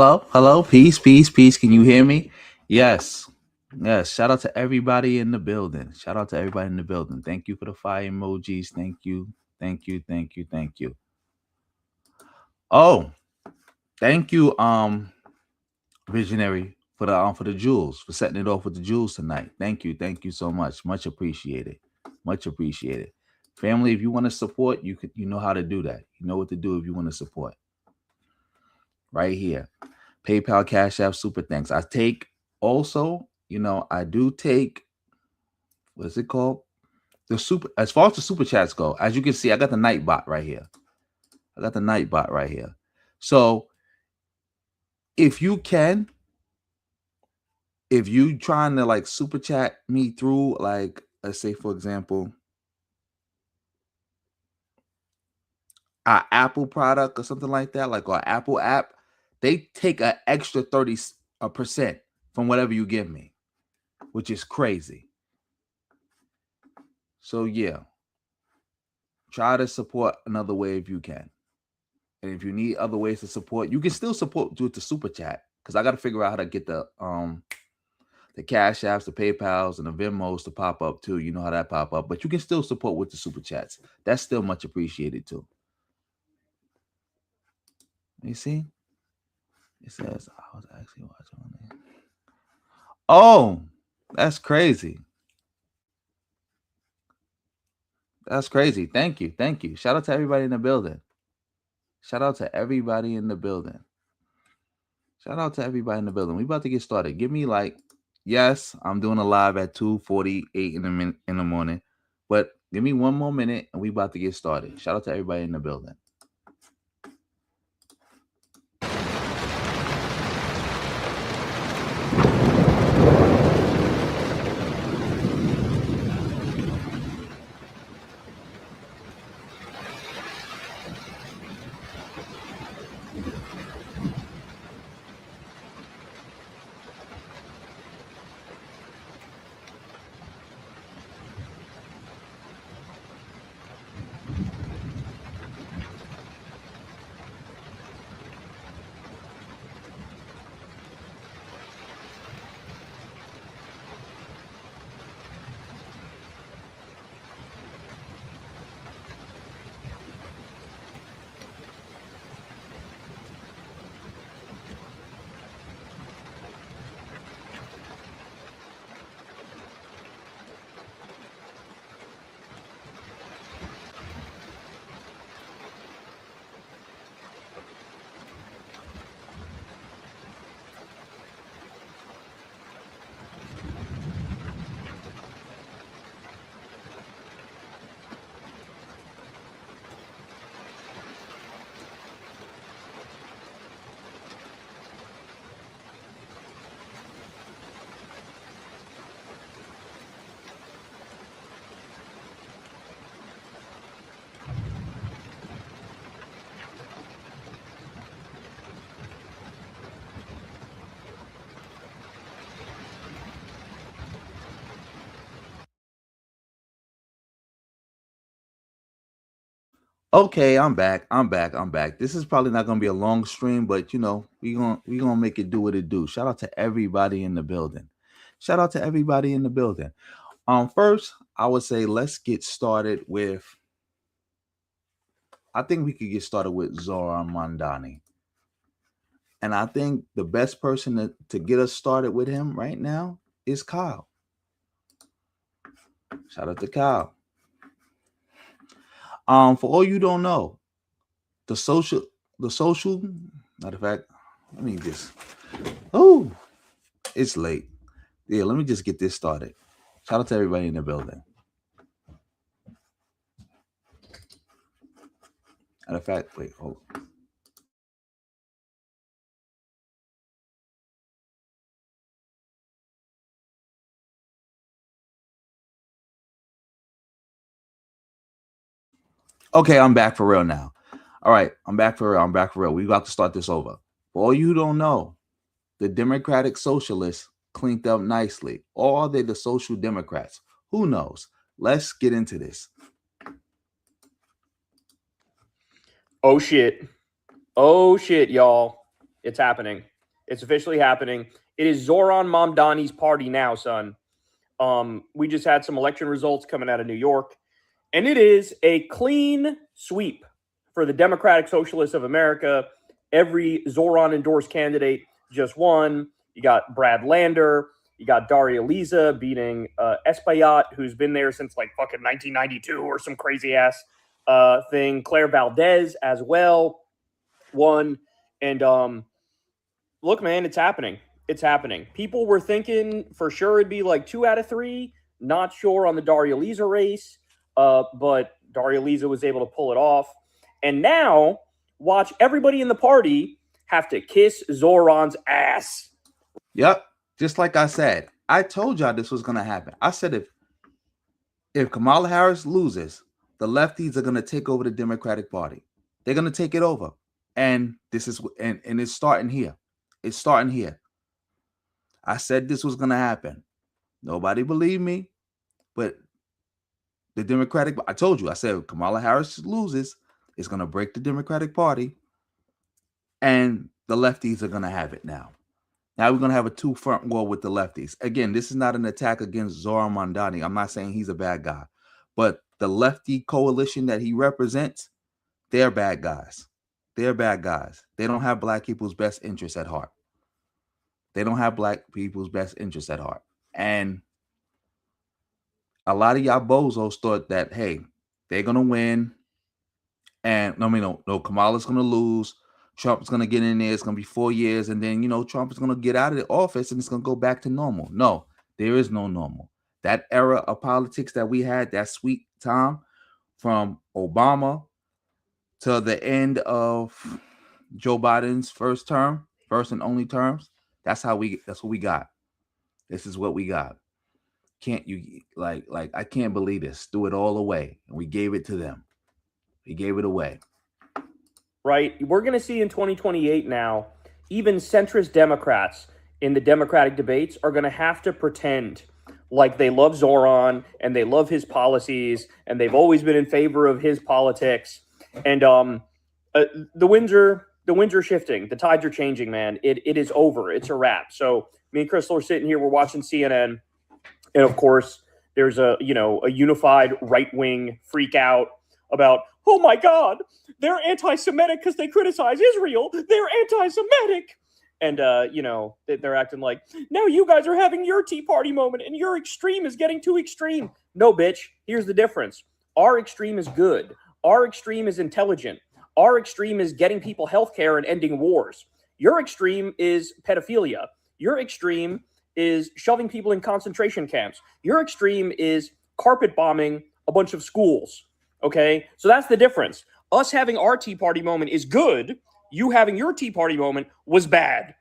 Hello. Peace, peace, peace. Can you hear me? Yes. Yes. Shout out to everybody in the building. Shout out to everybody in the building. Thank you for the fire emojis. Thank you. Thank you. Thank you. Thank you. Oh, thank you, Visionary, for the jewels, for setting it off with the jewels tonight. Thank you. Thank you so much. Much appreciated. Much appreciated. Family, if you want to support, you know how to do that. You know what to do if you want to support. Right here. PayPal, Cash App, Super Thanks. I take also, I do take, what is it called? The super, as far as the super chats go, as you can see, I got the night bot right here. So if you trying to like super chat me through, like, let's say, for example, our Apple product or something like that, like our Apple app, they take an extra 30% from whatever you give me, which is crazy. So yeah, try to support another way if you can. And if you need other ways to support, you can still support with the super chat, because I got to figure out how to get the Cash Apps, the PayPals, and the Venmos to pop up too. You know how that pop up, but you can still support with the super chats. That's still much appreciated too. You see, it says I was actually watching on there. Oh, that's crazy. That's crazy. Thank you. Shout out to everybody in the building. We about to get started. Give me yes, I'm doing a live at 2:48 in the morning, but give me one more minute and we about to get started. Shout out to everybody in the building. Okay, I'm back. This is probably not gonna be a long stream, but we gonna make it do what it do. Shout out to everybody in the building. First, I would say let's get started with. I think we could get started with Zohran Mamdani, and I think the best person to get us started with him right now is Kyle. Shout out to Kyle. For all you don't know, the social. Matter of fact, let me just. Oh, it's late. Yeah, let me just get this started. Shout out to everybody in the building. Matter of fact, wait, hold on. Okay, I'm back for real now. All right, I'm back for real. We about to start this over. For all you who don't know, the Democratic Socialists cleaned up nicely. Or are they the Social Democrats? Who knows? Let's get into this. Oh shit, y'all. It's happening. It's officially happening. It is Zohran Mamdani's party now, son. We just had some election results coming out of New York, and it is a clean sweep for the Democratic Socialists of America. Every Zohran endorsed candidate just won. You got Brad Lander. You got Daria Liza beating Espaillat, who's been there since like fucking 1992 or some crazy ass thing. Claire Valdez as well won. And look, man, it's happening. It's happening. People were thinking for sure it'd be like 2 out of 3. Not sure on the Daria Liza race, but Daria Liza was able to pull it off. And now, watch everybody in the party have to kiss Zohran's ass. Yep. Just like I said, I told y'all this was going to happen. I said if Kamala Harris loses, the lefties are going to take over the Democratic Party. They're going to take it over. And this is and it's starting here. It's starting here. I said this was going to happen. Nobody believed me, but the Democratic, I told you, I said if Kamala Harris loses, it's going to break the Democratic Party, and the lefties are going to have it now. Now we're going to have a two-front war with the lefties. Again, this is not an attack against Zohran Mamdani. I'm not saying he's a bad guy, but the lefty coalition that he represents, they're bad guys. They're bad guys. They don't have black people's best interests at heart. They don't have black people's best interests at heart. And a lot of y'all bozos thought that, hey, they're going to win. And no, Kamala's going to lose. Trump's going to get in there. It's going to be 4 years. And then, Trump is going to get out of the office and it's going to go back to normal. No, there is no normal. That era of politics that we had, that sweet time from Obama to the end of Joe Biden's first and only terms, that's what we got. This is what we got. Can't you I can't believe this. Threw it all away. And we gave it to them. We gave it away. Right? We're going to see in 2028 now, even centrist Democrats in the Democratic debates are going to have to pretend like they love Zohran and they love his policies and they've always been in favor of his politics. And the winds are shifting. The tides are changing, man. It is over. It's a wrap. So me and Crystal are sitting here. We're watching CNN. And of course, there's a unified right-wing freak out about, oh my God, they're anti-Semitic because they criticize Israel. They're anti-Semitic. And, they're acting like, no, you guys are having your Tea Party moment and your extreme is getting too extreme. No, bitch. Here's the difference. Our extreme is good. Our extreme is intelligent. Our extreme is getting people health care and ending wars. Your extreme is pedophilia. Your extreme is shoving people in concentration camps. Your extreme is carpet bombing a bunch of schools. Okay? So that's the difference. Us having our Tea Party moment is good. You having your Tea Party moment was bad.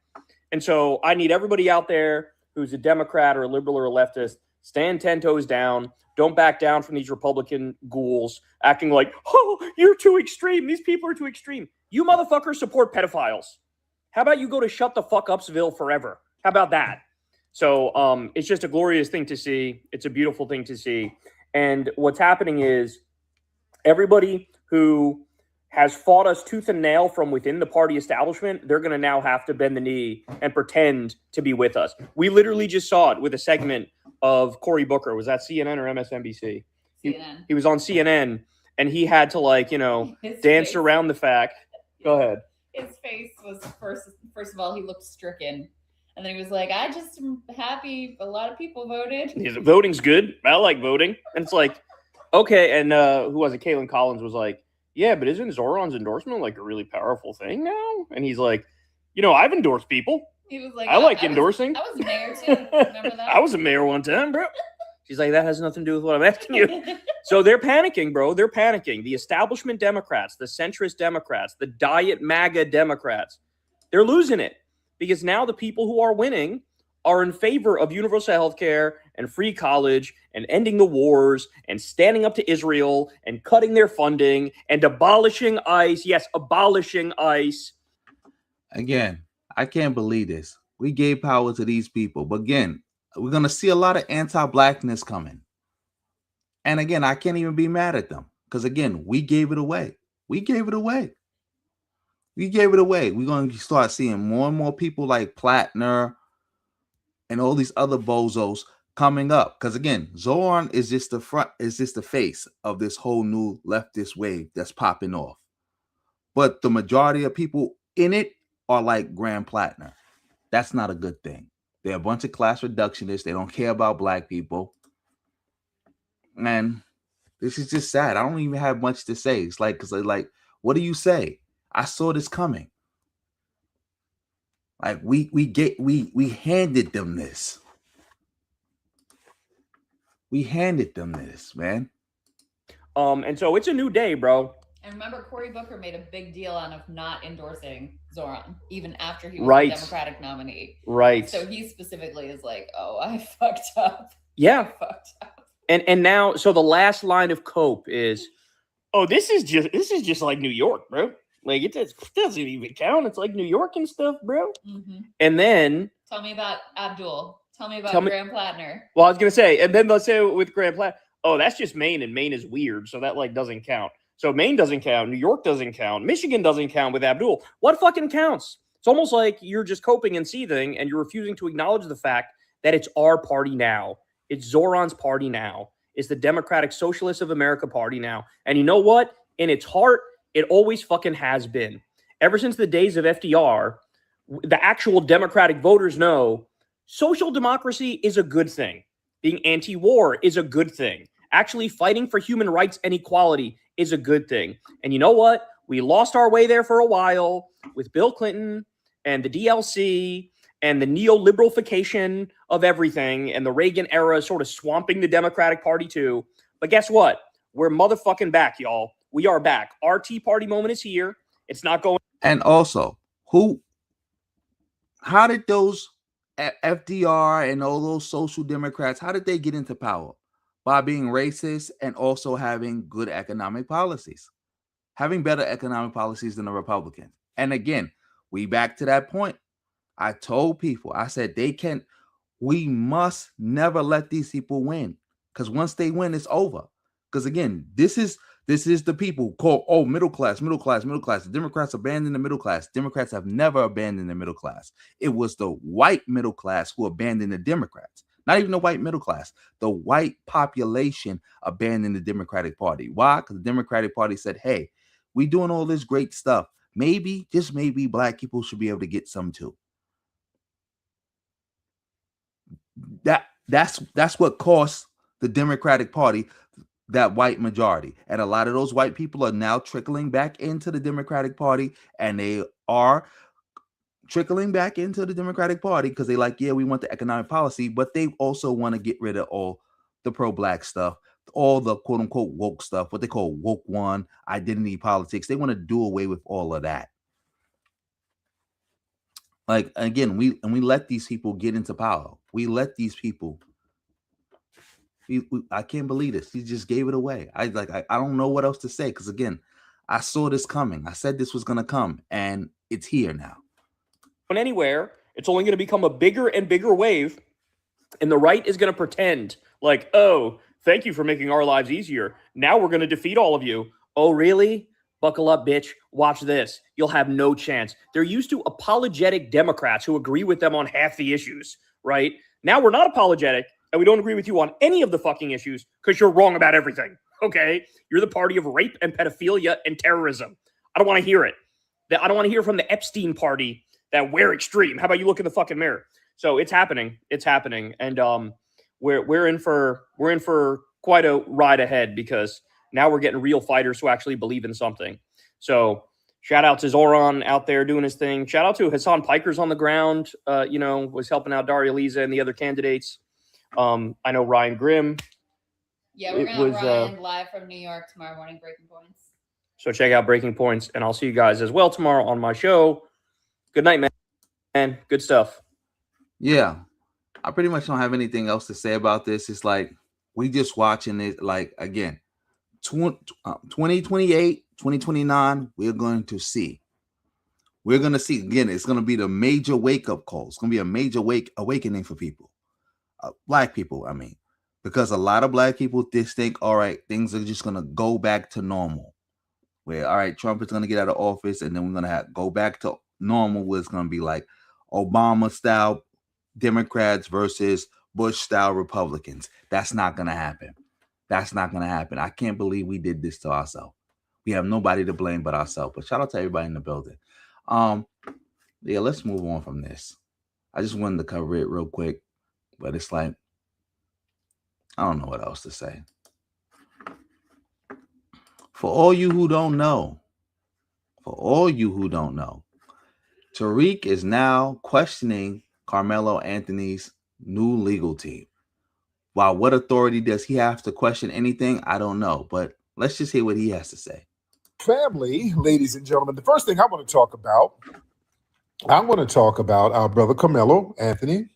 And so I need everybody out there who's a Democrat or a liberal or a leftist, stand 10 toes down. Don't back down from these Republican ghouls acting like, oh, you're too extreme. These people are too extreme. You motherfuckers support pedophiles. How about you go to shut the fuck upsville forever? How about that? So it's just a glorious thing to see. It's a beautiful thing to see. And what's happening is everybody who has fought us tooth and nail from within the party establishment, they're going to now have to bend the knee and pretend to be with us. We literally just saw it with a segment of Cory Booker. Was that CNN or MSNBC? CNN. He was on CNN, and he had to, dance around the fact. Go ahead. His face was, first of all, he looked stricken. And then he was like, I just am happy a lot of people voted. Voting's good. I like voting. And it's like, okay. And who was it? Caitlin Collins was like, yeah, but isn't Zohran's endorsement like a really powerful thing now? And he's like, I've endorsed people. He was like, I like endorsing. I was mayor too. Remember that? I was a mayor one time, bro. She's like, that has nothing to do with what I'm asking you. So they're panicking, bro. They're panicking. The establishment Democrats, the centrist Democrats, the diet MAGA Democrats, they're losing it because now the people who are winning are in favor of universal health care and free college and ending the wars and standing up to Israel and cutting their funding and abolishing ICE. Yes, abolishing ICE. Again, I can't believe this. We gave power to these people. But again, we're going to see a lot of anti-blackness coming. And again, I can't even be mad at them. Because again, we gave it away. We gave it away. We gave it away. We're going to start seeing more and more people like Plattner and all these other bozos coming up. Because again, Zohran is just the face of this whole new leftist wave that's popping off. But the majority of people in it are like Graham Plattner. That's not a good thing. They're a bunch of class reductionists. They don't care about black people. And this is just sad. I don't even have much to say. It's like, because like, what do you say? I saw this coming. Like we handed them this. We handed them this, man. And so it's a new day, bro. And remember, Cory Booker made a big deal out of not endorsing Zohran, even after he was Right. the Democratic nominee. Right. So he specifically is like, oh, I fucked up. Yeah. I fucked up. And now, so the last line of cope is, oh, this is just like New York, bro. Like it doesn't even count. It's like New York and stuff, bro. Mm-hmm. And then tell me about Abdul. Tell me about Graham Plattner. Well, I was gonna say, and then let's say with Graham Plattner, oh, that's just Maine, and Maine is weird, so that like doesn't count. So Maine doesn't count, New York doesn't count, Michigan doesn't count with Abdul. What fucking counts? It's almost like you're just coping and seething, and you're refusing to acknowledge the fact that it's our party now. It's Zohran's party now. It's the Democratic Socialists of America party now. And you know what? In its heart, it always fucking has been. Ever since the days of FDR, the actual Democratic voters know social democracy is a good thing. Being anti-war is a good thing. Actually fighting for human rights and equality is a good thing. And you know what? We lost our way there for a while with Bill Clinton and the DLC and the neoliberalification of everything and the Reagan era sort of swamping the Democratic Party too. But guess what? We're motherfucking back, y'all. We are back. Our Tea Party moment is here. It's not going. And also, how did those FDR and all those social democrats, how did they get into power? By being racist and also having good economic policies, having better economic policies than the Republicans. And again, we back to that point. I told people, I said, we must never let these people win. Because once they win, it's over. Because again, this is the people called, middle class. The Democrats abandoned the middle class. Democrats have never abandoned the middle class. It was the white middle class who abandoned the Democrats. Not even the white middle class. The white population abandoned the Democratic Party. Why? Because the Democratic Party said, hey, we doing all this great stuff. Maybe, just maybe, black people should be able to get some too. That's what cost the Democratic Party that white majority. And a lot of those white people are now trickling back into the Democratic Party, and they are trickling back into the Democratic Party because they like, yeah, we want the economic policy, but they also want to get rid of all the pro-black stuff, all the quote-unquote woke stuff, what they call woke one, identity politics. They want to do away with all of that. Like, again, we let these people get into power. We let these people. I can't believe this. He just gave it away. I don't know what else to say because again, I saw this coming. I said this was gonna come, and it's here now. Anywhere, it's only going to become a bigger and bigger wave, and the right is going to pretend like, oh, thank you for making our lives easier. Now we're going to defeat all of you. Oh, really? Buckle up, bitch. Watch this. You'll have no chance. They're used to apologetic Democrats who agree with them on half the issues, right? Now we're not apologetic, and we don't agree with you on any of the fucking issues because you're wrong about everything, okay? You're the party of rape and pedophilia and terrorism. I don't want to hear it. I don't want to hear from the Epstein party that we're extreme. How about you look in the fucking mirror? So it's happening. It's happening. And we're in for quite a ride ahead because now we're getting real fighters who actually believe in something. So shout out to Zohran out there doing his thing. Shout out to Hassan Pikers on the ground, was helping out Daria Lisa and the other candidates. I know Ryan Grimm. Yeah, we're going to Ryan live from New York tomorrow morning, Breaking Points. So check out Breaking Points, and I'll see you guys as well tomorrow on my show. Good night, man. Good stuff. Yeah. I pretty much don't have anything else to say about this. It's like we just watching it. Like, again, 2028, 2029, we're going to see. We're going to see. Again, it's going to be the major wake-up call. It's going to be a major awakening for people. Black people, I mean. Because a lot of black people just think, all right, things are just going to go back to normal. where, all right, Trump is going to get out of office, and then we're going to go back to normal, where it's going to be like Obama-style Democrats versus Bush-style Republicans. That's not going to happen. That's not going to happen. I can't believe we did this to ourselves. We have nobody to blame but ourselves. But shout out to everybody in the building. Yeah, let's move on from this. I just wanted to cover it real quick, but it's like, I don't know what else to say. For all you who don't know, Tariq is now questioning Karmelo Anthony's new legal team. While what authority does he have to question anything? I don't know, but let's just hear what he has to say. Family, ladies and gentlemen, the first thing I want to talk about our brother Karmelo Anthony.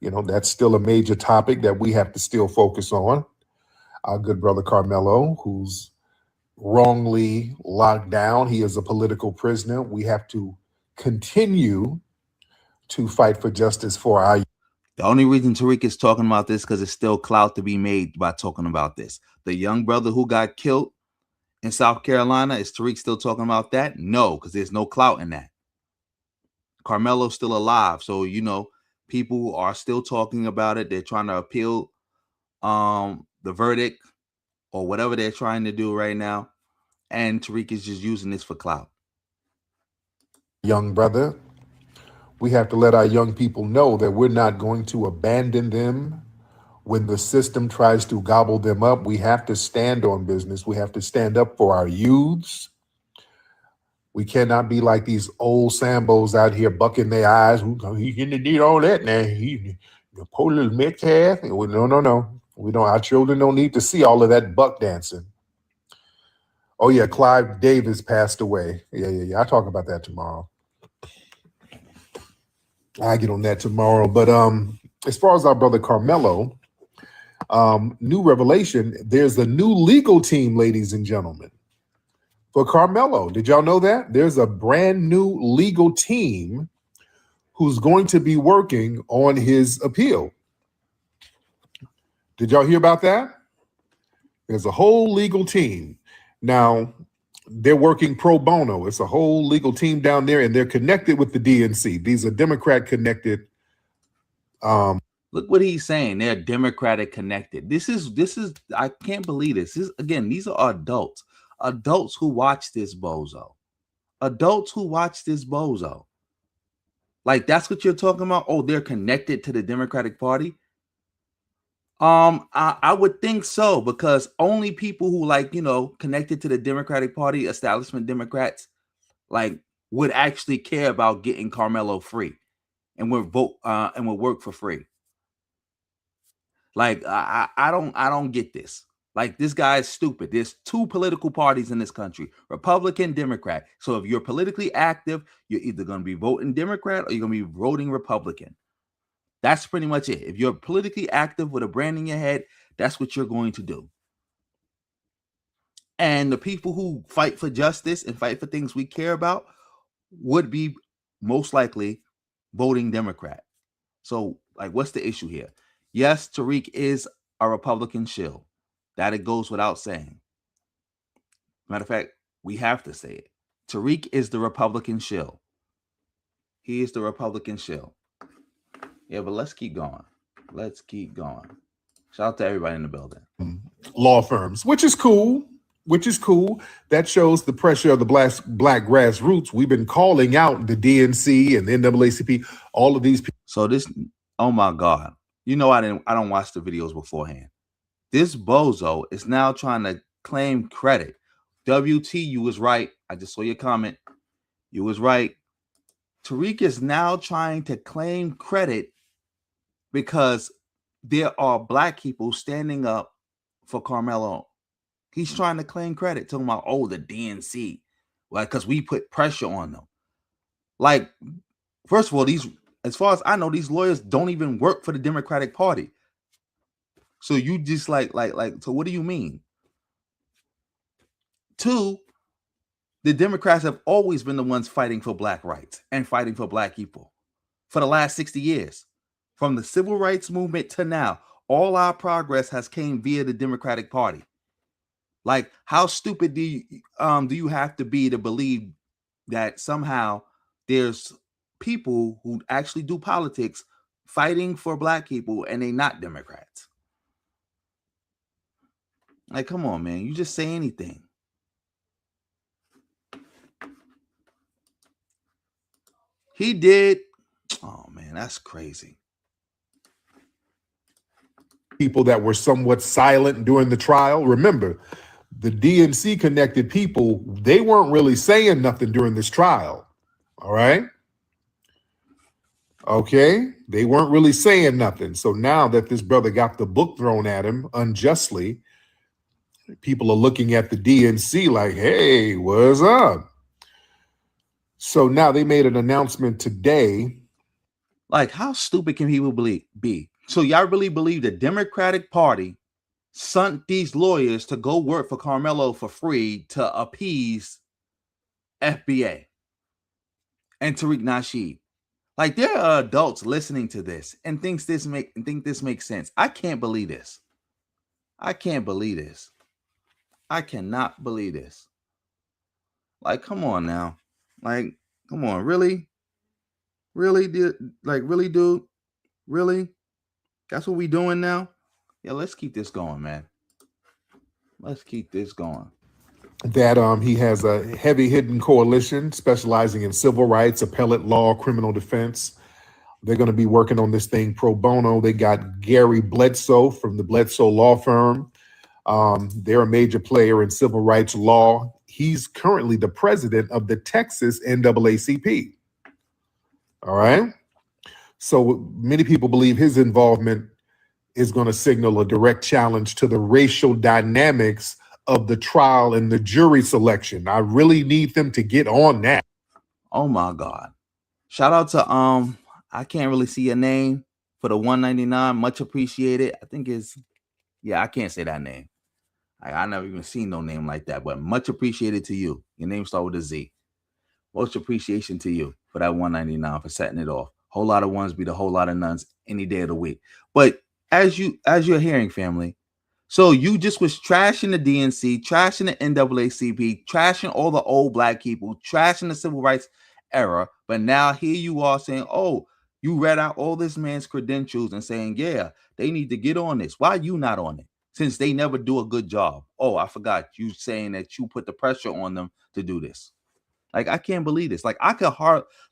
You know, that's still a major topic that we have to still focus on. Our good brother Karmelo, who's wrongly locked down. He is a political prisoner. We have to continue to fight for justice for our. The only reason Tariq is talking about this because it's still clout to be made by talking about this. The young brother who got killed in South Carolina, is Tariq still talking about that? No, because there's no clout in that. Karmelo's still alive, so you know people are still talking about it. They're trying to appeal the verdict or whatever they're trying to do right now, and Tariq is just using this for clout. Young brother, we have to let our young people know that we're not going to abandon them when the system tries to gobble them up. We have to stand on business. We have to stand up for our youths. We cannot be like these old Sambos out here bucking their eyes. He didn't need all that now. He the poor little Metcalf. No. We don't. Our children don't need to see all of that buck dancing. Oh yeah, Clive Davis passed away. Yeah. I'll talk about that tomorrow. I get on that tomorrow. But as far as our brother Karmelo, new revelation, there's a new legal team, ladies and gentlemen, for Karmelo. Did y'all know that? There's a brand new legal team who's going to be working on his appeal. Did y'all hear about that? There's a whole legal team. Now, they're working pro bono. It's a whole legal team down there, and they're connected with the DNC. These are Democrat connected. Look what he's saying. They're Democratic connected. This is. I can't believe this. These are adults who watch this bozo. Like, that's what you're talking about. Oh, they're connected to the Democratic Party. I would think so, because only people who, like, you know, connected to the Democratic Party, establishment Democrats, like, would actually care about getting Karmelo free and would vote and would work for free. Like, I don't get this. Like, this guy is stupid. There's two political parties in this country, Republican, Democrat. So if you're politically active, you're either going to be voting Democrat or you're going to be voting Republican. That's pretty much it. If you're politically active with a brand in your head, that's what you're going to do. And the people who fight for justice and fight for things we care about would be most likely voting Democrat. So, like, what's the issue here? Yes, Tariq is a Republican shill. That it goes without saying. Matter of fact, we have to say it. Tariq is the Republican shill. He is the Republican shill. Yeah, but let's keep going. Shout out to everybody in the building. Law firms, which is cool. That shows the pressure of the black grassroots. We've been calling out the DNC and the NAACP, all of these people. So this, oh my God. You know, I don't watch the videos beforehand. This bozo is now trying to claim credit. WT, you was right. I just saw your comment. You was right. Tariq is now trying to claim credit because there are black people standing up for Karmelo. He's trying to claim credit, talking about, oh, the DNC, like, because we put pressure on them. Like, first of all, as far as I know, these lawyers don't even work for the Democratic Party. So you just so what do you mean? Two, the Democrats have always been the ones fighting for black rights and fighting for black people for the last 60 years. From the civil rights movement to now, all our progress has came via the Democratic Party. Like, how stupid do you have to be to believe that somehow there's people who actually do politics fighting for black people and they not Democrats? Like, come on, man. You just say anything. He did. Oh, man, that's crazy. People that were somewhat silent during the trial. Remember, the DNC connected people, they weren't really saying nothing during this trial. All right. Okay. They weren't really saying nothing. So now that this brother got the book thrown at him unjustly, people are looking at the DNC like, hey, what's up? So now they made an announcement today. Like, how stupid can people be? So y'all really believe the Democratic Party sent these lawyers to go work for Karmelo for free to appease FBA and Tariq Nasheed? Like, there are adults listening to this and think this makes sense. I can't believe this. I can't believe this. I cannot believe this. Like, come on now. Like, come on, really? Really, dude? Like, really, dude? Really? That's what we doing now? Yeah, let's keep this going, man. Let's keep this going. That he has a heavy hitting coalition specializing in civil rights, appellate law, criminal defense. They're going to be working on this thing pro bono. They got Gary Bledsoe from the Bledsoe law firm. They're a major player in civil rights law. He's currently the president of the Texas NAACP. All right. So many people believe his involvement is going to signal a direct challenge to the racial dynamics of the trial and the jury selection. I really need them to get on that. Oh my God. Shout out to I can't really see your name for the 199. Much appreciated. I think I can't say that name. I never even seen no name like that, but much appreciated to you. Your name starts with a Z. Much appreciation to you for that 199 for setting it off. Whole lot of ones beat a whole lot of nuns any day of the week. But as you're hearing, family, so you just was trashing the DNC, trashing the NAACP, trashing all the old black people, trashing the civil rights era. But now here you are saying, oh, you read out all this man's credentials and saying, yeah, they need to get on this. Why are you not on it? Since they never do a good job. Oh, I forgot you saying that you put the pressure on them to do this. Like, I can't believe this. Like, I could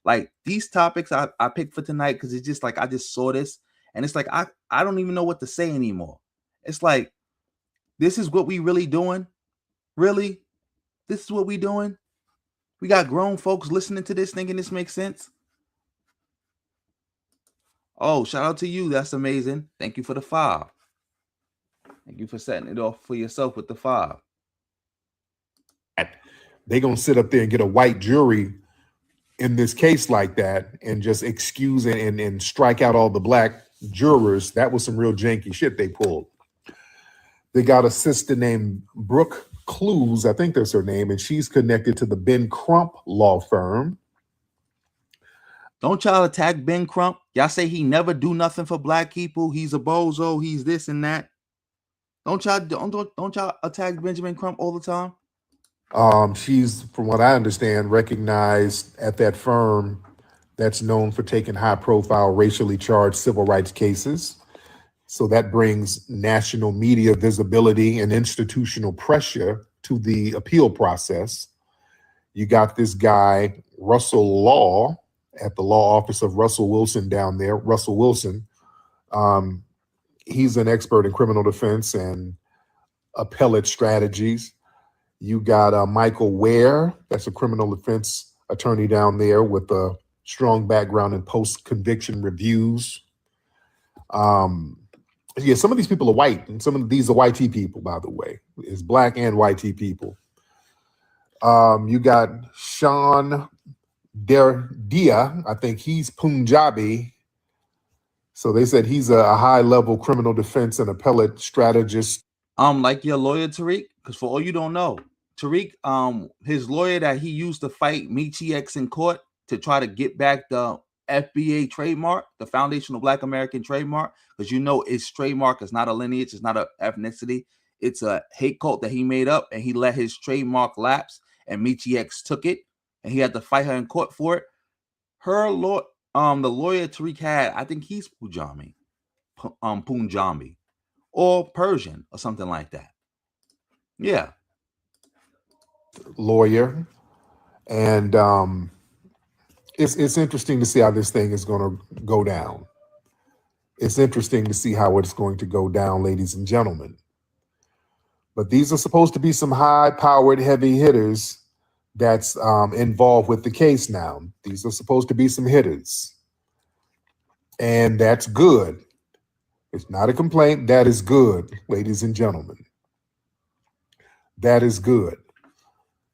like these topics I picked for tonight because it's just like I just saw this and it's like I don't even know what to say anymore. It's like, this is what we really doing? Really? This is what we doing? We got grown folks listening to this thinking this makes sense? Oh, shout out to you. That's amazing. Thank you for the 5. Thank you for setting it off for yourself with the 5. They're going to sit up there and get a white jury in this case like that and just excuse and strike out all the black jurors. That was some real janky shit they pulled. They got a sister named Brooke Clues, I think that's her name, and she's connected to the Ben Crump law firm. Don't y'all attack Ben Crump? Y'all say he never do nothing for black people. He's a bozo. He's this and that. Don't y'all attack Benjamin Crump all the time? She's, from what I understand, recognized at that firm that's known for taking high-profile, racially charged civil rights cases. So that brings national media visibility and institutional pressure to the appeal process. You got this guy, Russell Law, at the law office of Russell Wilson down there. Russell Wilson, he's an expert in criminal defense and appellate strategies. You got Michael Ware, that's a criminal defense attorney down there with a strong background in post-conviction reviews. Yeah, some of these people are white, and some of these are white people, by the way. It's black and white people. You got Sean Dia, I think he's Punjabi. So they said he's a high-level criminal defense and appellate strategist. Like your lawyer Tariq, because for all you don't know, Tariq, his lawyer that he used to fight Michi X in court to try to get back the FBA trademark, the Foundational Black American trademark, because you know its trademark is not a lineage, it's not an ethnicity, it's a hate cult that he made up, and he let his trademark lapse, and Michi X took it, and he had to fight her in court for it. Her law, the lawyer Tariq had, I think he's Punjabi, or Persian or something like that. Yeah. Lawyer, and it's interesting to see how this thing is going to go down. It's interesting to see how it's going to go down, ladies and gentlemen. But these are supposed to be some high-powered heavy hitters that's involved with the case now. These are supposed to be some hitters. And that's good. It's not a complaint. That is good, ladies and gentlemen. That is good.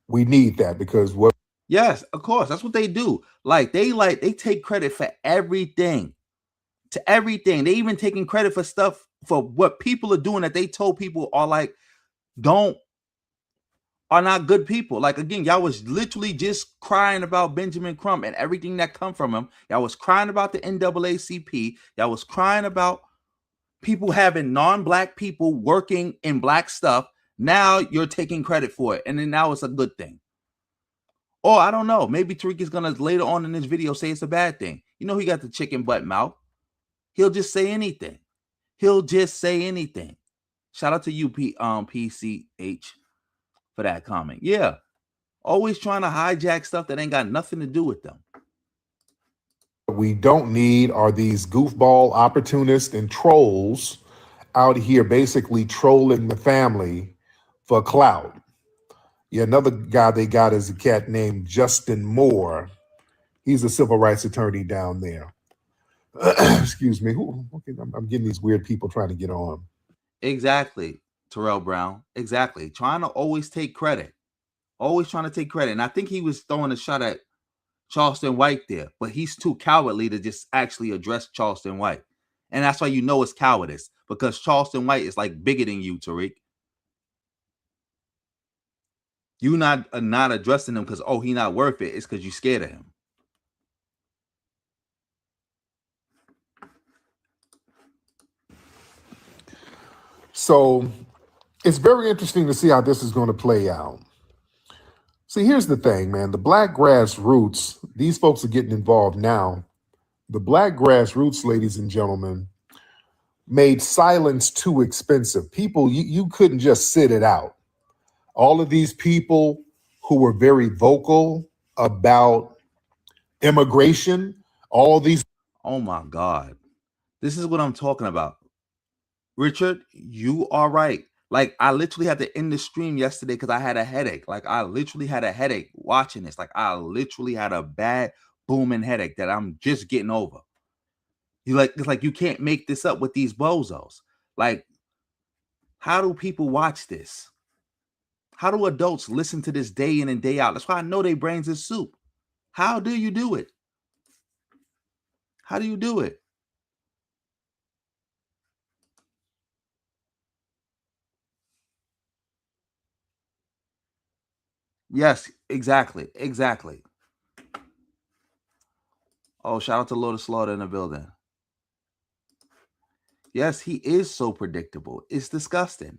We need that because what? Yes, of course. That's what they do. They take credit for everything. To everything. They even taking credit for stuff for what people are doing that they told people are not good people. Like, again, y'all was literally just crying about Benjamin Crump and everything that come from him. Y'all was crying about the NAACP. Y'all was crying about people having non-black people working in black stuff. Now you're taking credit for it, and then now it's a good thing. Or I don't know. Maybe Tariq is gonna later on in this video say it's a bad thing. You know, he got the chicken butt mouth. He'll just say anything. He'll just say anything. Shout out to you, PCH, for that comment. Yeah. Always trying to hijack stuff that ain't got nothing to do with them. What we don't need are these goofball opportunists and trolls out here basically trolling the family for clout. Yeah, another guy they got is a cat named Justin Moore. He's a civil rights attorney down there. Excuse me. I'm getting these weird people trying to get on. Exactly, Terrell Brown. Exactly. Trying to always take credit. Always trying to take credit. And I think he was throwing a shot at Charleston White there, but he's too cowardly to just actually address Charleston White. And that's why you know it's cowardice, because Charleston White is like bigger than you, Tariq. You not addressing him because, oh, he not worth it. It's because you scared of him. So it's very interesting to see how this is going to play out. See, here's the thing, man. The black grassroots, these folks are getting involved now. The black grassroots, ladies and gentlemen, made silence too expensive. People, you couldn't just sit it out. All of these people who were very vocal about immigration, all these. Oh my God. This is what I'm talking about. Richard, you are right. Like, I literally had to end the stream yesterday because I had a headache. Like, I literally had a headache watching this. Like, I literally had a bad booming headache that I'm just getting over. It's like you can't make this up with these bozos. Like, how do people watch this? How do adults listen to this day in and day out? That's why I know their brains is soup. How do you do it? How do you do it? Yes, exactly. Exactly. Oh, shout out to Lord of Slaughter in the building. Yes, he is so predictable. It's disgusting.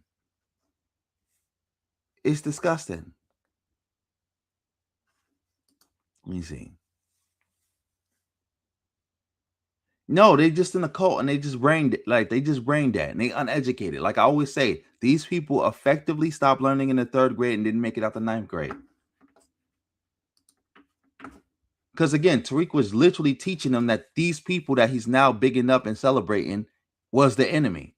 It's disgusting. Let me see. No, they just in a cult and they just brain dead and they uneducated. Like I always say, these people effectively stopped learning in the 3rd grade and didn't make it out the 9th grade. Because again, Tariq was literally teaching them that these people that he's now bigging up and celebrating was the enemy.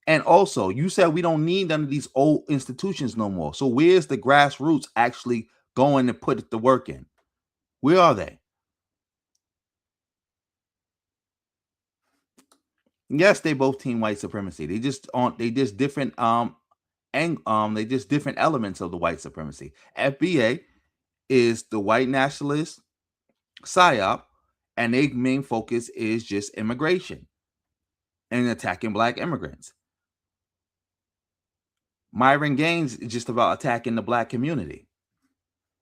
And also, you said we don't need none of these old institutions no more. So where's the grassroots actually going to put the work in? Where are they? Yes, they both team white supremacy. They just different they just different elements of the white supremacy. FBA is the white nationalist psyop, and their main focus is just immigration and attacking black immigrants. Myron Gaines is just about attacking the black community.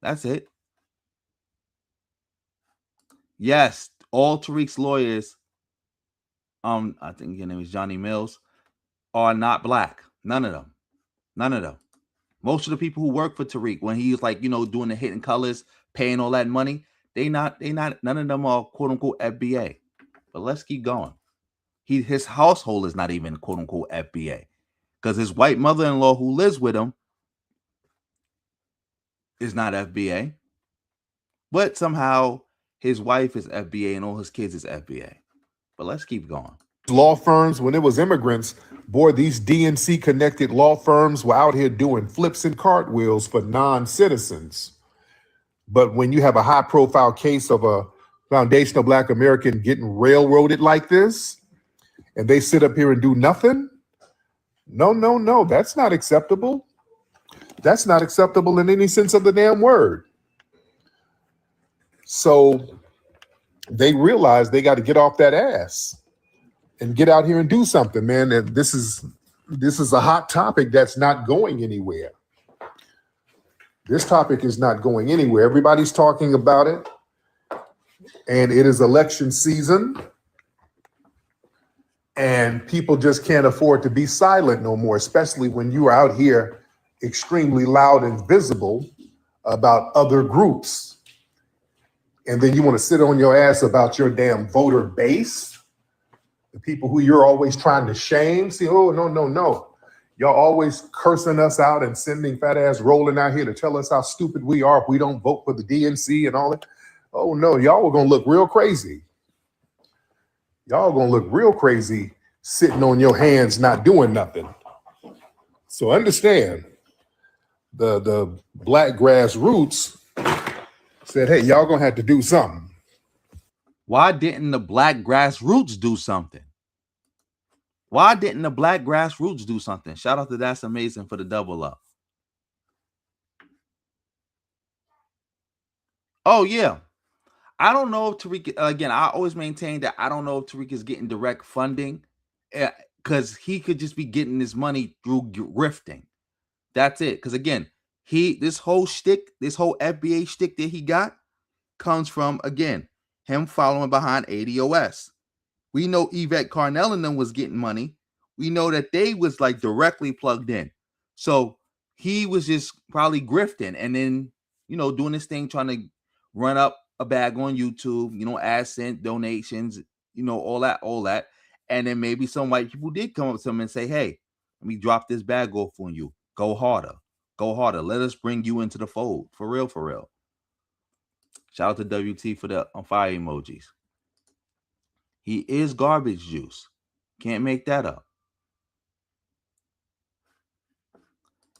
That's it. Yes, all Tariq's lawyers, I think your name is Johnny Mills, are not black. None of them. None of them. Most of the people who work for Tariq, when he was like, doing the Hidden Colors, paying all that money, none of them are quote unquote FBA. But let's keep going. His household is not even quote unquote FBA. Because his white mother-in-law who lives with him is not FBA. But somehow his wife is FBA and all his kids is FBA. But let's keep going. Law firms, when it was immigrants, boy, these DNC connected law firms were out here doing flips and cartwheels for non-citizens. But when you have a high profile case of a foundational Black American getting railroaded like this, and they sit up here and do nothing, no, that's not acceptable. That's not acceptable in any sense of the damn word. So they realize they got to get off that ass and get out here and do something, man. And this is a hot topic that's not going anywhere. This topic is not going anywhere. Everybody's talking about it, and it is election season, and people just can't afford to be silent no more, especially when you are out here extremely loud and visible about other groups. And then you want to sit on your ass about your damn voter base, the people who you're always trying to shame. See, oh, no. Y'all always cursing us out and sending fat ass rolling out here to tell us how stupid we are if we don't vote for the DNC and all that. Oh no, y'all are gonna look real crazy. Y'all gonna look real crazy sitting on your hands not doing nothing. So understand, the Black grassroots said, hey, y'all gonna have to do something. Why didn't the Black grassroots do something? Why didn't the Black grassroots do something? Shout out to That's Amazing for the double up. Oh, yeah. I don't know if Tariq, again, I always maintain that I don't know if Tariq is getting direct funding because he could just be getting his money through grifting. That's it. Because again, this whole FBA shtick that he got comes from, again, him following behind ADOS. We know Yvette Carnell and them was getting money. We know that they was like directly plugged in. So he was just probably grifting and then, doing this thing, trying to run up a bag on YouTube, AdSense, donations, all that. And then maybe some white people did come up to him and say, hey, let me drop this bag off on you. Go harder. Let us bring you into the fold. For real. Shout out to WT for the fire emojis. He is garbage juice. Can't make that up.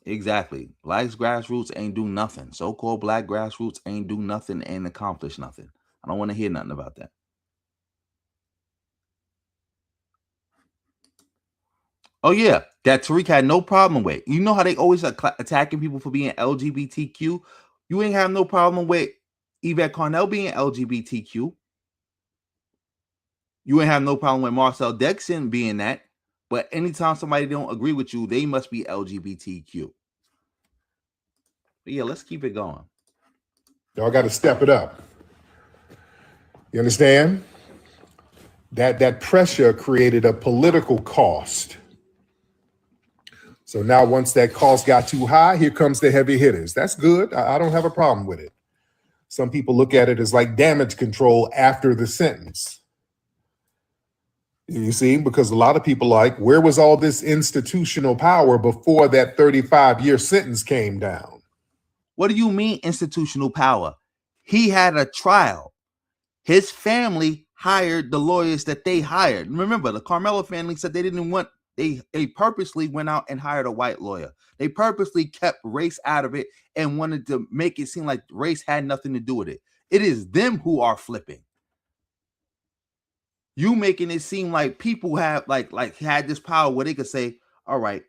Exactly. Black grassroots ain't do nothing. So-called Black grassroots ain't do nothing and accomplish nothing. I don't want to hear nothing about that. Oh, yeah. That Tariq had no problem with. You know how they always attacking people for being LGBTQ? You ain't have no problem with Yvette Carnell being LGBTQ. You ain't have no problem with Marcel Dixon being that. But anytime somebody don't agree with you, they must be LGBTQ. But yeah, let's keep it going. Y'all got to step it up. You understand? That pressure created a political cost. So now once that cost got too high, here comes the heavy hitters. That's good. I don't have a problem with it. Some people look at it as like damage control after the sentence. You see, because a lot of people like, where was all this institutional power before that 35-year sentence came down? What do you mean institutional power? He had a trial. His family hired the lawyers that they hired. Remember, the Karmelo family said they didn't want, they purposely went out and hired a white lawyer. They purposely kept race out of it and wanted to make it seem like race had nothing to do with it. It is them who are flipping. You making it seem like people have like had this power where they could say, all right,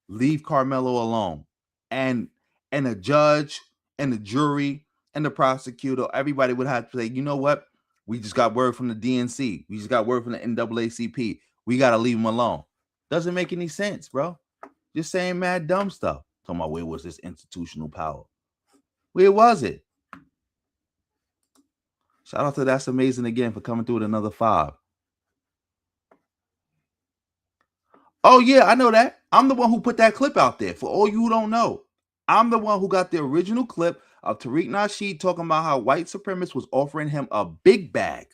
leave Karmelo alone. And a judge and the jury and the prosecutor, everybody would have to say, you know what? We just got word from the DNC. We just got word from the NAACP. We got to leave him alone. Doesn't make any sense, bro. Just saying mad dumb stuff. Talking about where was this institutional power? Where was it? Shout out to That's Amazing again for coming through with another 5. Oh, yeah, I know that. I'm the one who put that clip out there. For all you who don't know, I'm the one who got the original clip of Tariq Nasheed talking about how white supremacists was offering him a big bag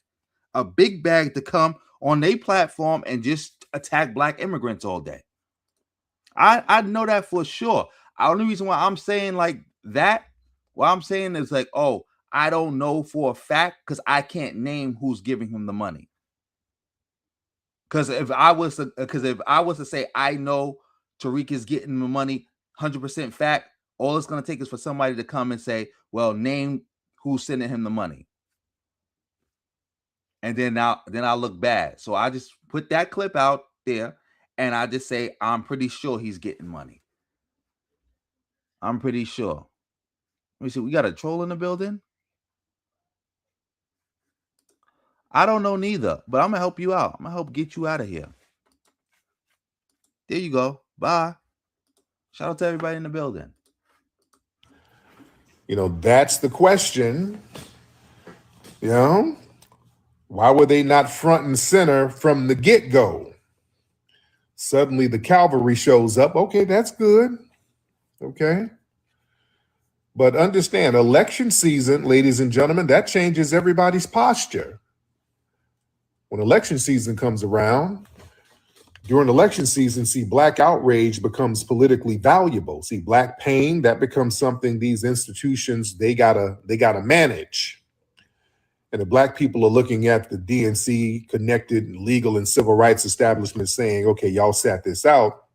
to come on their platform and just attack black immigrants all day. I know that for sure. The only reason why I'm saying like that, what I'm saying is like, oh, I don't know for a fact because I can't name who's giving him the money. Because if I was to say I know Tariq is getting the money 100% fact, all it's gonna take is for somebody to come and say, well, name who's sending him the money. And then I'll look bad. So I just put that clip out there and I just say I'm pretty sure he's getting money. I'm pretty sure. Let me see. We got a troll in the building. I don't know neither, but I'm gonna help you out. I'm gonna help get you out of here. There you go. Bye. Shout out to everybody in the building. You know, that's the question. You know, why were they not front and center from the get-go? Suddenly the cavalry shows up. Okay, that's good. Okay. But understand, election season, ladies and gentlemen, that changes everybody's posture. When election season comes around, during election season, see, black outrage becomes politically valuable. See, black pain, that becomes something these institutions, they gotta manage. And the black people are looking at the DNC connected legal and civil rights establishment saying, okay, y'all sat this out.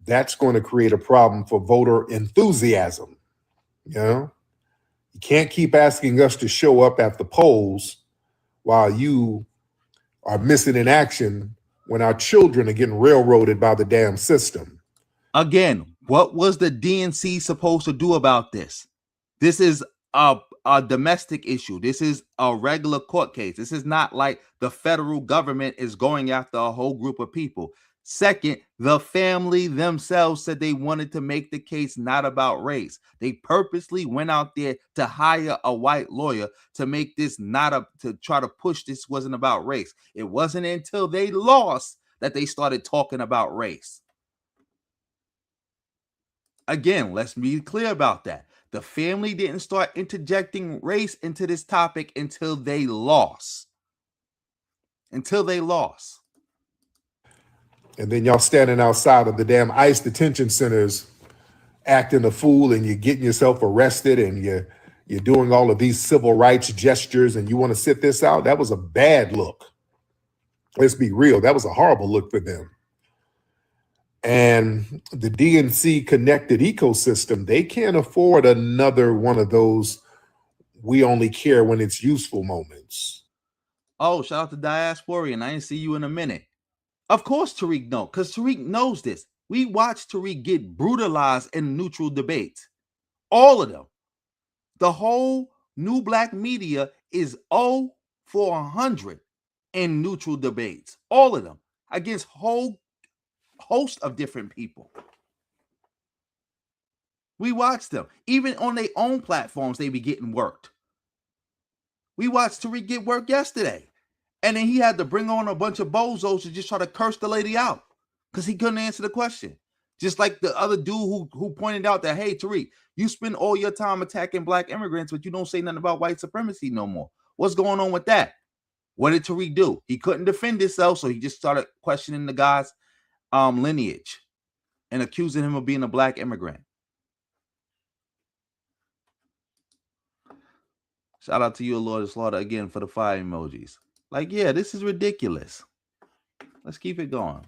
That's going to create a problem for voter enthusiasm. You know, you can't keep asking us to show up at the polls while you are missing in action when our children are getting railroaded by the damn system. Again, what was the DNC supposed to do about this? This is a domestic issue. This is a regular court case. This is not like the federal government is going after a whole group of people. Second, the family themselves said they wanted to make the case not about race. They purposely went out there to hire a white lawyer to make this to try to push this wasn't about race. It wasn't until they lost that they started talking about race. Again, let's be clear about that. The family didn't start interjecting race into this topic until they lost. And then y'all standing outside of the damn ICE detention centers acting a fool, and you're getting yourself arrested, and you're doing all of these civil rights gestures, and you want to sit this out. That was a bad look. Let's be real. That was a horrible look for them. And the DNC connected ecosystem, they can't afford another one of those we only care when it's useful moments. Oh, shout out to Diasporian. I didn't see you in a minute. Of course Tariq knows, because Tariq knows this. We watched Tariq get brutalized in neutral debates. All of them. The whole new black media is 0 for 100 in neutral debates. All of them. Against whole host of different people. We watched them. Even on their own platforms, they be getting worked. We watched Tariq get worked yesterday. And then he had to bring on a bunch of bozos to just try to curse the lady out because he couldn't answer the question. Just like the other dude who pointed out that, hey, Tariq, you spend all your time attacking black immigrants, but you don't say nothing about white supremacy no more. What's going on with that? What did Tariq do? He couldn't defend himself, so he just started questioning the guy's lineage and accusing him of being a black immigrant. Shout out to you, Lord of Slaughter, again for the fire emojis. Like, yeah, this is ridiculous. Let's keep it going.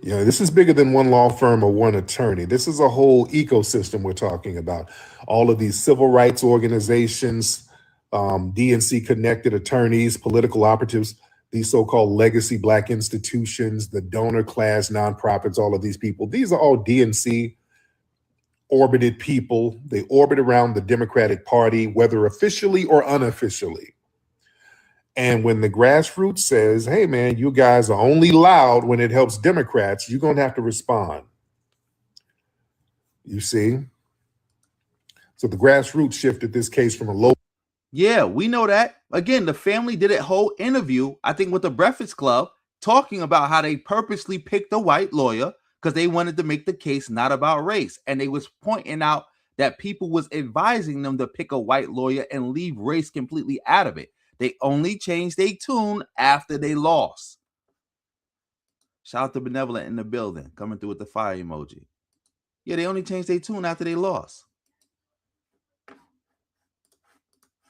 Yeah, this is bigger than one law firm or one attorney. This is a whole ecosystem we're talking about. All of these civil rights organizations, DNC connected attorneys, political operatives, these so-called legacy black institutions, the donor class, nonprofits, all of these people. These are all DNC orbited people. They orbit around the Democratic Party, whether officially or unofficially. And when the grassroots says, hey, man, you guys are only loud when it helps Democrats, you're going to have to respond. You see? So the grassroots shifted this case from a low. Yeah, we know that. Again, the family did a whole interview, I think, with the Breakfast Club, talking about how they purposely picked a white lawyer because they wanted to make the case not about race. And they was pointing out that people was advising them to pick a white lawyer and leave race completely out of it. They only changed their tune after they lost. Shout out to Benevolent in the building, coming through with the fire emoji. Yeah, they only changed their tune after they lost.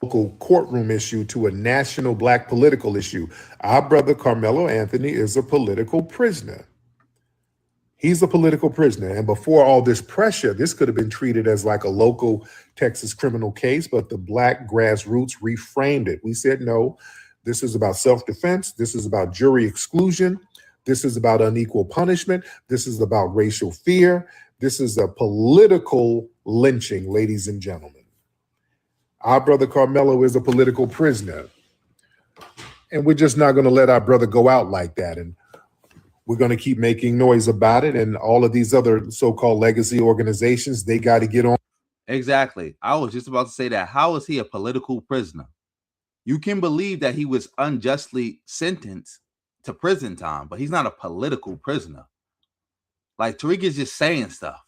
Local courtroom issue to a national black political issue. Our brother Karmelo Anthony is a political prisoner. He's a political prisoner. And before all this pressure, this could have been treated as like a local Texas criminal case, but the black grassroots reframed it. We said, no, this is about self-defense. This is about jury exclusion. This is about unequal punishment. This is about racial fear. This is a political lynching, ladies and gentlemen. Our brother Karmelo is a political prisoner. And we're just not going to let our brother go out like that. And we're going to keep making noise about it. And all of these other so-called legacy organizations, they got to get on. Exactly. I was just about to say that. How is he a political prisoner? You can believe that he was unjustly sentenced to prison time, but he's not a political prisoner. Like, Tariq is just saying stuff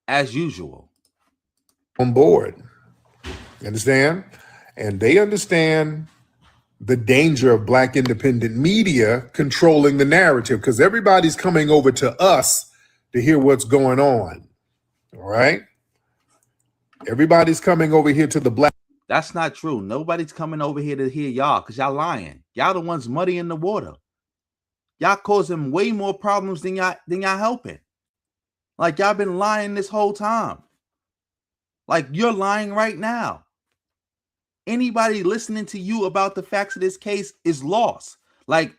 as usual. On board. You understand? And they understand the danger of black independent media controlling the narrative, because everybody's coming over to us to hear what's going on. All right? Everybody's coming over here to the black. That's not true. Nobody's coming over here to hear y'all, because y'all lying. Y'all the ones muddying the water. Y'all causing way more problems than y'all helping. Like, y'all been lying this whole time. Like, you're lying right now. Anybody listening to you about the facts of this case is lost. Like,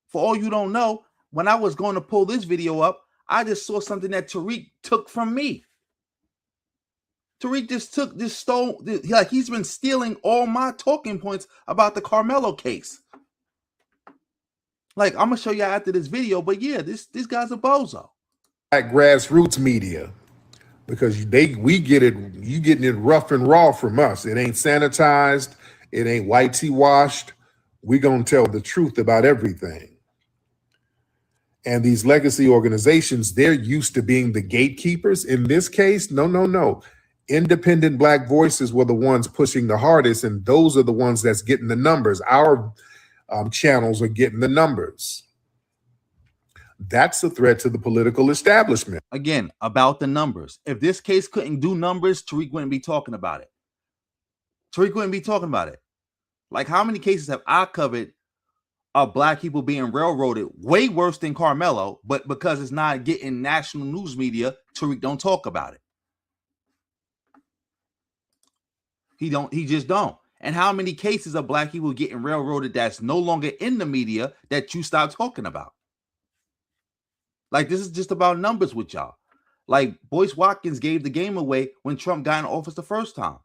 for all you don't know, when I was going to pull this video up, I just saw something that Tariq took from me. Tariq just stole, like, he's been stealing all my talking points about the Karmelo case. Like, I'm gonna show you after this video, but yeah, this guy's a bozo. Black grassroots media, because we get it, you getting it rough and raw from us. It ain't sanitized, it ain't whitey washed. We gonna tell the truth about everything. And these legacy organizations, they're used to being the gatekeepers. In this case, no. Independent black voices were the ones pushing the hardest, and those are the ones that's getting the numbers. Our channels are getting the numbers. That's a threat to the political establishment. Again, about the numbers. If this case couldn't do numbers, Tariq wouldn't be talking about it. Tariq wouldn't be talking about it. Like, how many cases have I covered of black people being railroaded way worse than Karmelo, but because it's not getting national news media, Tariq don't talk about it. He just don't. And how many cases of black people getting railroaded that's no longer in the media that you stop talking about? Like, this is just about numbers with y'all. Like, Boyce Watkins gave the game away when Trump got in office the first time.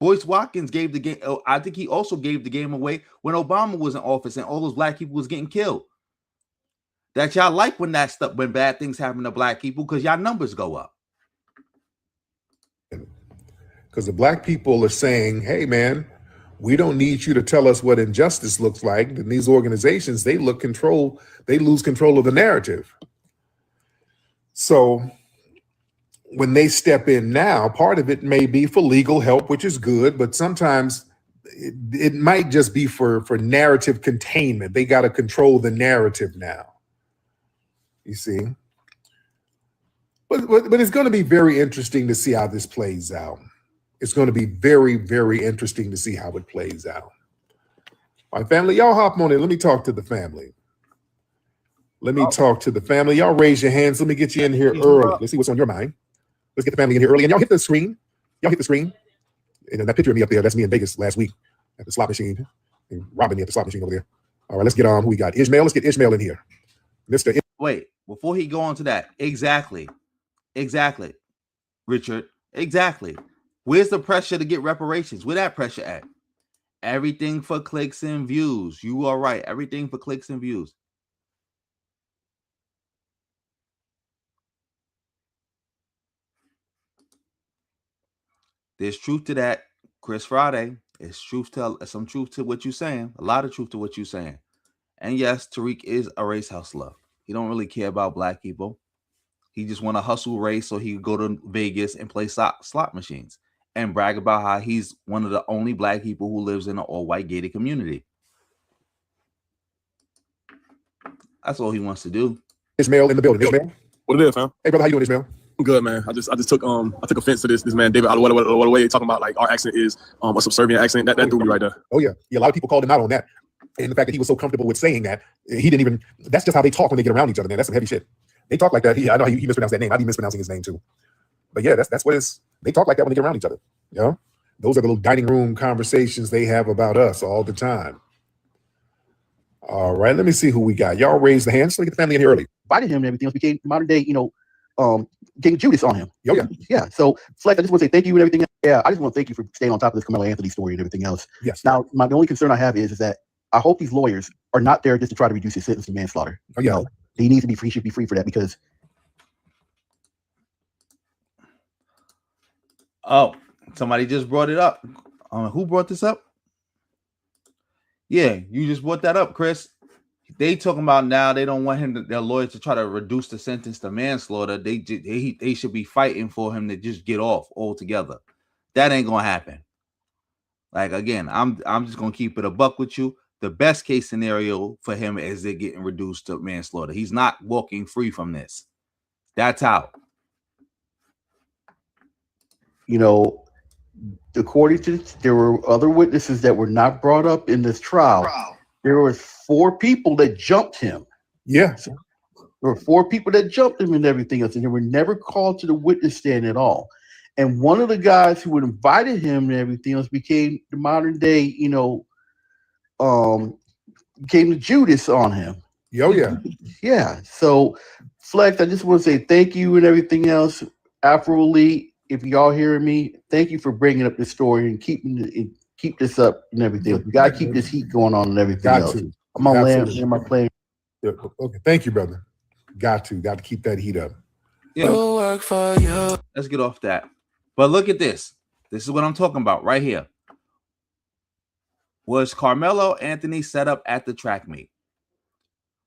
Boyce Watkins gave the game. I think he also gave the game away when Obama was in office and all those black people was getting killed. That y'all like when that stuff, when bad things happen to black people, because y'all numbers go up. Because the black people are saying, hey, man, we don't need you to tell us what injustice looks like. And these organizations, they lose control of the narrative. So when they step in now, part of it may be for legal help, which is good, but sometimes it might just be for narrative containment. They got to control the narrative now. You see? But it's going to be very interesting to see how this plays out. It's going to be very, very interesting to see how it plays out. All right, family, y'all hop on in. Let me talk to the family. Talk to the family. Y'all raise your hands. Let me get you in here early. Let's see what's on your mind. Let's get the family in here early. And y'all hit the screen. And that picture of me up there, that's me in Vegas last week at the slot machine. And robbing me at the slot machine over there. All right, let's get on. Who we got? Ishmael. Let's get Ishmael in here. Wait, before he go on to that. Exactly. Richard. Exactly. Where's the pressure to get reparations? Where that pressure at? Everything for clicks and views. You are right. Everything for clicks and views. There's truth to that, Chris Friday. It's some truth to what you're saying. A lot of truth to what you're saying. And yes, Tariq is a race hustler. He don't really care about black people. He just want to hustle race so he could go to Vegas and play slot machines and brag about how he's one of the only black people who lives in an all-white gated community. That's all he wants to do. Ismail in the building. Ismail. What it is, fam? Hey, brother, how you doing, Ismail? I'm good, man. I just took offense to this man David out of the way talking about like our accent is a subservient accent. That threw me right there. Oh yeah, a lot of people called him out on that, and the fact that he was so comfortable with saying that he didn't even. That's just how they talk when they get around each other, man. That's some heavy shit. They talk like that. I know he mispronounced that name. I'd be mispronouncing his name too. But yeah, that's what it's. They talk like that when they get around each other. You know, those are the little dining room conversations they have about us all the time. All right, let me see who we got. Y'all raise the hands. So we get the family in here early. Invited him and everything else, became modern day, King Judas on him. Oh, yeah. Yeah. So, Flex, I just want to say thank you and everything. Yeah, I just want to thank you for staying on top of this Karmelo Anthony story and everything else. Yes. Now, the only concern I have is that I hope these lawyers are not there just to try to reduce his sentence to manslaughter. Oh, yeah. He needs to be free, should be free for that because. Oh, somebody just brought it up. Who brought this up? Yeah, you just brought that up, Chris. They talking about now they don't want their lawyers to try to reduce the sentence to manslaughter. They should be fighting for him to just get off altogether. That ain't gonna happen. Like again, I'm just gonna keep it a buck with you. The best case scenario for him is it getting reduced to manslaughter. He's not walking free from this. That's out. According to there were other witnesses that were not brought up in this trial. There were 4 people that jumped him. Yeah. So there were 4 people that jumped him and everything else, and they were never called to the witness stand at all. And one of the guys who had invited him and everything else became the modern day, became the Judas on him. Oh, yeah. Yeah. So, Flex, I just want to say thank you and everything else. Afro Elite, if y'all hearing me, thank you for bringing up this story and keep this up and everything else. We got to keep this heat going on and everything else. I'm on land and my playing. Okay, thank you, brother. Got to keep that heat up. Yeah. Work for you. Let's get off that. But look at this. This is what I'm talking about right here. Was Karmelo Anthony set up at the track meet?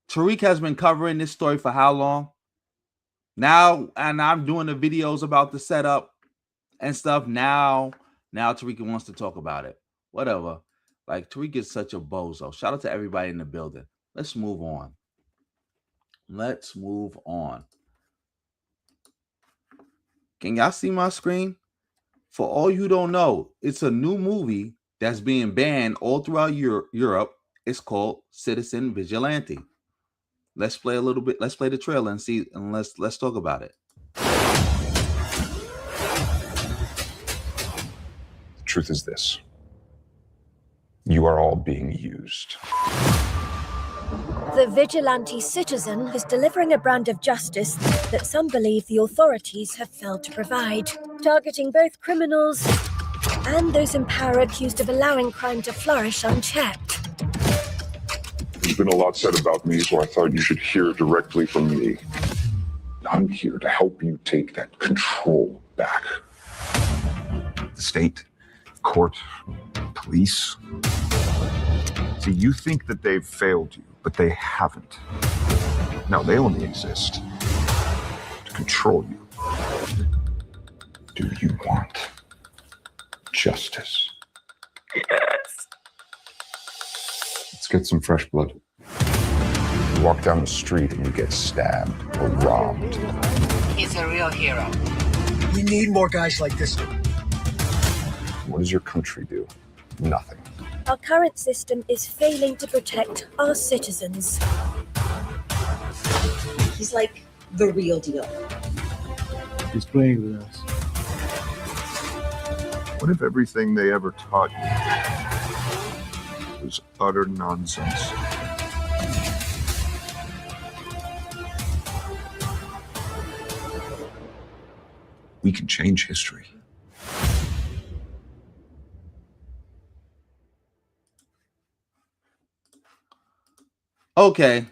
Tariq has been covering this story for how long? Now, and I'm doing the videos about the setup and stuff. Now Tariq wants to talk about it. Whatever. Like, Tariq is such a bozo. Shout out to everybody in the building. Let's move on. Can y'all see my screen? For all you don't know, it's a new movie that's being banned all throughout Europe. It's called Citizen Vigilante. Let's play a little bit. Let's play the trailer and see, and let's talk about it. The truth is this. You are all being used. The vigilante citizen is delivering a brand of justice that some believe the authorities have failed to provide, targeting both criminals and those in power accused of allowing crime to flourish unchecked. There's been a lot said about me, so I thought you should hear directly from me. I'm here to help you take that control back. The state, court, police. See, you think that they've failed you, but they haven't. No, they only exist to control you. Do you want justice? Yes. Let's get some fresh blood. You walk down the street and you get stabbed or robbed. He's a real hero. We need more guys like this. What does your country do? Nothing. Our current system is failing to protect our citizens. He's like the real deal. He's playing with us. What if everything they ever taught you was utter nonsense? We can change history. Okay.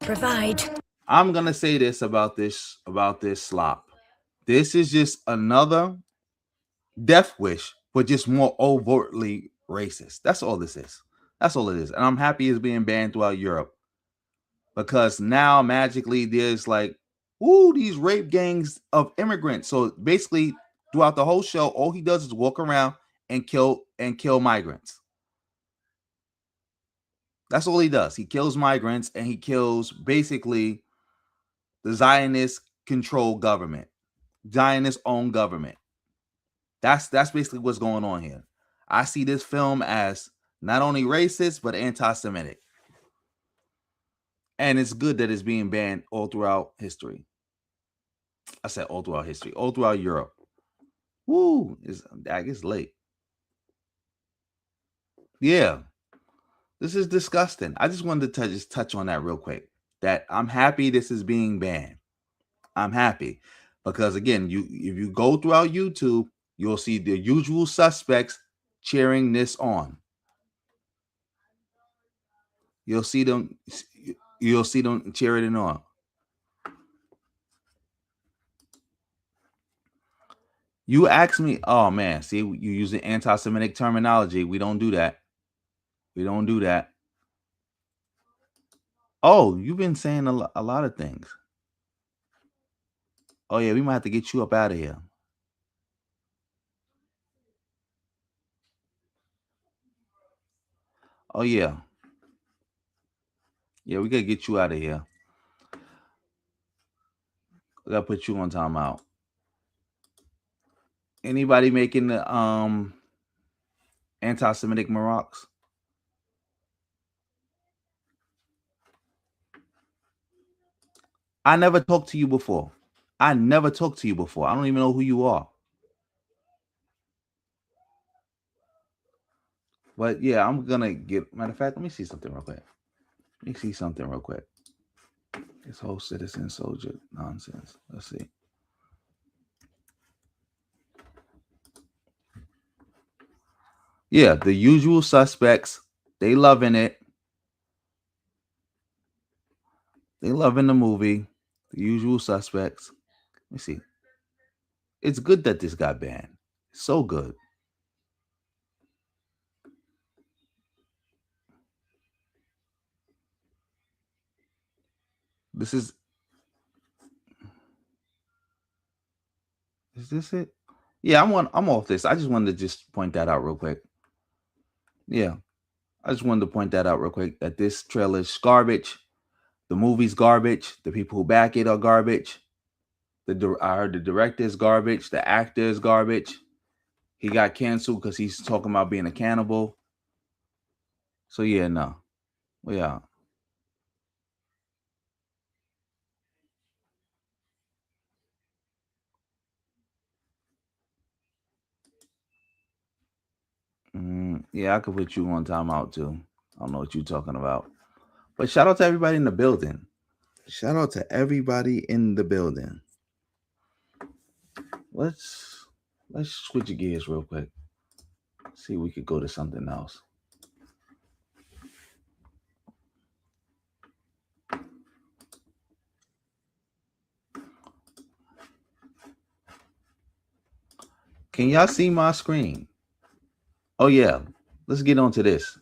Provide. I'm gonna say this about this slop. This is just another death wish, but just more overtly racist. That's all this is. That's all it is. And I'm happy it's being banned throughout Europe. because now magically there's like, ooh, these rape gangs of immigrants. So basically, throughout the whole show, all he does is walk around and kill migrants. That's all he does. He kills migrants and he kills basically the Zionist controlled government, Zionist owned government. That's basically what's going on here. I see this film as not only racist but anti-Semitic. And it's good that it's being banned all throughout history. I said all throughout history, all throughout Europe. Woo, I guess late. Yeah, this is disgusting. I just wanted to just touch on that real quick. That I'm happy this is being banned. I'm happy because again, if you go throughout YouTube, you'll see the usual suspects cheering this on. You'll see them cheering it on. You ask me, oh man, see, you using anti-Semitic terminology. We don't do that. We don't do that. Oh, you've been saying a lot of things. Oh yeah, we might have to get you up out of here. Oh yeah. Yeah, we gotta get you out of here. We gotta put you on timeout. Anybody making the anti-Semitic remarks? I never talked to you before. I never talked to you before. I don't even know who you are. But yeah, I'm gonna get. Matter of fact, let me see something real quick. This whole citizen soldier nonsense. Let's see. Yeah, the usual suspects. They loving it. They loving the movie. The usual suspects. Let me see. It's good that this got banned. So good. Is this it? Yeah, I'm off this. I just wanted to just point that out real quick. Yeah. I just wanted to point that out real quick that this trailer is garbage. The movie's garbage. The people who back it are garbage. I heard the director is garbage. The actor is garbage. He got canceled because he's talking about being a cannibal. So yeah, no. We out. Yeah, I could put you on timeout too. I don't know what you're talking about. But shout out to everybody in the building. Shout out to everybody in the building. Let's switch gears real quick. See if we could go to something else. Can y'all see my screen? Oh yeah. Let's get on to this.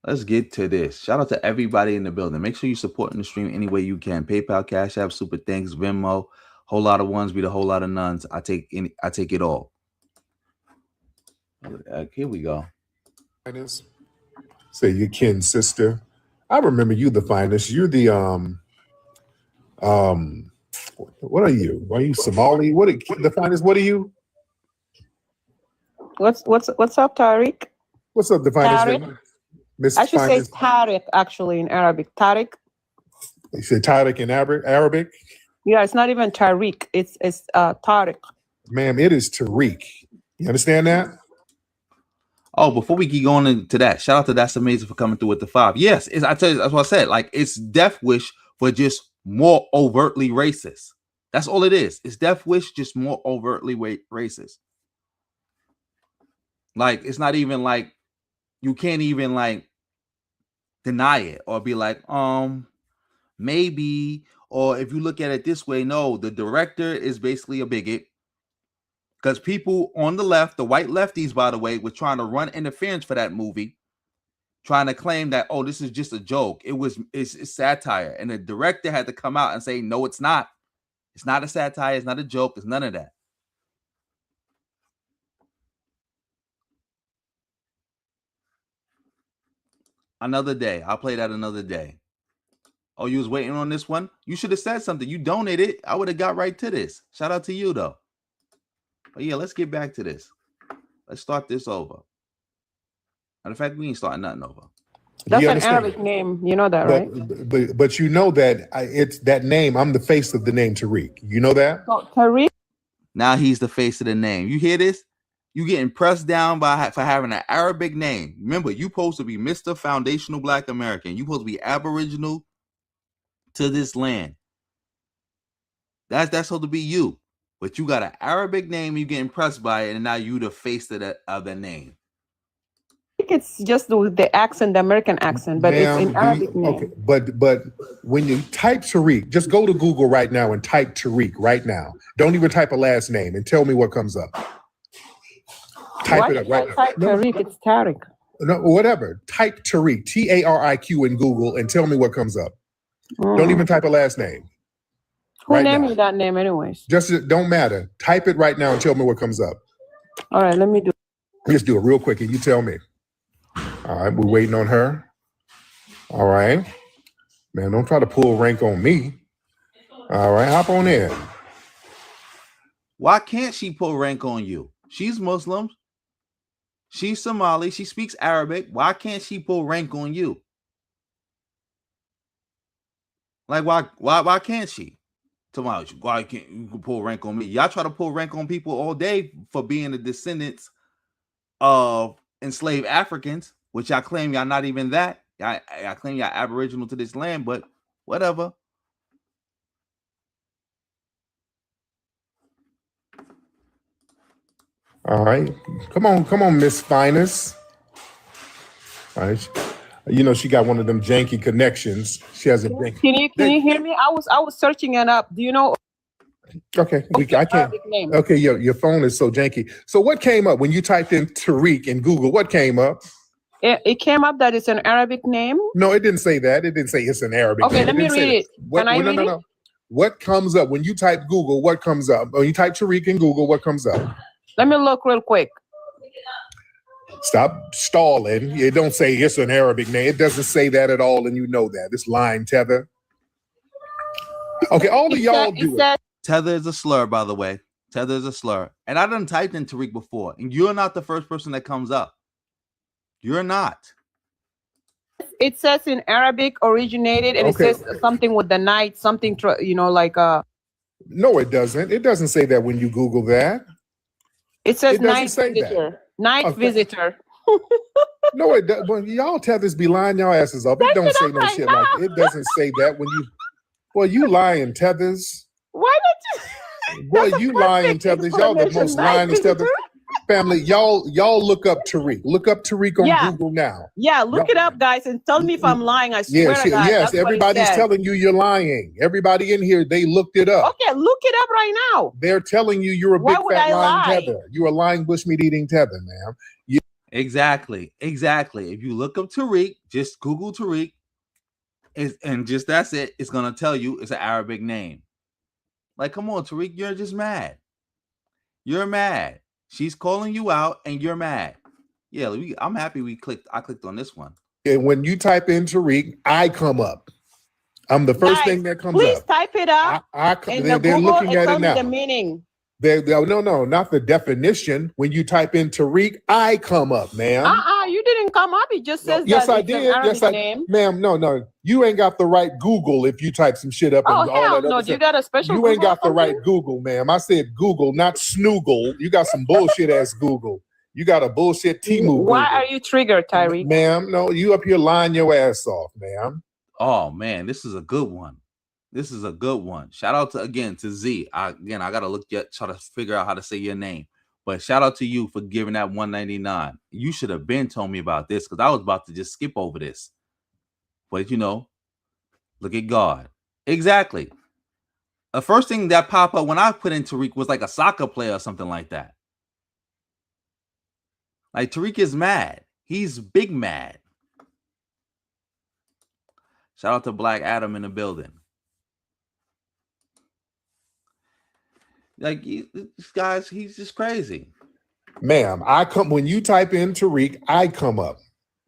Let's get to this. Shout out to everybody in the building. Make sure you supporting the stream any way you can. PayPal, Cash App, Super Thanks, Venmo, whole lot of ones beat a whole lot of nuns. I take it all. Here we go. Say your kin sister. I remember you, the finest. You're the what are you? Are you Somali? What the finest? What are you? What's up, Tariq? What's up, the finest? Miss I should Finest. say Tariq actually in Arabic. Tariq. You say Tariq in Arabic? Yeah, it's not even Tariq. It's Tariq. Ma'am, it is Tariq. You understand that? Oh, before we keep going into that, shout out to That's Amazing for coming through with the 5. Yes, I tell you, that's what I said. Like, it's Death Wish for just more overtly racist. That's all it is. It's Death Wish just more overtly racist. Like, it's not even like you can't even like deny it or be like, maybe, or if you look at it this way, no, the director is basically a bigot. Because people on the left, the white lefties, by the way, were trying to run interference for that movie. trying to claim that, oh, this is just a joke. It's satire. And the director had to come out and say, no, it's not. It's not a satire. It's not a joke. It's none of that. Another day. I'll play that another day. Oh, you was waiting on this one? You should have said something. You donated. I would have got right to this. Shout out to you, though. But yeah, let's get back to this. Let's start this over. Matter of fact, we ain't starting nothing over. That's an Arabic name. You know that, right? But you know that it's that name. I'm the face of the name Tariq. You know that? So, Tariq. Now he's the face of the name. You hear this? You getting pressed down for having an Arabic name. Remember, you supposed to be Mr. Foundational Black American. You supposed to be Aboriginal to this land. That's supposed to be you. But you got an Arabic name, you getting pressed by it, and now you the face of the name. I think it's just the accent, the American accent, but it's in Arabic name. Okay, but when you type Tariq, just go to Google right now and type Tariq right now. Don't even type a last name and tell me what comes up. Type it up right now. Type Tariq, it's Tariq. No, whatever. Type Tariq, Tariq in Google and tell me what comes up. Don't even type a last name. Who named you that name anyways? Just don't matter. Type it right now and tell me what comes up. All right, let me do it. Just do it real quick and you tell me. All right, we're waiting on her. All right. Man, don't try to pull rank on me. All right, hop on in. Why can't she pull rank on you? She's Muslim. She's Somali. She speaks Arabic. Why can't she pull rank on you? Like, why can't she? Tomorrow, why can't you pull rank on me? Y'all try to pull rank on people all day for being the descendants of enslaved Africans, which y'all claim y'all not even that. Y'all claim y'all Aboriginal to this land, but whatever. All right. Come on, Miss Finest. All right. You know, she got one of them janky connections. She has a janky. Can you hear me? I was searching it up. Do you know? Okay, I can't. Okay, your phone is so janky. So what came up when you typed in Tariq in Google? What came up? It came up that it's an Arabic name. No, it didn't say that. It didn't say it's an Arabic name. Okay, let me read it. Can I read it? What comes up when you type Google? What comes up? When you type Tariq in Google, what comes up? Let me look real quick. Stop stalling. It don't say it's an Arabic name. It doesn't say that at all, and you know that. This line tether. Okay, all of y'all do it. Tether is a slur, by the way. Tether is a slur. And I done typed in Tariq before, and you're not the first person that comes up. You're not. It says in Arabic originated, and it says something with the night, something, like No, it doesn't. It doesn't say that when you Google that. It says night visitor. Night visitor. No, it does. Well, y'all tethers be lying y'all asses up. It don't say no shit like that. It doesn't say that when you. Well, you lying tethers. Why did you? Boy, you lying tethers. Y'all the most lying tethers. Family, y'all look up Tariq. Look up Tariq on Google now. Yeah, look it up, guys, and tell me if I'm lying. I swear to God. Yes, everybody's telling you you're lying. Everybody in here, they looked it up. Okay, look it up right now. They're telling you you're a big fat lying tether. You're a lying bushmeat eating tether, ma'am. Exactly. If you look up Tariq, just Google Tariq, and just that's it. It's gonna tell you it's an Arabic name. Like, come on, Tariq, you're just mad. You're mad. She's calling you out, and you're mad. Yeah, I'm happy I clicked on this one. And when you type in Tariq, I come up. I'm the first thing that comes up. Please type it up. They're looking at it now. The meaning. No, not the definition. When you type in Tariq, I come up, ma'am. You didn't come up. It just says yes, that I it's did. an Arabic Yes, I name. ma'am. No. You ain't got the right Google if you type some shit up. Oh, hell no. You got a special You ain't got the right Google, ma'am. I said Google, not Snoogle. You got some bullshit ass Google. You got a bullshit T-Move. Why are you triggered, Tariq? Ma'am, no, you up here lying your ass off, ma'am. Oh, man, this is a good one. Shout out to Z. I gotta try to figure out how to say your name. But shout out to you for giving that 199. You should have been told me about this because I was about to just skip over this. But look at God. Exactly. The first thing that popped up when I put in Tariq was like a soccer player or something like that. Like Tariq is mad. He's big mad. Shout out to Black Adam in the building. Like this guy's, he's just crazy. Ma'am, I come when you type in Tariq, I come up.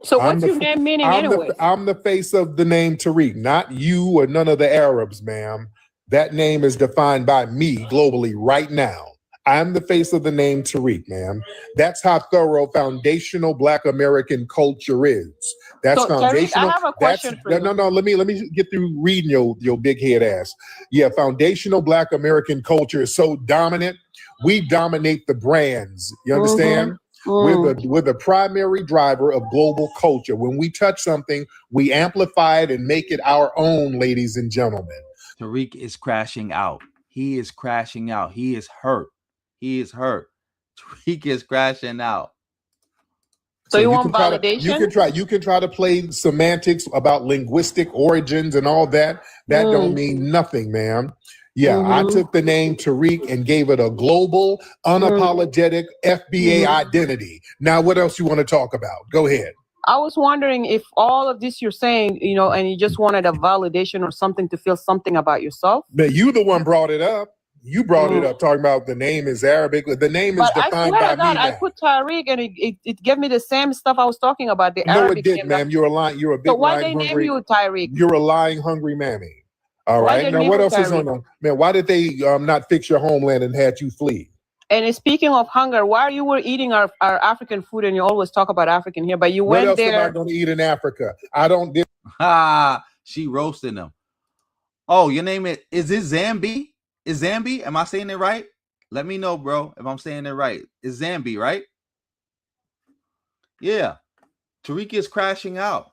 So what's your name meaning anyway? I'm the face of the name Tariq, not you or none of the Arabs, ma'am. That name is defined by me globally right now. I'm the face of the name Tariq, ma'am. That's how thorough foundational Black American culture is. That's So, foundational. Tariq, I have a question for you. No. Let me get through reading your big head ass. Yeah, foundational Black American culture is so dominant. We dominate the brands. You understand? We're the primary driver of global culture. When we touch something, we amplify it and make it our own, ladies and gentlemen. Tariq is crashing out. He is crashing out. He is hurt. He is hurt. Tariq is crashing out. So you want validation? You can try to play semantics about linguistic origins and all that. That don't mean nothing, ma'am. Yeah, I took the name Tariq and gave it a global, unapologetic FBA identity. Now, what else you want to talk about? Go ahead. I was wondering if all of this you're saying, you know, and you just wanted a validation or something to feel something about yourself. But you the one brought it up. You brought it up talking about the name is Arabic. The name is defined by me. I put Tariq and it gave me the same stuff I was talking about. The Arabic it didn't, ma'am. You're a lying. You're a big. So why they name you Tariq? You're a lying, hungry mammy. All right. Now, what else is on them? Man, why did they not fix your homeland and had you flee? And speaking of hunger, while you were eating our African food, and you always talk about African here, but you went there. What else am I going to eat in Africa? I don't. She roasting them. Oh, your name is it Zambi? Is Zambi? Am I saying it right? Let me know, bro, if I'm saying it right. It's Zambi, right? Yeah. Tariq is crashing out.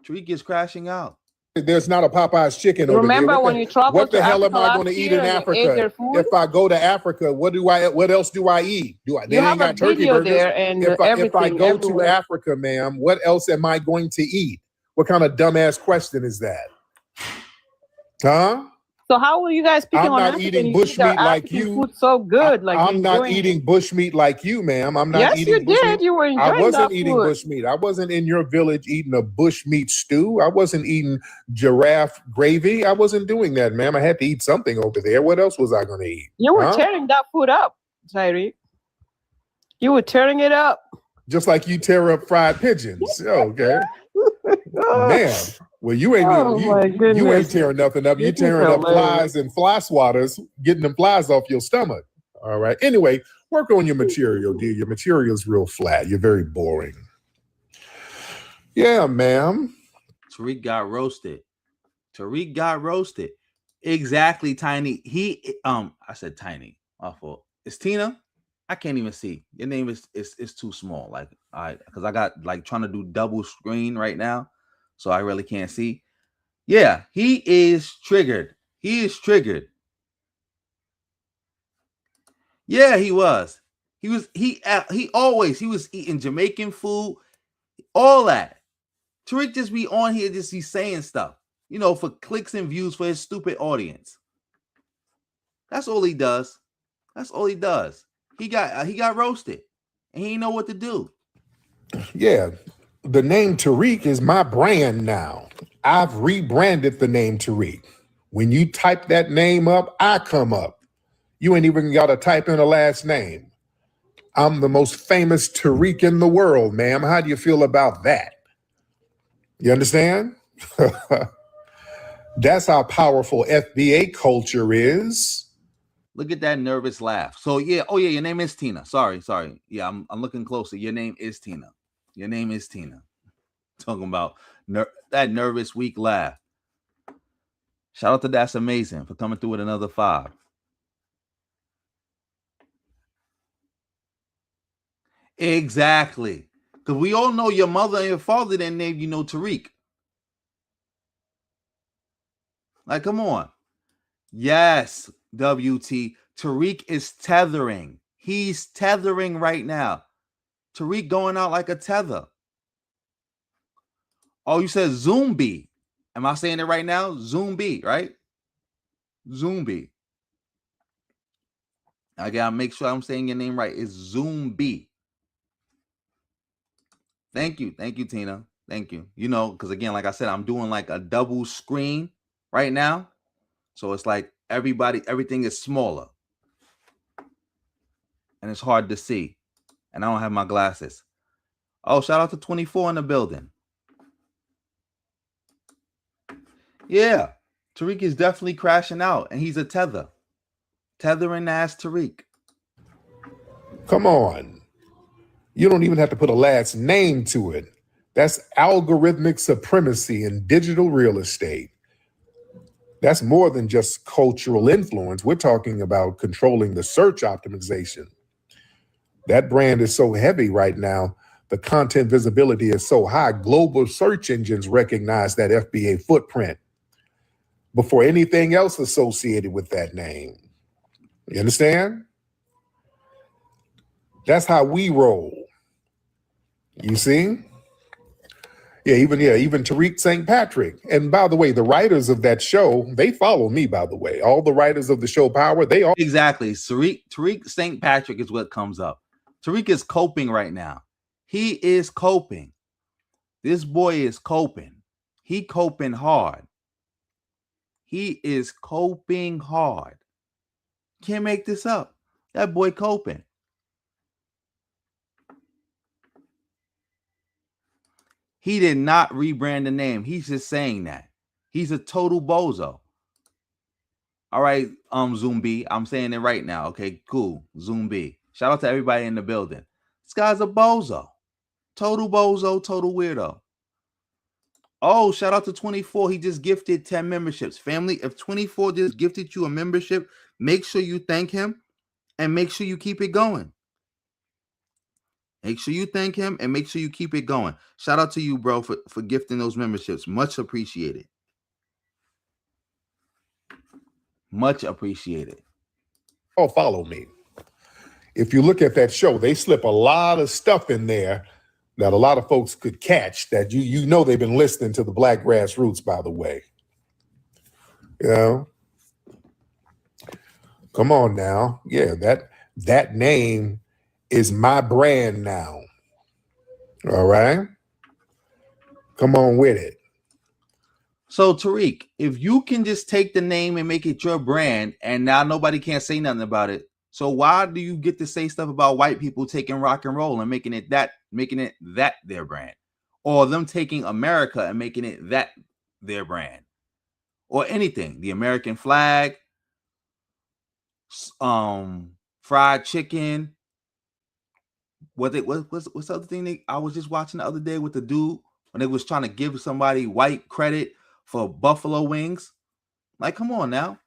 Tariq is crashing out. There's not a Popeye's chicken over there. Remember when you traveled what the to hell Africa am I going to eat in Africa? If I go to Africa, what else do I eat? They ain't got turkey burgers. There and if I go to Africa, ma'am, what else am I going to eat? What kind of dumbass question is that? Huh? So how were you guys picking on African? I'm not eating bushmeat like you. Food so good, like I'm not eating bushmeat like you, ma'am. I'm not eating. Yes, you did. You were enjoying that I wasn't eating bushmeat. I wasn't in your village eating a bushmeat stew. I wasn't eating giraffe gravy. I wasn't doing that, ma'am. I had to eat something over there. What else was I going to eat? You were tearing that food up, Tariq. You were tearing it up. Just like you tear up fried pigeons. Okay. Man. Well, you ain't you ain't tearing nothing up. You're tearing up flies and fly swatters, getting them flies off your stomach. All right. Anyway, work on your material, dear. Your material's real flat. You're very boring. Yeah, ma'am. Tariq got roasted. Tariq got roasted. Exactly, Tiny. I said Tiny. My fault. It's Tina. I can't even see. Your name is too small. Like, because I got like trying to do double screen right now. So I really can't see. Yeah, he is triggered. He is triggered. Yeah, he was. He was eating Jamaican food, all that. Tariq just be on here, just be saying stuff, you know, for clicks and views for his stupid audience. That's all he does. That's all he does. He got roasted, and he didn't know what to do. Yeah. The name Tariq is my brand now. I've rebranded the name Tariq. When you type that name up, I come up. You ain't even got to type in a last name. I'm the most famous Tariq in the world, ma'am. How do you feel about that? You understand? That's how powerful FBA culture is. Look at that nervous laugh. So yeah, oh yeah, your name is Tina. Sorry. Yeah, I'm looking closer. Your name is Tina. Your name is Tina. Talking about that nervous, weak laugh. Shout out to That's Amazing for coming through with another 5. Exactly. Because we all know your mother and your father didn't name you no Tariq. Like, come on. Yes, WT. Tariq is tethering. He's tethering right now. Tariq going out like a tether. Oh, you said Zombie. Am I saying it right now? Zombie, right? Zombie. I gotta make sure I'm saying your name right. It's Zombie. Thank you, Tina. Thank you. You know, because again, like I said, I'm doing like a double screen right now. So it's like everything is smaller. And it's hard to see. And I don't have my glasses. Oh, shout out to 24 in the building. Yeah. Tariq is definitely crashing out. And he's a tether. Tethering ass Tariq. Come on. You don't even have to put a last name to it. That's algorithmic supremacy in digital real estate. That's more than just cultural influence. We're talking about controlling the search optimization. That brand is so heavy right now. The content visibility is so high. Global search engines recognize that FBA footprint before anything else associated with that name. You understand? That's how we roll. You see? Even Tariq St. Patrick. And by the way, the writers of that show, they follow me, by the way. All the writers of the show Power, they all Exactly. Tariq St. Patrick is what comes up. Tariq is coping right now. He is coping. This boy is coping. He coping hard. He is coping hard. Can't make this up. That boy coping. He did not rebrand the name. He's just saying that. He's a total bozo. All right, Zoom B. I'm saying it right now. Okay, cool. Zoom B. Shout out to everybody in the building. This guy's a bozo. Total bozo, total weirdo. Oh, shout out to 24. He just gifted 10 memberships. Family, if 24 just gifted you a membership, make sure you thank him and make sure you keep it going. Make sure you thank him and make sure you keep it going. Shout out to you, bro, for gifting those memberships. Much appreciated. Much appreciated. Oh, follow me. If you look at that show, they slip a lot of stuff in there that a lot of folks could catch that you know they've been listening to the Black Grassroots, by the way. You know? Come on now. Yeah, that name is my brand now. All right? Come on with it. So, Tariq, if you can just take the name and make it your brand, and now nobody can't say nothing about it, so why do you get to say stuff about white people taking rock and roll and making it that their brand, or them taking America and making it that their brand, or anything? The American flag, fried chicken. What's the other thing I was just watching the other day with the dude when they was trying to give somebody white credit for buffalo wings? Like, come on now,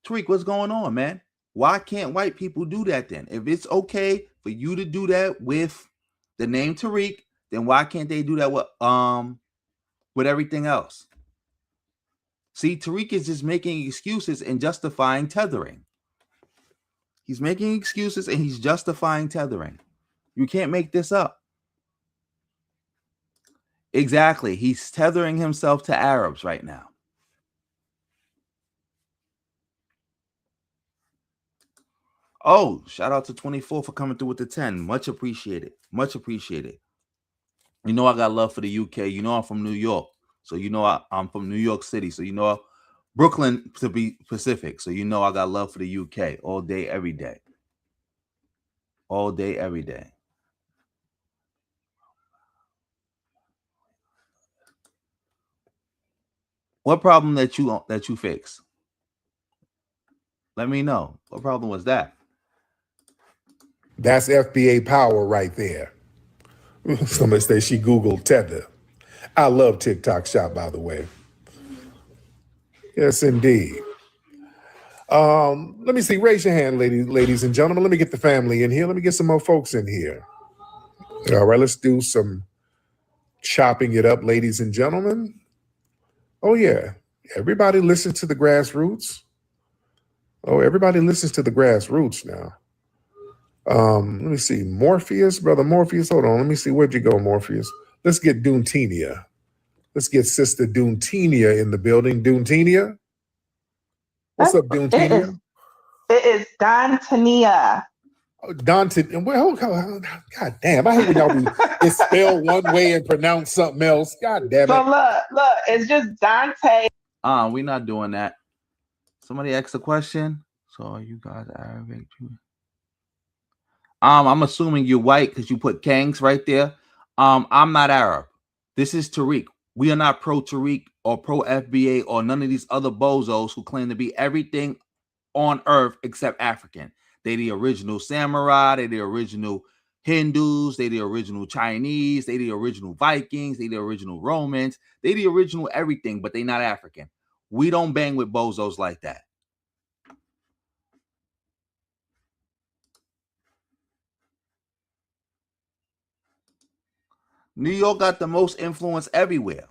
Tariq, what's going on, man? Why can't white people do that then? If it's okay for you to do that with the name Tariq, then why can't they do that with everything else? See, Tariq is just making excuses and justifying tethering. He's making excuses and he's justifying tethering. You can't make this up. Exactly. He's tethering himself to Arabs right now. Oh, shout out to 24 for coming through with the 10. Much appreciated. Much appreciated. You know I got love for the UK. You know I'm from New York. So you know I'm from New York City. So you know Brooklyn to be Pacific. So you know I got love for the UK all day, every day. All day, every day. What problem that you fix? Let me know. What problem was that? That's FBA power right there. Somebody say she Googled tether. I love TikTok Shop, by the way. Yes, indeed. Let me see. Raise your hand, ladies and gentlemen. Let me get the family in here. Let me get some more folks in here. All right, let's do some chopping it up, ladies and gentlemen. Oh, yeah. Everybody listens to the grassroots. Oh, everybody listens to the grassroots now. Let me see. Morpheus, brother Morpheus. Hold on. Let me see. Where'd you go, Morpheus? Let's get Doontenia. Let's get Sister Doontenia in the building. Doontenia? What's up, Doontenia? It is Don Tania. Dante, well, God damn, I hate when y'all be it's spelled one way and pronounce something else. God damn it. So look, it's just Dante. We're not doing that. Somebody asked a question. So are you guys Arabic? I'm assuming you're white because you put Kangs right there. I'm not Arab. This is Tariq. We are not pro Tariq or pro FBA or none of these other bozos who claim to be everything on earth except African. They the original samurai. They the original Hindus. They the original Chinese. They the original Vikings. They the original Romans. They the original everything, but they not African. We don't bang with bozos like that. New York got the most influence everywhere.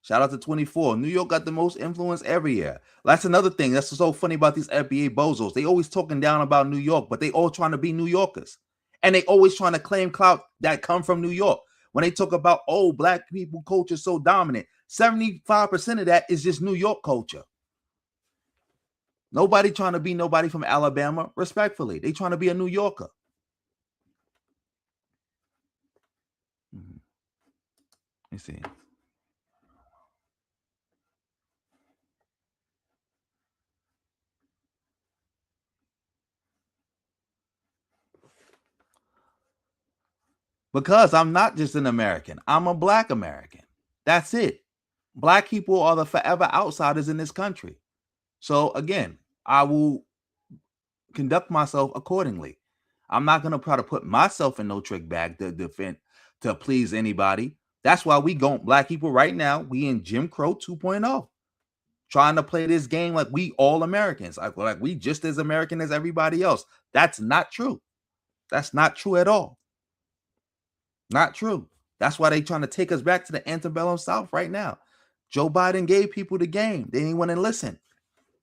Shout out to 24. New York got the most influence everywhere. That's another thing that's so funny about these FBA bozos. They always talking down about New York, but they all trying to be New Yorkers. And they always trying to claim clout that come from New York. When they talk about, oh, black people culture is so dominant, 75% of that is just New York culture. Nobody trying to be nobody from Alabama, respectfully. They trying to be a New Yorker. Let me see. Because I'm not just an American. I'm a black American. That's it. Black people are the forever outsiders in this country. So again, I will conduct myself accordingly. I'm not going to try to put myself in no trick bag to defend, to please anybody. That's why we go black people right now. We in Jim Crow 2.0, trying to play this game like we all Americans, like we just as American as everybody else. That's not true. That's not true at all. Not true. That's why they trying to take us back to the antebellum South right now. Joe Biden gave people the game. They didn't want to listen.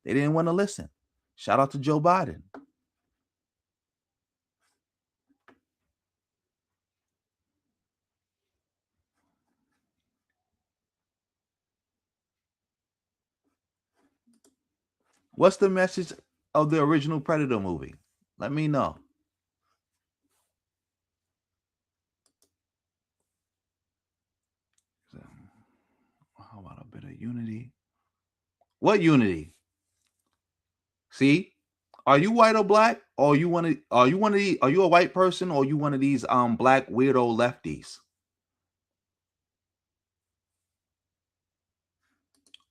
They didn't want to listen. Shout out to Joe Biden. What's the message of the original Predator movie? Let me know. How about a bit of unity? What unity? See, are you white or black? Or are you one of these? Are you a white person or are you one of these black weirdo lefties?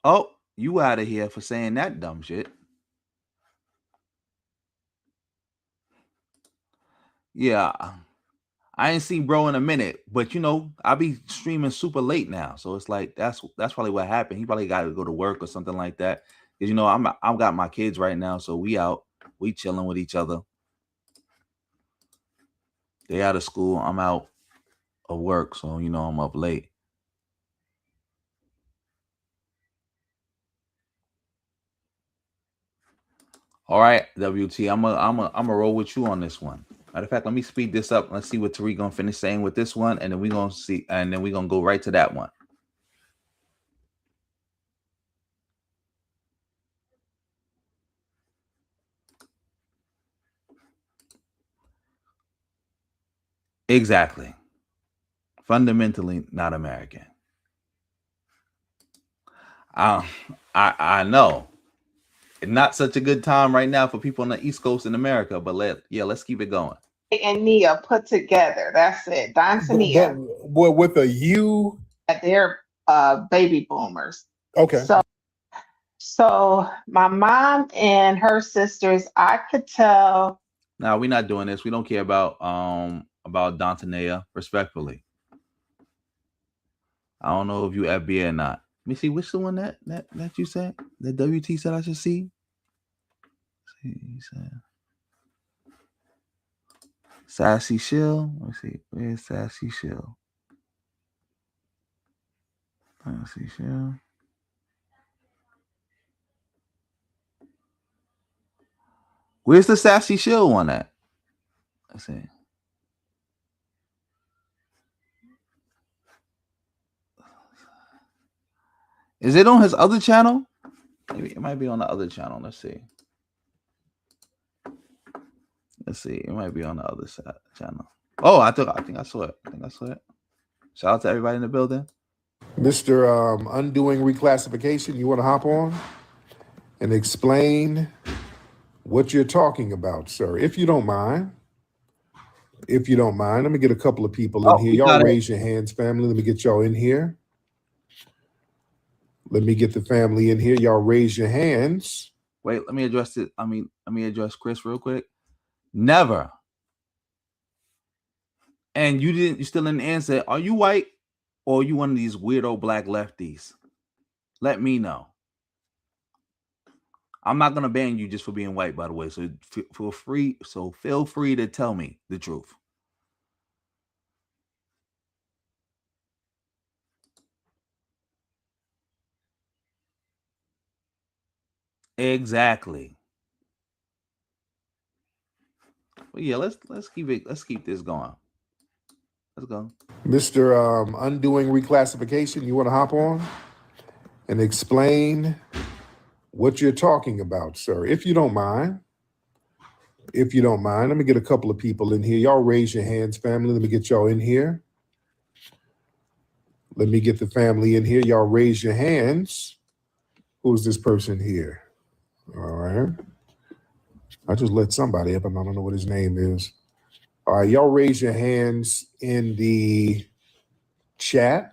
Oh, you out of here for saying that dumb shit. Yeah, I ain't seen bro in a minute, but you know, I be streaming super late now, so it's like that's probably what happened. He probably got to go to work or something like that. Because you know, I've got my kids right now, so we out, we chilling with each other. They out of school, I'm out of work, so you know I'm up late. All right, WT, I'm a roll with you on this one. Matter of fact, let me speed this up. Let's see what Tariq gonna finish saying with this one, and then we're gonna see, and then we're gonna go right to that one. Exactly. Fundamentally not American. I know. Not such a good time right now for people on the East Coast in America, but let's keep it going. And Nia put together. That's it. Dante Nia. But with a U. They're baby boomers. Okay. So my mom and her sisters, I could tell. Now we're not doing this. We don't care about Dantanea, respectfully. I don't know if you FBA or not. Let me see, which the one that you said? That WT said I should see? He said Sassy Shill. Let me see. Where's Sassy Shill? Sassy Shill. Where's the Sassy Shill one at? Let's see. Is it on his other channel? Maybe it might be on the other channel. Let's see. Let's see. It might be on the other side channel. Oh, I think I saw it. Shout out to everybody in the building. Mr. Undoing Reclassification, you want to hop on and explain what you're talking about, sir, if you don't mind. If you don't mind, let me get a couple of people in here. Y'all raise your hands, family. Let me get y'all in here. Let me get the family in here. Y'all raise your hands. Wait, let me address it. Let me address Chris real quick. Never. And you still didn't answer. Are you white or are you one of these weirdo black lefties? Let me know. I'm not gonna ban you just for being white, by the way. So feel free to tell me the truth. Exactly. Well, yeah, let's keep this going. Let's go. Mr. Undoing Reclassification, you want to hop on and explain what you're talking about, sir, if you don't mind. If you don't mind, let me get a couple of people in here. Y'all raise your hands, family. Let me get y'all in here. Let me get the family in here. Y'all raise your hands. Who's this person here? All right. I just let somebody up and I don't know what his name is. All right, y'all raise your hands in the chat.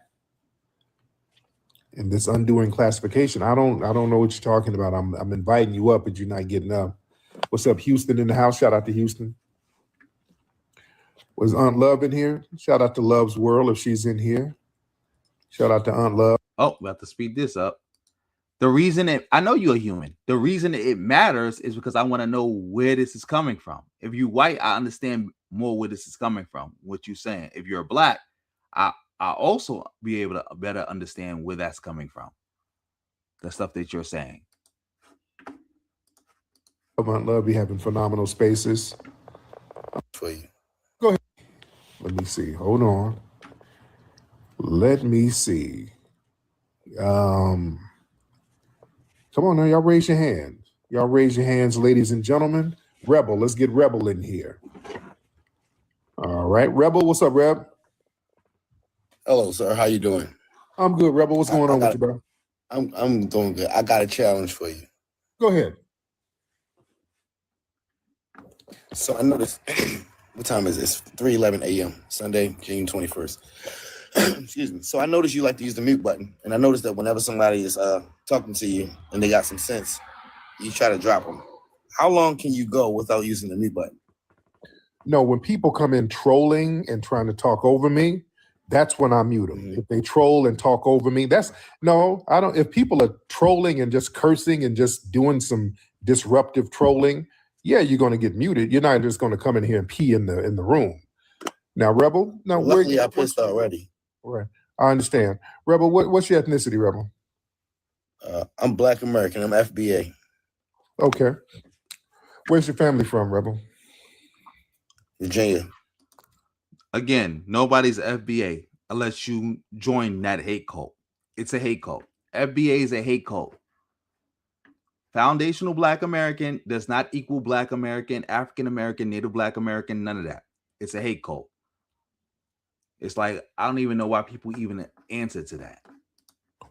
In this Undoing Classification, I don't know what you're talking about. I'm inviting you up, but you're not getting up. What's up, Houston in the house? Shout out to Houston. Was Aunt Love in here? Shout out to Love's World if she's in here. Shout out to Aunt Love. Oh, we have to speed this up. The reason I know you're a human. The reason it matters is because I want to know where this is coming from. If you're white, I understand more where this is coming from, what you're saying. If you're black, I also be able to better understand where that's coming from. The stuff that you're saying. Aunt Love be having phenomenal spaces. For you. Go ahead. Let me see. Hold on. Let me see. Come on now, y'all raise your hands. Y'all raise your hands, ladies and gentlemen. Rebel, let's get Rebel in here. All right, Rebel, what's up, Reb? Hello, sir. How you doing? I'm good, Rebel. What's going on with you, bro? I'm doing good. I got a challenge for you. Go ahead. So I noticed, what time is this? 3:11 a.m. Sunday, June 21st. Excuse me. So I noticed you like to use the mute button, and I noticed that whenever somebody is talking to you and they got some sense, you try to drop them. How long can you go without using the mute button? No, when people come in trolling and trying to talk over me, that's when I mute them. Mm-hmm. If they troll and talk over me, I don't. If people are trolling and just cursing and just doing some disruptive trolling, yeah, you're going to get muted. You're not just going to come in here and pee in the room. Now, Rebel. Now, luckily, I pissed already. Right, I understand. Rebel, what's your ethnicity, Rebel? I'm Black American. I'm FBA. Okay. Where's your family from, Rebel? Virginia. Again, nobody's FBA unless you join that hate cult. It's a hate cult. FBA is a hate cult. Foundational Black American does not equal Black American, African American, Native Black American, none of that. It's a hate cult. It's like, I don't even know why people even answer to that.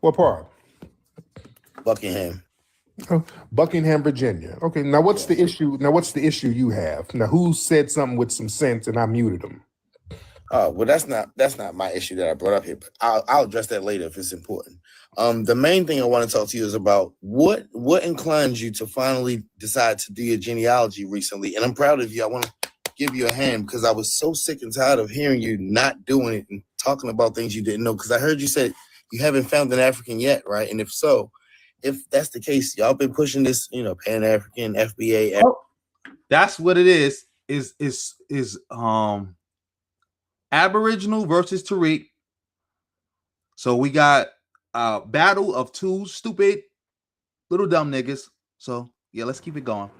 What part? Buckingham. Oh, Buckingham, Virginia. Okay, now what's the issue? Now what's the issue you have? Now who said something with some sense and I muted them? Well, that's not my issue that I brought up here, but I'll address that later if it's important. The main thing I want to talk to you is about what inclined you to finally decide to do your genealogy recently, and I'm proud of you. I want to give you a hand because I was so sick and tired of hearing you not doing it and talking about things you didn't know. Because I heard you said you haven't found an African yet, right? And if so, if that's the case, y'all been pushing this, Pan-African, FBA. That's what it is. Is Aboriginal versus Tariq. So we got a battle of two stupid little dumb niggas. So yeah, let's keep it going.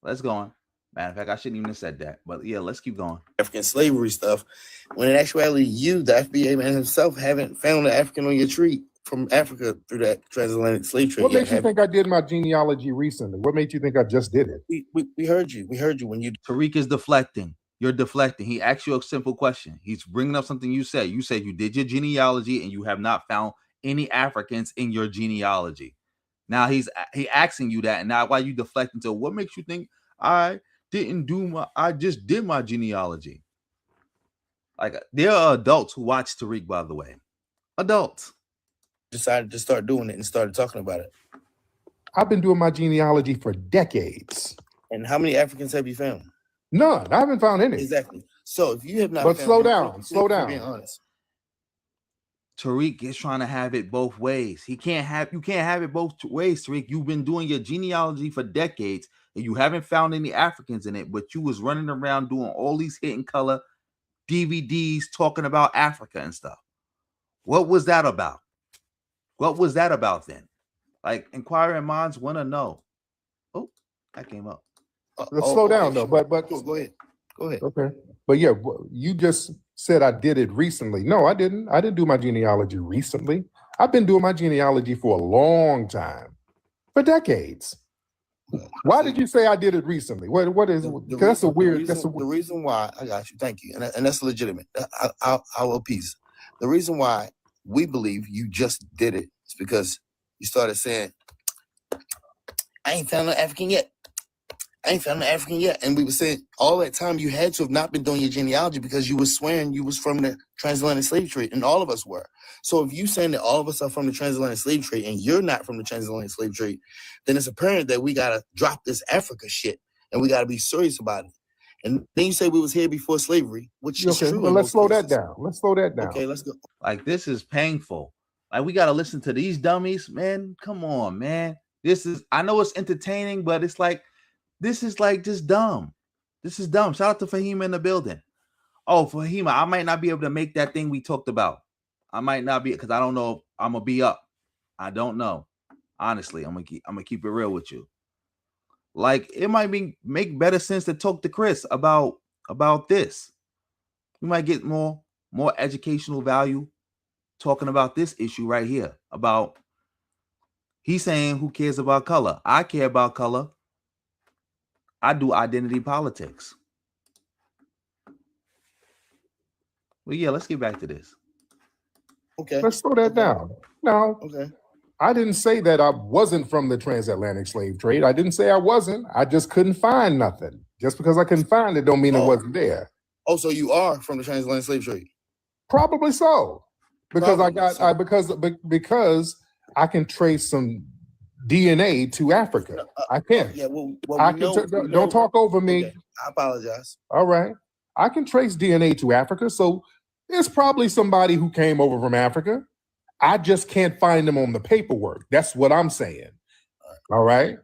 Let's go on. Matter of fact, I shouldn't even have said that, but yeah, let's keep going. African slavery stuff. When in actuality, you, the FBA man himself, haven't found an African on your tree. from Africa through that transatlantic slave trade. What makes you think I did my genealogy recently? What made you think I just did it? We heard you. We heard you when you. Tariq is deflecting. You're deflecting. He asked you a simple question. He's bringing up something you said. You said you did your genealogy and you have not found any Africans in your genealogy. Now he asking you that, and now why you deflecting to what makes you think I just did my genealogy? Like, there are adults who watch Tariq, by the way. Adults. Decided to start doing it and started talking about it. I've been doing my genealogy for decades. And how many Africans have you found? None. I haven't found any. Exactly. So if you have not, but found slow any, down, slow down. Being honest. Tariq is trying to have it both ways. You can't have it both ways, Tariq. You've been doing your genealogy for decades and you haven't found any Africans in it, but you was running around doing all these hidden color DVDs talking about Africa and stuff. What was that about? What was that about then? Like, inquiring minds want to know. Oh, that came up. Let's slow down though. But go ahead. Go ahead. Okay. But yeah, you just said I did it recently. No, I didn't. I didn't do my genealogy recently. I've been doing my genealogy for a long time, for decades. Why did you say I did it recently? What is? That's a weird. The reason why I got you. Thank you, and that's legitimate. I will appease. The reason why we believe you just did it is because you started saying, "I ain't found no African yet. I ain't found an African yet." And we were saying all that time you had to have not been doing your genealogy because you were swearing you was from the transatlantic slave trade, and all of us were. So if you saying that all of us are from the transatlantic slave trade and you're not from the transatlantic slave trade, then it's apparent that we gotta drop this Africa shit and we gotta be serious about it. And then you say we was here before slavery, which is true. Well, let's slow that down. Let's slow that down. Okay, let's go. Like, this is painful. Like, we gotta listen to these dummies, man. Come on, man. I know it's entertaining, but it's like, this is like just dumb. This is dumb. Shout out to Fahima in the building. Oh, Fahima, I might not be able to make that thing we talked about. I might not be, because I don't know if I'm gonna be up. I don't know. Honestly, I'm gonna keep it real with you. Like, it might make better sense to talk to Chris about this. You might get more educational value talking about this issue right here. About, he's saying, who cares about color? I care about color. I do identity politics. Well, yeah, let's get back to this. Okay. Let's slow that down. No. Okay. I didn't say that I wasn't from the transatlantic slave trade. I didn't say I wasn't. I just couldn't find nothing. Just because I couldn't find it don't mean it wasn't there. Oh, so you are from the transatlantic slave trade? Probably so. Because because I can trace some DNA to Africa. I can. Yeah, well, don't talk over me. Okay. I apologize. All right. I can trace DNA to Africa, so it's probably somebody who came over from Africa. I just can't find them on the paperwork. That's what I'm saying. All right.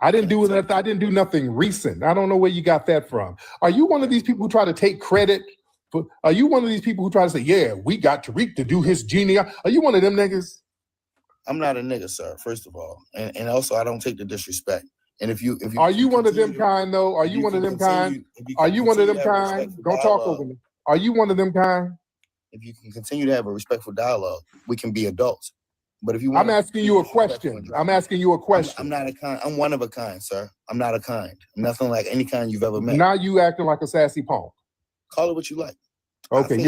I didn't do that. I didn't do nothing recent. I don't know where you got that from. Are you one of these people who try to take credit for? Are you one of these people who try to say, "Yeah, we got Tariq to do his genealogy"? Are you one of them niggas? I'm not a nigga, sir. First of all, and also I don't take the disrespect. And if you are you one of them kind though? Are you one of them kind? Are you one of them kind? Don't talk over me. Are you one of them kind? If you can continue to have a respectful dialogue, we can be adults. But if you I'm asking you a question. I'm asking you a question. I'm not a kind. I'm one of a kind, sir. I'm not a kind. I'm nothing like any kind you've ever met. Now you acting like a sassy punk. Call it what you like. Okay. I think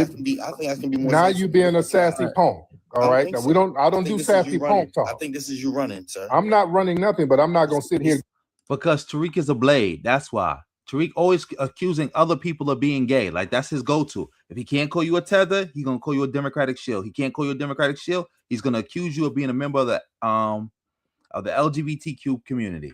I can be more. Now you being a sassy punk. All right. Now, so. I don't do sassy punk talk. I think this is you running, sir. I'm not running nothing, but I'm not gonna sit here. Because Tariq is a blade. That's why. Tariq always accusing other people of being gay. Like, that's his go-to. If he can't call you a tether, he's gonna call you a Democratic shield. He can't call you a Democratic shield, he's gonna accuse you of being a member of the LGBTQ community.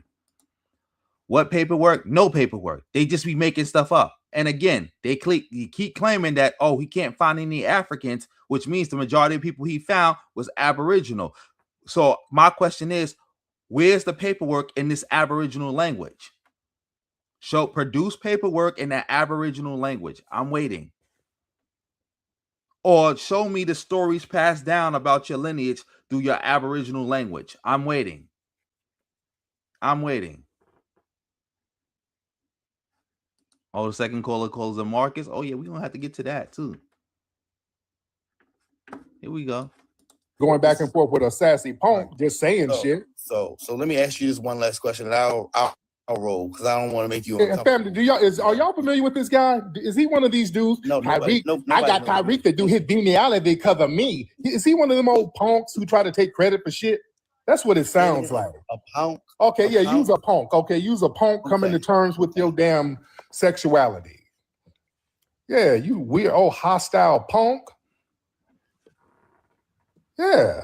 What paperwork? No paperwork. They just be making stuff up. And again, they keep claiming that, oh, he can't find any Africans, which means the majority of people he found was Aboriginal. So my question is, where's the paperwork in this Aboriginal language? Produce paperwork in that Aboriginal language. I'm waiting. Or show me the stories passed down about your lineage through your Aboriginal language. I'm waiting. I'm waiting. Oh, the second caller calls him Marcus. Oh, yeah, we're going to have to get to that, too. Here we go. going back and forth with a sassy punk, just saying shit. So let me ask you this one last question, and I'll roll because I don't want to make you uncomfortable. Family, are y'all familiar with this guy? Is he one of these dudes? No, Tariq. I got Tariq to do his geniality because of me. Is he one of them old punks who try to take credit for shit? That's what it sounds like. A punk. Okay, use a punk. Okay, use a punk. Coming to terms with your damn sexuality. Yeah, you weird old hostile punk. Yeah.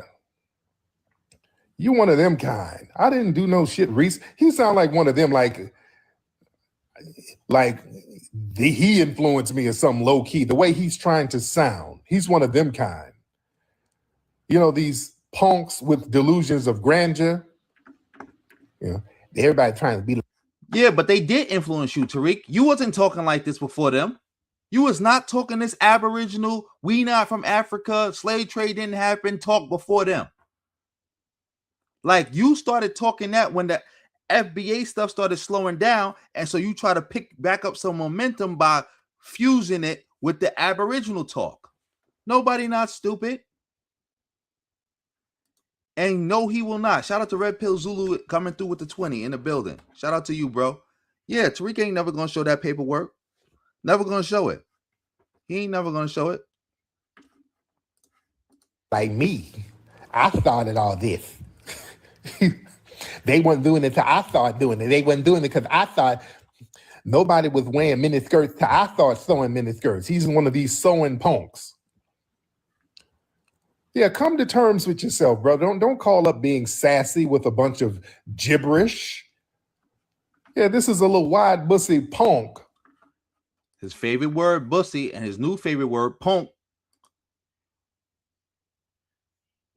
You one of them kind. I didn't do no shit, Reese. He sound like one of them, like he influenced me or something low key. The way he's trying to sound, he's one of them kind. You know, these punks with delusions of grandeur. You know, everybody trying to be like. Yeah, but they did influence you, Tariq. You wasn't talking like this before them. You was not talking this Aboriginal, we not from Africa, slave trade didn't happen, talk before them. Like, you started talking that when the FBA stuff started slowing down, and so you try to pick back up some momentum by fusing it with the Aboriginal talk. Nobody not stupid. And no, he will not. Shout out to Red Pill Zulu coming through with the 20 in the building. Shout out to you, bro. Yeah, Tariq ain't never going to show that paperwork. Never going to show it. He ain't never going to show it. Like me. I started all this. They weren't doing it till I started doing it. They weren't doing it because I thought nobody was wearing mini skirts till I started sewing mini skirts. He's one of these sewing punks. Yeah, come to terms with yourself, bro. Don't call up being sassy with a bunch of gibberish. Yeah, this is a little wide bussy punk. His favorite word, bussy, and his new favorite word, punk.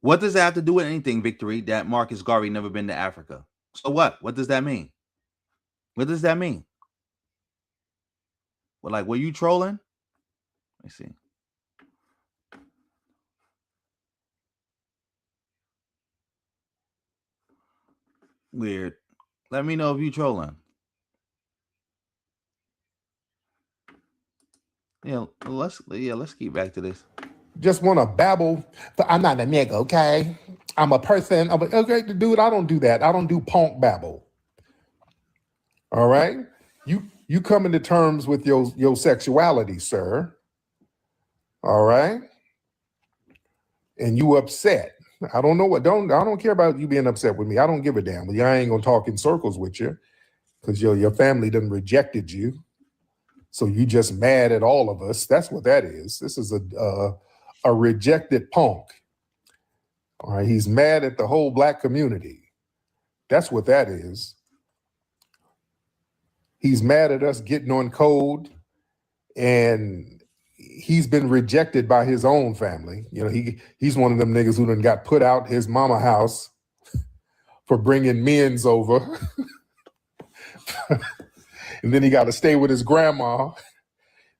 What does that have to do with anything, Victory, that Marcus Garvey never been to Africa? So what? What does that mean? What does that mean? Well, like, were you trolling? Let me see. Weird. Let me know if you trolling. Yeah, let's keep back to this. Just want to babble. But I'm not a nigga, okay? I'm a person. Okay, dude, I don't do that. I don't do punk babble. All right? You coming to terms with your sexuality, sir. All right? And you upset. I don't know I don't care about you being upset with me. I don't give a damn. I ain't gonna talk in circles with you because your family done rejected you. So you just mad at all of us. That's what that is. This is a rejected punk. All right, he's mad at the whole black community. That's what that is. He's mad at us getting on code, and he's been rejected by his own family. You know, he's one of them niggas who done got put out his mama house for bringing men's over. And then he got to stay with his grandma.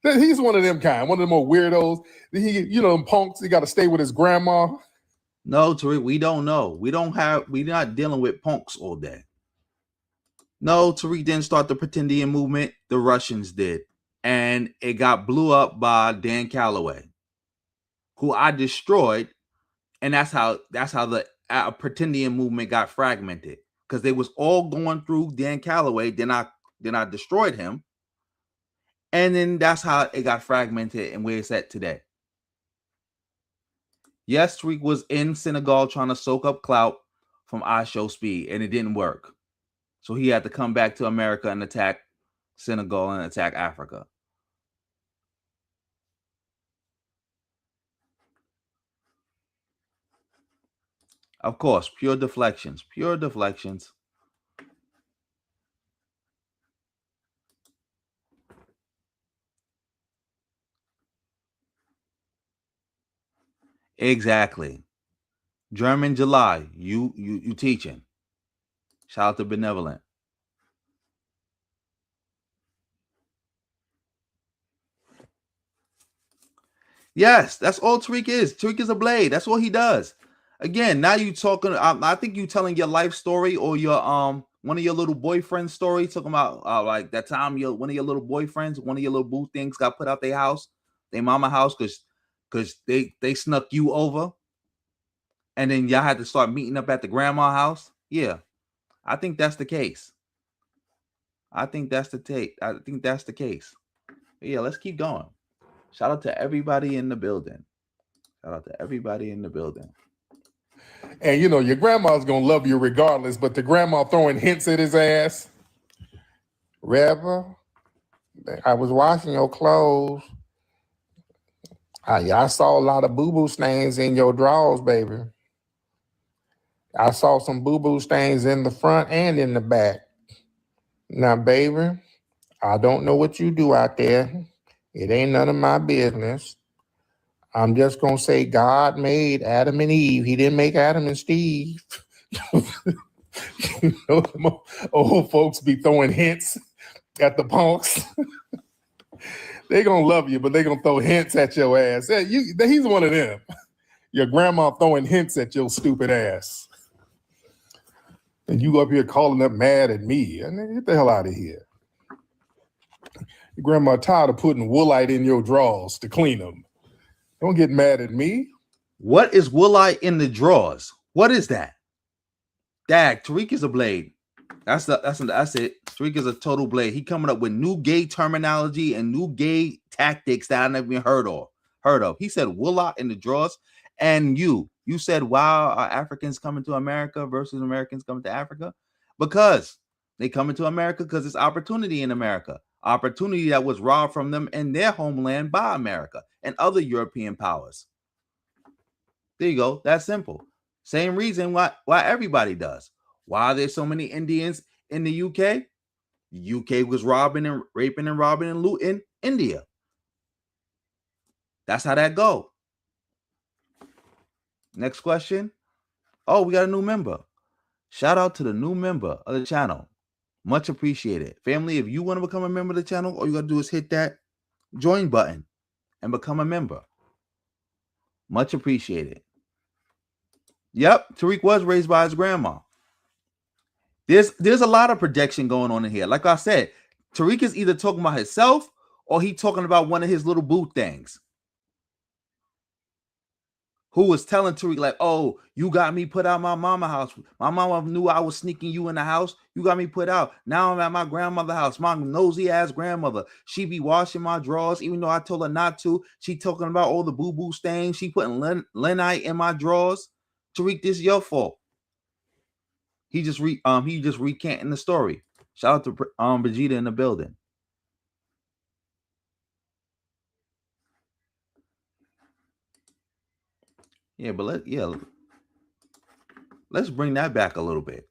He's one of them kind, one of them old weirdos. Them punks, he got to stay with his grandma. No, Tariq, we don't know. We're not dealing with punks all day. No, Tariq didn't start the Pretendian movement. The Russians did. And it got blew up by Dan Calloway, who I destroyed. And that's how the Pretendian movement got fragmented. Because they was all going through Dan Calloway. Then I destroyed him. And then that's how it got fragmented and where it's at today. Yes, Tariq was in Senegal trying to soak up clout from I Show Speed, and it didn't work. So he had to come back to America and attack Senegal and attack Africa. Of course, pure deflections. Pure deflections. Exactly. German July, you teaching. Shout out to Benevolent. Yes, that's all Tariq is. Tariq is a blade. That's what he does. Again, now you talking. I think you telling your life story or your one of your little boyfriend story, talking about like that time one of your little boyfriends, one of your little boo things got put out their house, their mama house, because they snuck you over. and then y'all had to start meeting up at the grandma house. Yeah, I think that's the case. I think that's the case. But yeah, let's keep going. Shout out to everybody in the building. And you know, your grandma's gonna love you regardless, but the grandma throwing hints at his ass. Rever, I was washing your clothes. I saw a lot of boo-boo stains in your drawers, baby. I saw some boo-boo stains in the front and in the back. Now, baby, I don't know what you do out there. It ain't none of my business. I'm just gonna say God made Adam and Eve. He didn't make Adam and Steve. You know, them old folks be throwing hints at the punks. They gonna love you, but they gonna throw hints at your ass. Hey, he's one of them. Your grandma throwing hints at your stupid ass. And you up here calling up mad at me. And get the hell out of here. Your grandma tired of putting woolite in your drawers to clean them. Don't get mad at me. What is woolite in the drawers? What is that? Dag, Tariq is a blade. That's it. Tariq is a total blade. He coming up with new gay terminology and new gay tactics that I never even heard of. He said woolite in the drawers. And you said, wow, are Africans coming to America versus Americans coming to Africa? Because they coming to America because it's opportunity in America. Opportunity that was robbed from them in their homeland by America and other European powers. There you go. That's simple. Same reason why everybody does. Why are there so many Indians in the UK? The UK was robbing and raping and robbing and looting India. That's how that go. Next question. Oh, we got a new member. Shout out to the new member of the channel. Much appreciated. Family, if you want to become a member of the channel, all you got to do is hit that join button and become a member. Much appreciated. Yep, Tariq was raised by his grandma. There's a lot of projection going on in here. Like I said, Tariq is either talking about himself or he talking about one of his little boo things. Who was telling Tariq like, oh, you got me put out my mama house. My mama knew I was sneaking you in the house. You got me put out. Now I'm at my grandmother's house. My nosy ass grandmother. She be washing my drawers even though I told her not to. She talking about all the boo-boo stains. She putting lenite in my drawers. Tariq, this is your fault. He just recanting the story. Shout out to Vegeta in the building. Yeah, but let's bring that back a little bit.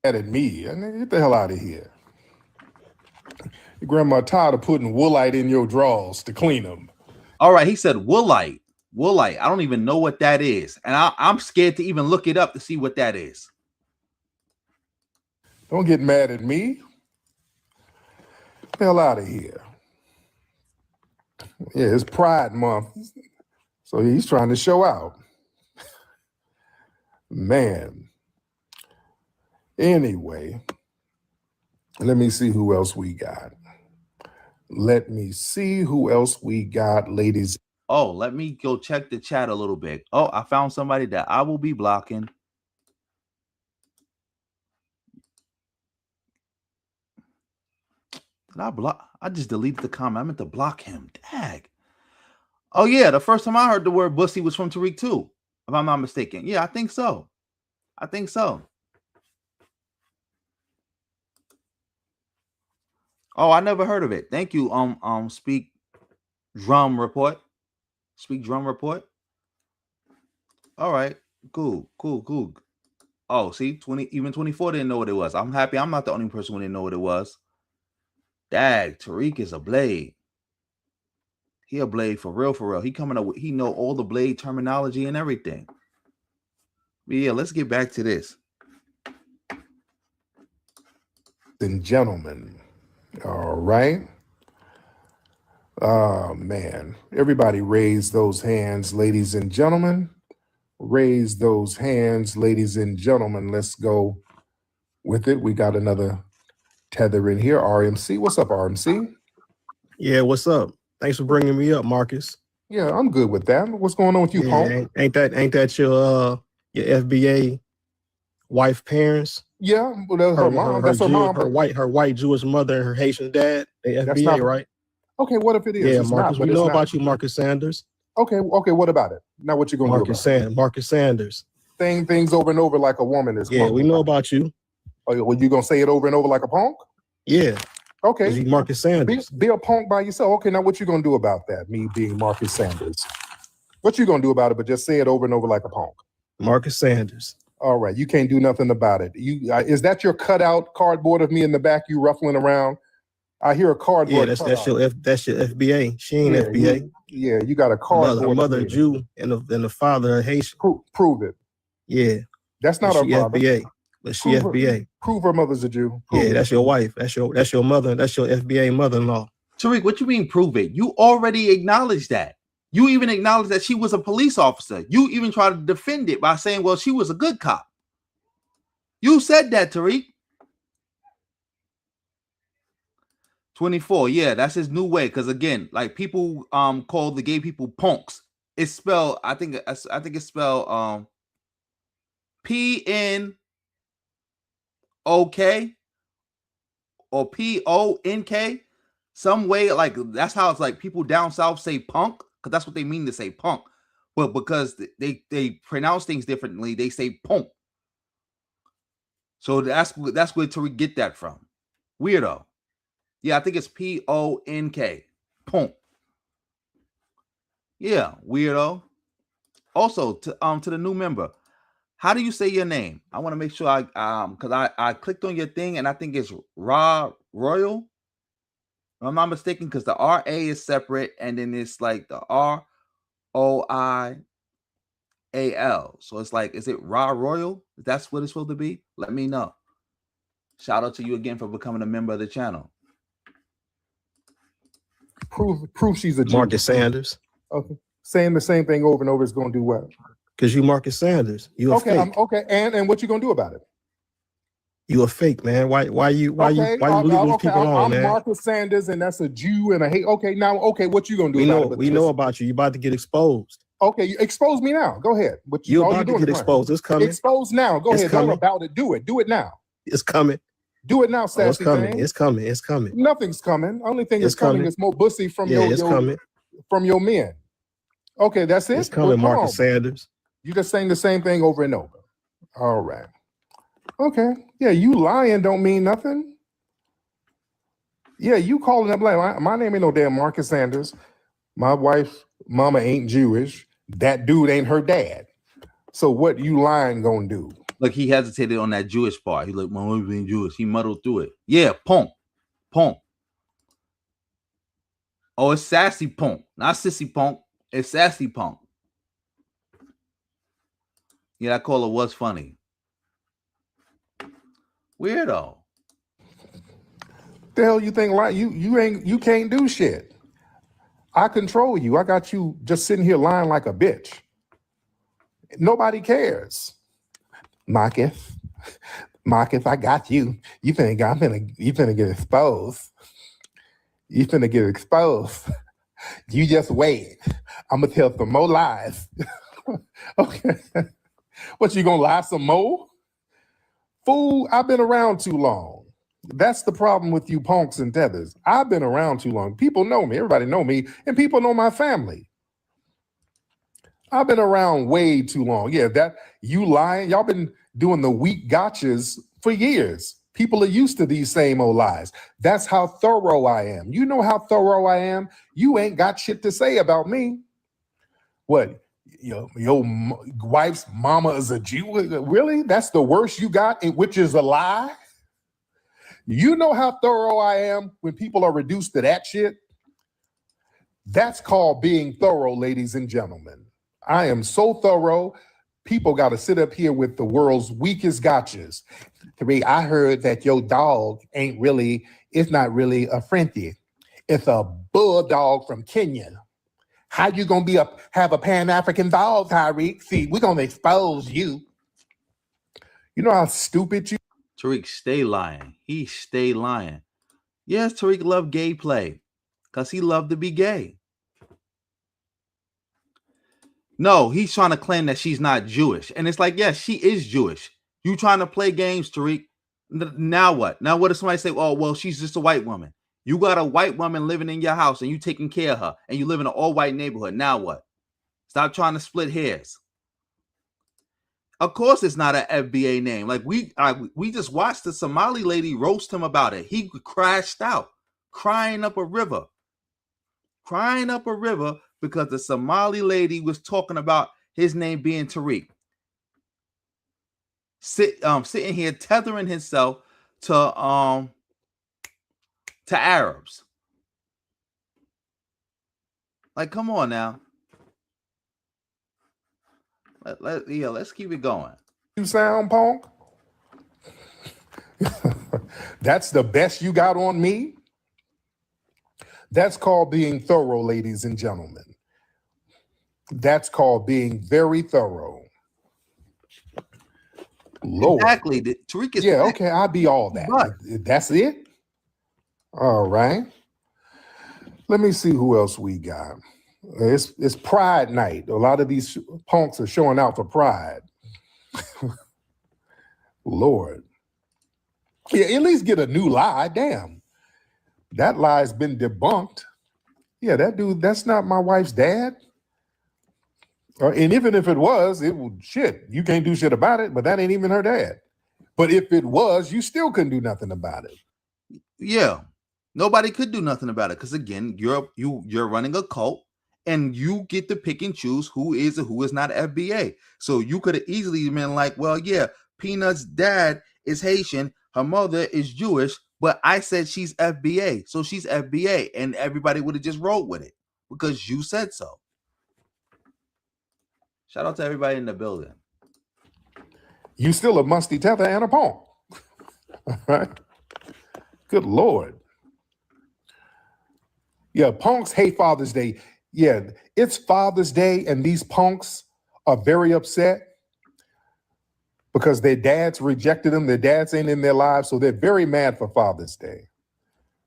Mad at me. Get the hell out of here. Your grandma tired of putting woolite in your drawers to clean them. All right, he said woolite. Woolite. I don't even know what that is. And I'm scared to even look it up to see what that is. Don't get mad at me. Get the hell out of here. Yeah, it's Pride Month. So he's trying to show out. Man. Anyway, let me see who else we got. Ladies. Oh, let me go check the chat a little bit. Oh, I found somebody that I will be blocking. Did I block? I just deleted the comment. I meant to block him. Dag. Oh, yeah. The first time I heard the word bussy was from Tariq too, if I'm not mistaken. Yeah, I think so. Oh, I never heard of it. Thank you. Speak drum report. All right. Cool. Oh, see, even 24 didn't know what it was. I'm happy I'm not the only person who didn't know what it was. Dag, Tariq is a blade. He a blade for real. He coming up with, he know all the blade terminology and everything. But yeah, let's get back to this. And gentlemen, all right. Oh, man. Everybody raise those hands, ladies and gentlemen. Raise those hands, ladies and gentlemen. Let's go with it. We got another tether in here. RMC. What's up, RMC? Yeah, what's up? Thanks for bringing me up, Marcus. Yeah, I'm good with that. What's going on with you, Punk? Ain't that your FBA wife parents? Yeah, well, her mom. That's her mom. Her white Jewish mother and her Haitian dad. They That's FBA, not right? Okay, what if it is? Yeah, It's Marcus. not, but We it's know not. about you, Marcus Sanders. Okay, what about it? Now what you gonna do about it? Marcus Sanders. Saying things over and over like a woman is. Yeah, we know about you. Oh, well, you gonna say it over and over like a punk? Yeah. Okay. You Marcus Sanders. Be a punk by yourself. Okay, now what you gonna do about that? Me being Marcus Sanders. What you gonna do about it? But just say it over and over like a punk. Marcus Sanders. All right, you can't do nothing about it. You is that your cutout cardboard of me in the back? You ruffling around? I hear a cardboard. Yeah, that's your FBA. She ain't FBA. You got a cardboard. Her mother Jew and the father a Haitian. Prove it. Yeah, that's not her father. FBA, but she FBA. Prove her mother's a Jew. That's your wife. That's your mother. That's your FBA mother-in-law. Tariq, what you mean prove it? You already acknowledged that. You even acknowledged that she was a police officer. You even tried to defend it by saying, well, she was a good cop. You said that, Tariq. 24, yeah, that's his new way. Because again, like people call the gay people punks. It's spelled, I think it's spelled PNOK or PONK. Some way, like that's how it's like people down south say punk, because that's what they mean to say punk. But because they pronounce things differently, they say punk. So that's where Tariq get that from. Weirdo. Yeah, I think it's PONK. Punk. Yeah, weirdo. Also, to the new member, how do you say your name? I want to make sure because I clicked on your thing and I think it's Ra Royal. If I'm not mistaken, because the RA is separate and then it's like the ROIAL. So it's like, is it Ra Royal? That's what it's supposed to be? Let me know. Shout out to you again for becoming a member of the channel. Prove she's a Jew. Marcus Sanders. Okay. Saying the same thing over and over is going to do what? Because you Marcus Sanders. You a fake. Okay. And what you going to do about it? You a fake, man. Why you leaving people on, man? I'm Marcus Sanders, and that's a Jew and a hate. Okay, now, what you going to do about it? We know about you. You about to get exposed. Okay, you expose me now. Go ahead. You about to get exposed. It's coming. Expose now. Go ahead. Don't about it. Do it. Do it now. It's coming. Do it now, sassy it's coming. thing. It's coming. It's coming. Nothing's coming. Only thing is coming is more bussy from from your men. Okay, that's it. It's coming, Marcus Sanders. You just saying the same thing over and over. All right. Okay. Yeah, you lying don't mean nothing. Yeah, you calling up like my name ain't no damn Marcus Sanders. My wife's mama ain't Jewish. That dude ain't her dad. So what you lying gonna do? Look, he hesitated on that Jewish part. He like, my wife being Jewish. He muddled through it. Yeah, punk. Punk. Oh, it's sassy punk. Not sissy punk. It's sassy punk. Yeah, that caller was funny. Weirdo. The hell you think like you can't do shit. I control you. I got you just sitting here lying like a bitch. Nobody cares. Marcus, I got you. You finna get exposed. You finna get exposed. You just wait. I'm gonna tell some more lies. Okay. What, you gonna lie some more? Fool, I've been around too long. That's the problem with you punks and tethers. I've been around too long. People know me. Everybody know me. And people know my family. I've been around way too long. Yeah, that you lying. Y'all been doing the weak gotchas for years. People are used to these same old lies. That's how thorough I am. You know how thorough I am? You ain't got shit to say about me. What? Your wife's mama is a Jew? Really? That's the worst you got, which is a lie? You know how thorough I am when people are reduced to that shit? That's called being thorough, ladies and gentlemen. I am so thorough, people got to sit up here with the world's weakest gotchas. Tariq, I heard that your dog it's not really a Frenchie. It's a bulldog from Kenya. How you gonna have a Pan-African dog, Tariq? See, we're gonna expose you. You know how stupid you. Tariq, stay lying. He stay lying. Yes, Tariq loved gay play because he loved to be gay. No, he's trying to claim that she's not Jewish. And it's like, yes, she is Jewish. You trying to play games, Tariq. Now what? Now what does somebody say? Oh, well, she's just a white woman. You got a white woman living in your house and you taking care of her and you live in an all-white neighborhood. Now what? Stop trying to split hairs. Of course it's not an FBA name. Like we just watched the Somali lady roast him about it. He crashed out, crying up a river. Crying up a river because the Somali lady was talking about his name being Tariq. Sitting here tethering himself to Arabs. Like, come on now. Let's keep it going. You sound, punk? That's the best you got on me? That's called being thorough, ladies and gentlemen. That's called being very thorough. Lord. Exactly. Tariq is okay, I'll be all that. But that's it? All right. Let me see who else we got. It's Pride Night. A lot of these punks are showing out for Pride. Lord. Yeah, at least get a new lie. Damn. That lie's been debunked. Yeah, that dude, that's not my wife's dad. And even if it was, it would shit. You can't do shit about it, but that ain't even her dad. But if it was, you still couldn't do nothing about it. Yeah. Nobody could do nothing about it. Because again, you're running a cult and you get to pick and choose who is and who is not FBA. So you could have easily been like, well, yeah, Peanut's dad is Haitian, her mother is Jewish, but I said she's FBA, so she's FBA, and everybody would have just rolled with it because you said so. Shout out to everybody in the building. You still a musty tether and a punk. All right. Good Lord. Yeah, punks hate Father's Day. Yeah, it's Father's Day, and these punks are very upset because their dads rejected them. Their dads ain't in their lives, so they're very mad for Father's Day.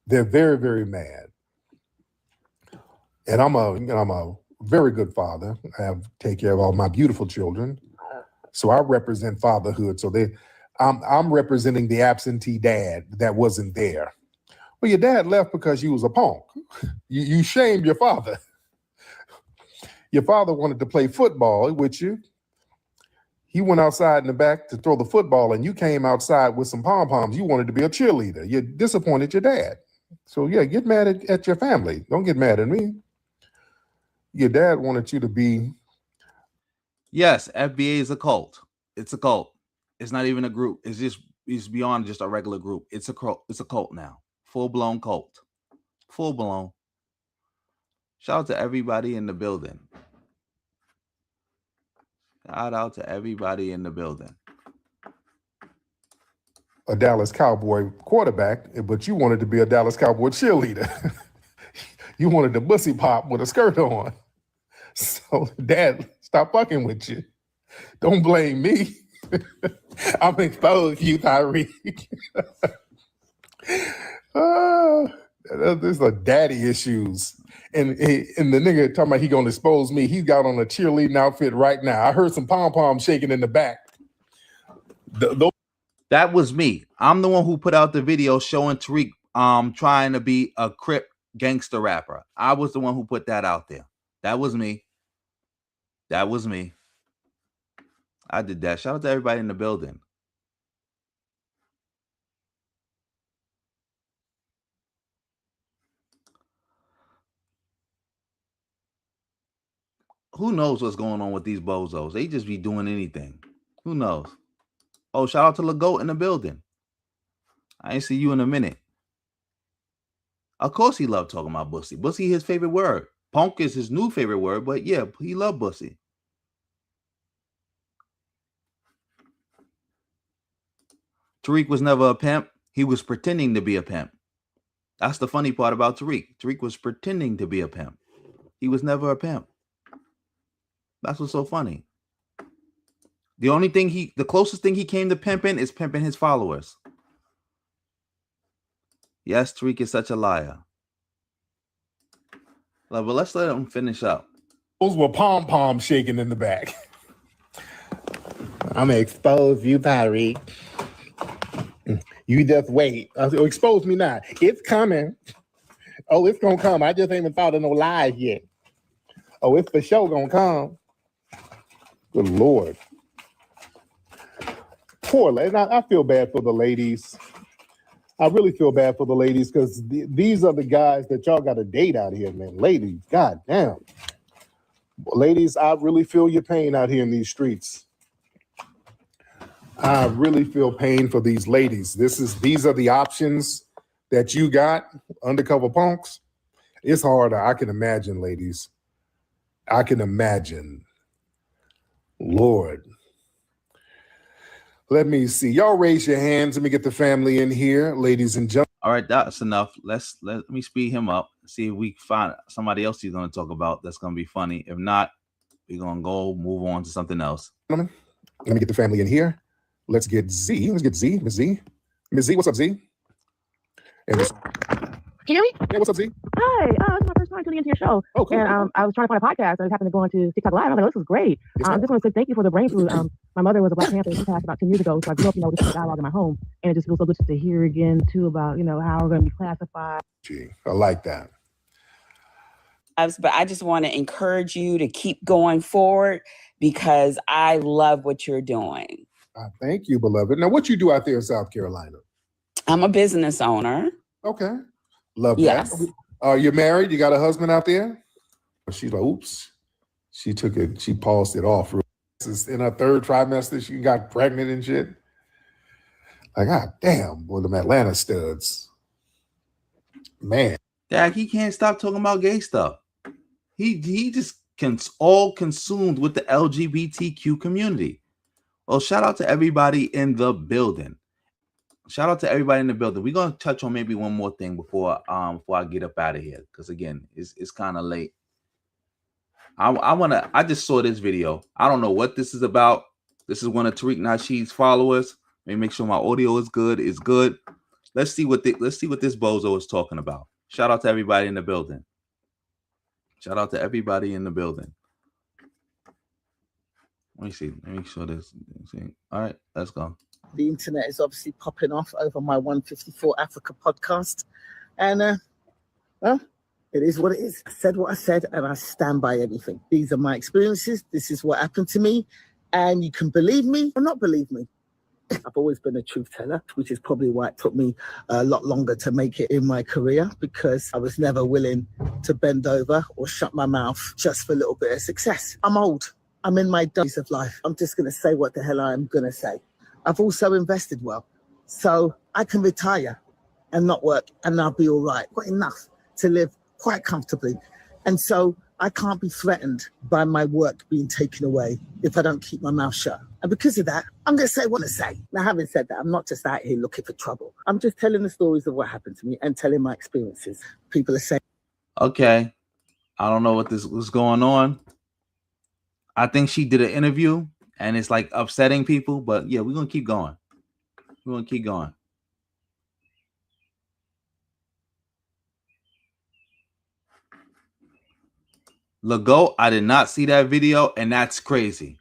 They're very, very mad. And I'm a very good father. I take care of all my beautiful children. So I represent fatherhood. So I'm representing the absentee dad that wasn't there. Well, your dad left because you was a punk. You shamed your father. Your father wanted to play football with you. He went outside in the back to throw the football, and you came outside with some pom-poms. You wanted to be a cheerleader. You disappointed your dad. So yeah, get mad at your family. Don't get mad at me. Your dad wanted you to be. Yes, FBA is a cult. It's a cult. It's not even a group. It's beyond just a regular group. It's a cult. It's a cult now. Full-blown cult. Full-blown. Shout out to everybody in the building. Shout out to everybody in the building. A Dallas Cowboy quarterback, but you wanted to be a Dallas Cowboy cheerleader. You wanted to bussy pop with a skirt on. So, Dad, stop fucking with you. Don't blame me. I'm exposed you, Tariq. There's a daddy issues. And the nigga talking about he gonna expose me. He got on a cheerleading outfit right now. I heard some pom-poms shaking in the back. That was me. I'm the one who put out the video showing Tariq trying to be a Crip gangster rapper. I was the one who put that out there. That was me. That was me. I did that. Shout out to everybody in the building. Who knows what's going on with these bozos? They just be doing anything. Who knows? Oh, shout out to Legault in the building. I ain't see you in a minute. Of course he loved talking about bussy. Bussy his favorite word. Punk is his new favorite word, but yeah, he loved bussy. Tariq was never a pimp. He was pretending to be a pimp. That's the funny part about Tariq. Tariq was pretending to be a pimp. He was never a pimp. That's what's so funny. The closest thing he came to pimping is pimping his followers. Yes, Tariq is such a liar. But let's let him finish up. Those were pom-pom shaking in the back. I'm gonna expose you, Tariq. You just wait. Expose me now. It's coming. Oh, it's gonna come. I just ain't even thought of no lies yet. Oh, it's for sure gonna come. Good Lord. Poor ladies. I feel bad for the ladies. I really feel bad for the ladies because these are the guys that y'all got to date out here, man. Ladies, god damn. Ladies, I really feel your pain out here in these streets. I really feel pain for these ladies. These are the options that you got, undercover punks. It's harder. I can imagine, ladies. I can imagine. Lord. Let me see. Y'all raise your hands. Let me get the family in here, ladies and gentlemen. All right, that's enough. Let me speed him up. See if we can find somebody else he's going to talk about that's going to be funny. If not, we're going to go move on to something else. Let me get the family in here. Let's get Z. Let's get Z. Miss Z. Miss Z, what's up, Z? And this, Can you hear me? yeah, what's up, Z? Hi, it's my first time tuning into your show. Oh, cool. And I was trying to find a podcast. I just happened to go into TikTok Live. I was like, this was great. I just want to say thank you for the brain food. My mother was a Black Panther. She passed about 10 years ago. So I grew up, this is a dialogue in my home. And it just feels so good to hear again, too, about, how we're going to be classified. Gee, I like that. But I just want to encourage you to keep going forward because I love what you're doing. Thank you, beloved. Now, what you do out there in South Carolina? I'm a business owner. Okay. Love yes. that. You're married? You got a husband out there? She's like, oops. She took it. She paused it off. This is in her third trimester. She got pregnant and shit. Like, god damn, boy, them Atlanta studs. Man. Dad, he can't stop talking about gay stuff. He just all consumed with the LGBTQ community. Well, shout out to everybody in the building. Shout out to everybody in the building. We're gonna touch on maybe one more thing before I get up out of here, because again, it's kind of late. I just saw this video. I don't know what this is about. This is one of Tariq Nasheed's followers. Let me make sure my audio is good. It's good. Let's see what this bozo is talking about. Shout out to everybody in the building. Shout out to everybody in the building. Let me see. Let me show this. All right, let's go. The internet is obviously popping off over my 154 Africa podcast. And, well, it is what it is. I said what I said, and I stand by everything. These are my experiences. This is what happened to me. And you can believe me or not believe me. I've always been a truth teller, which is probably why it took me a lot longer to make it in my career, because I was never willing to bend over or shut my mouth just for a little bit of success. I'm old. I'm in my days of life. I'm just going to say what the hell I'm going to say. I've also invested well, so I can retire and not work, and I'll be all right. Got enough to live quite comfortably. And so I can't be threatened by my work being taken away if I don't keep my mouth shut. And because of that, I'm going to say what I say. Now, having said that, I'm not just out here looking for trouble. I'm just telling the stories of what happened to me and telling my experiences. People are saying, okay, I don't know what this was going on. I think she did an interview and it's like upsetting people, but yeah, we're going to keep going. We're going to keep going. Legault, I did not see that video, and that's crazy.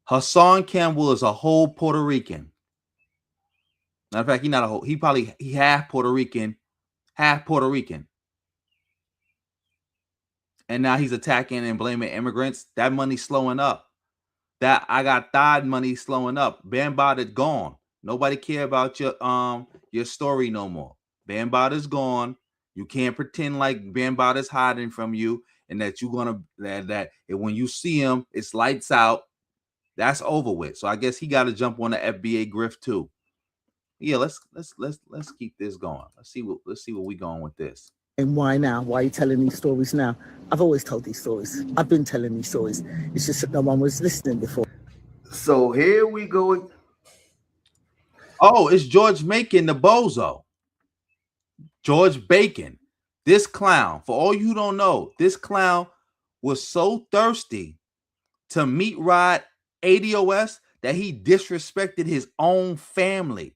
Hassan Campbell is a whole Puerto Rican. Matter of fact, he's not a whole. He half Puerto Rican, half Puerto Rican. And now he's attacking and blaming immigrants. That money's slowing up. That I got thawed money slowing up. Bambaataa gone. Nobody care about your story no more. Bambaataa's gone. You can't pretend like Bambaataa's hiding from you and that you're gonna that when you see him, it's lights out. That's over with. So I guess he got to jump on the FBA grift too. Yeah, let's keep this going. Let's see what we going with this. and why now? Why are you telling these stories now? I've always told these stories. I've been telling these stories. It's just that no one was listening before. So here we go. Oh, it's George Macon, the bozo. George Bacon. This clown, for all you don't know, this clown was so thirsty to meet ride ADOS that he disrespected his own family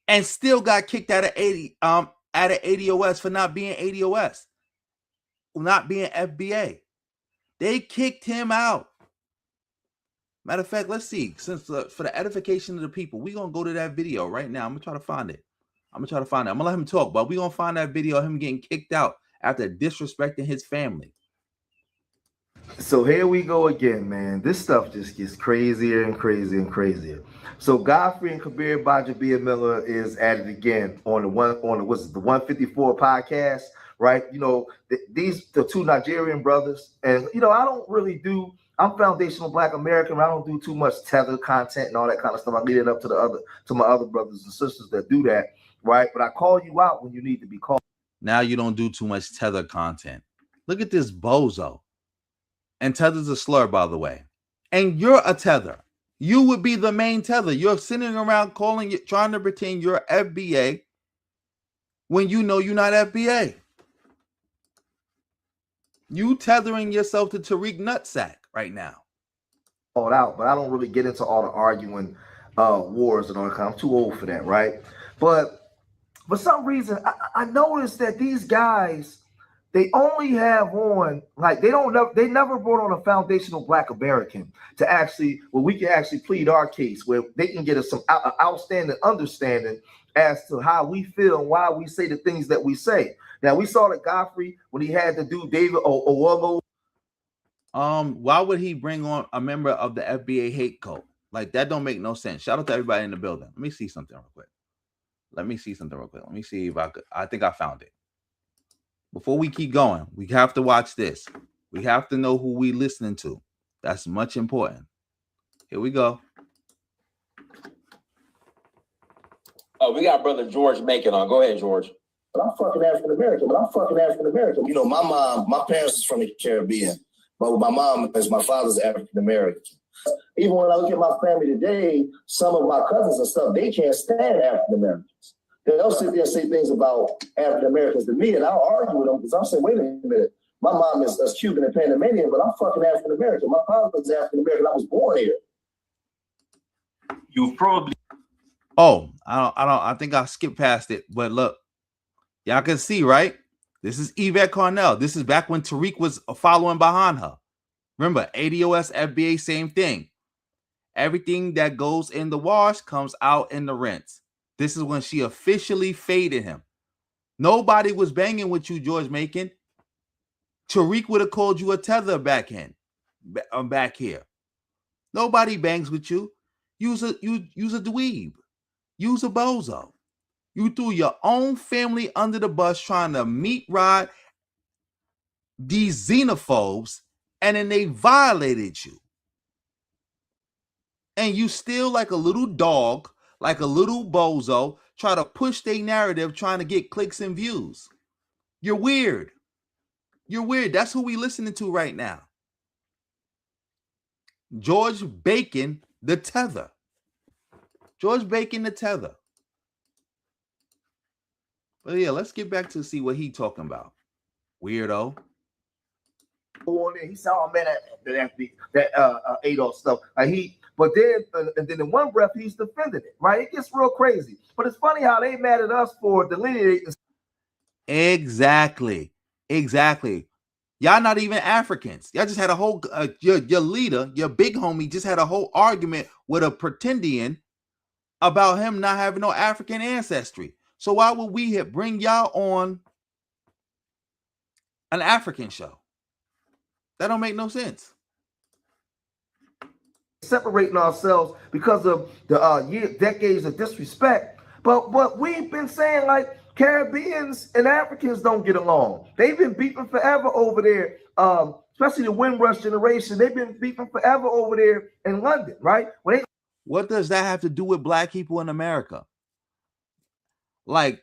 and still got kicked out of ADOS for not being ADOS, not being FBA. They kicked him out. Matter of fact, let's see. Since for the edification of the people, we're going to go to that video right now. I'm going to try to find it. I'm going to let him talk, but we're going to find that video of him getting kicked out after disrespecting his family. So here we go again, man. This stuff just gets crazier and crazier and crazier. So Godfrey and Kabir Bajabia Miller is at it again on the 154 podcast, right? You know, the two Nigerian brothers, and you know, I'm foundational Black American. I don't do too much tether content and all that kind of stuff. I leave it up to my other brothers and sisters that do that, right? But I call you out when you need to be called. Now you don't do too much tether content. Look at this bozo. And tether's a slur, by the way. And you're a tether. You would be the main tether. You're sitting around trying to pretend you're FBA when you know you're not FBA. You tethering yourself to Tariq Nutsack right now. All out, but I don't really get into all the arguing wars and all that. I'm too old for that, right? But for some reason, I noticed that these guys, they only have on, like, they never brought on a foundational Black American to actually, where we can actually plead our case, where they can get us some outstanding understanding as to how we feel and why we say the things that we say. Now, we saw that Godfrey, when he had to do David Owolo. Why would he bring on a member of the FBA hate code? Like, that don't make no sense. Shout out to everybody in the building. Let me see something real quick. Let me see if I think I found it. Before we keep going, we have to watch this. We have to know who we listening to. That's much important. Here we go. Oh, we got brother George Macon on. Go ahead, George. But I'm fucking African American. You know, my parents is from the Caribbean, but my mom is my father's African American. Even when I look at my family today, some of my cousins and stuff, they can't stand African Americans. They'll sit there and say things about African Americans to me, and I'll argue with them because I'm saying, wait a minute, my mom is Cuban and Panamanian, but I'm fucking African American. My father is African American. I was born here. You probably. Oh, I think I skipped past it, but look, y'all can see, right? This is Yvette Carnell. This is back when Tariq was following behind her. Remember, ADOS, FBA, same thing. Everything that goes in the wash comes out in the rinse. This is when she officially faded him. Nobody was banging with you, George Macon. Tariq would have called you a tether back here. Nobody bangs with you. Use a dweeb. Use a bozo. You threw your own family under the bus trying to meet ride these xenophobes, and then they violated you. And you still, like a little dog, like a little bozo, try to push their narrative trying to get clicks and views. You're weird. You're weird. That's who we listening to right now. George Bacon, the tether. George Bacon, the tether. But yeah, let's get back to see what he talking about. Weirdo. He saw, oh, man, that Adolf stuff. But then, and then in one breath, he's defending it, right? It gets real crazy. But it's funny how they mad at us for delineating. Exactly. Y'all not even Africans. Y'all just had a whole, your leader, your big homie, just had a whole argument with a pretendian about him not having no African ancestry. So why would we bring y'all on an African show? That don't make no sense. Separating ourselves because of the decades of disrespect. But we've been saying, like, Caribbeans and Africans don't get along. They've been beefing forever over there, especially the Windrush generation. They've been beefing forever over there in London, right? What does that have to do with Black people in America? Like,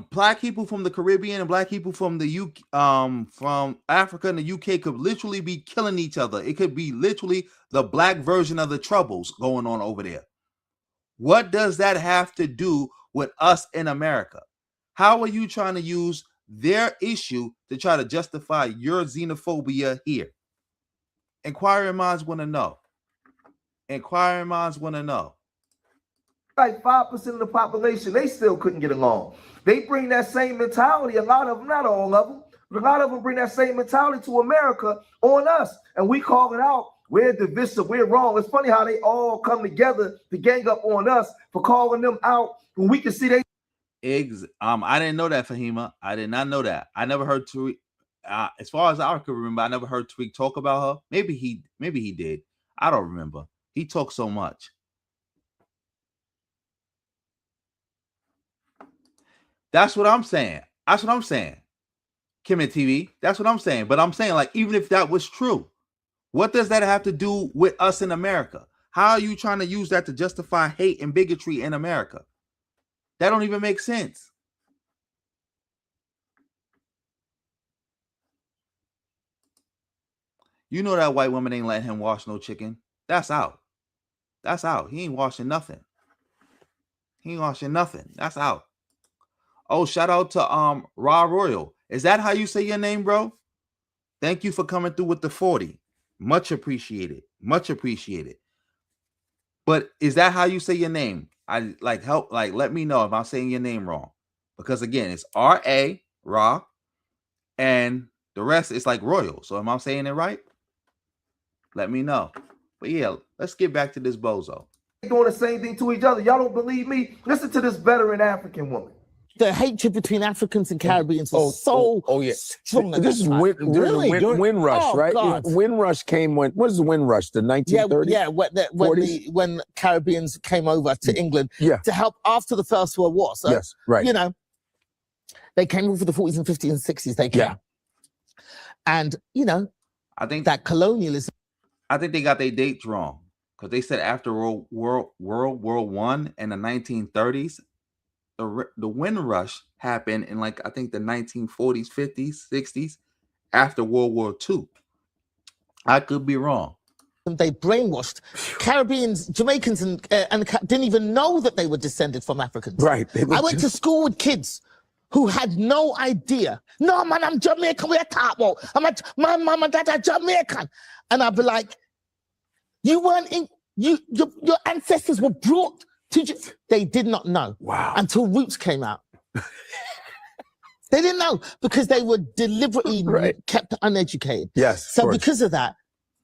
Black people from the Caribbean and Black people from the from Africa and the UK could literally be killing each other. It could be literally the Black version of the Troubles going on over there. What does that have to do with us in America? How are you trying to use their issue to try to justify your xenophobia here? Inquiring minds want to know. Like 5% of the population, they still couldn't get along. They bring that same mentality, a lot of them, not all of them, But a lot of them bring that same mentality to America on us, and we call it out. We're divisive. We're wrong. It's funny how they all come together to gang up on us for calling them out when we can see they. I didn't know that, Fahima. I did not know that. I never heard Tariq. As far as I can remember, I never heard Tariq talk about her. Maybe he did. I don't remember. He talks so much. That's what I'm saying. That's what I'm saying. Kim and TV. That's what I'm saying. But I'm saying, like, even if that was true, what does that have to do with us in America? How are you trying to use that to justify hate and bigotry in America? That don't even make sense. You know that white woman ain't letting him wash no chicken. That's out. That's out. He ain't washing nothing. He ain't washing nothing. That's out. Oh, shout out to Raw Royal. Is that how you say your name, bro? Thank you for coming through with the 40. Much appreciated. Much appreciated. But is that how you say your name? I like help, like let me know if I'm saying your name wrong. Because again, it's R-A, Raw, and the rest is like Royal. So am I saying it right? Let me know. But yeah, let's get back to this bozo. Doing the same thing to each other. Y'all don't believe me? Listen to this veteran African woman. The hatred between Africans and Caribbeans is so strong. This is Windrush, right? God. Windrush came when? What is the Windrush? The 1930s? Yeah. When Caribbeans came over to England to help after the First World War. So, yes, right. You know, they came over the 40s and 50s and 60s. They came, and you know, I think that colonialism. I think they got their dates wrong because they said after World War I in the 1930s. The Windrush happened in like I think the 1940s, 50s, 60s, after World War II. I could be wrong. They brainwashed Caribbeans, Jamaicans, and didn't even know that they were descended from Africans. Right. I went to school with kids who had no idea. No, man, I'm Jamaican. We're talking about. My mom and dad are Jamaican, and I'd be like, you weren't in. Your ancestors were brought. They did not know until Roots came out. They didn't know because they were deliberately kept uneducated. Yes. So because of that,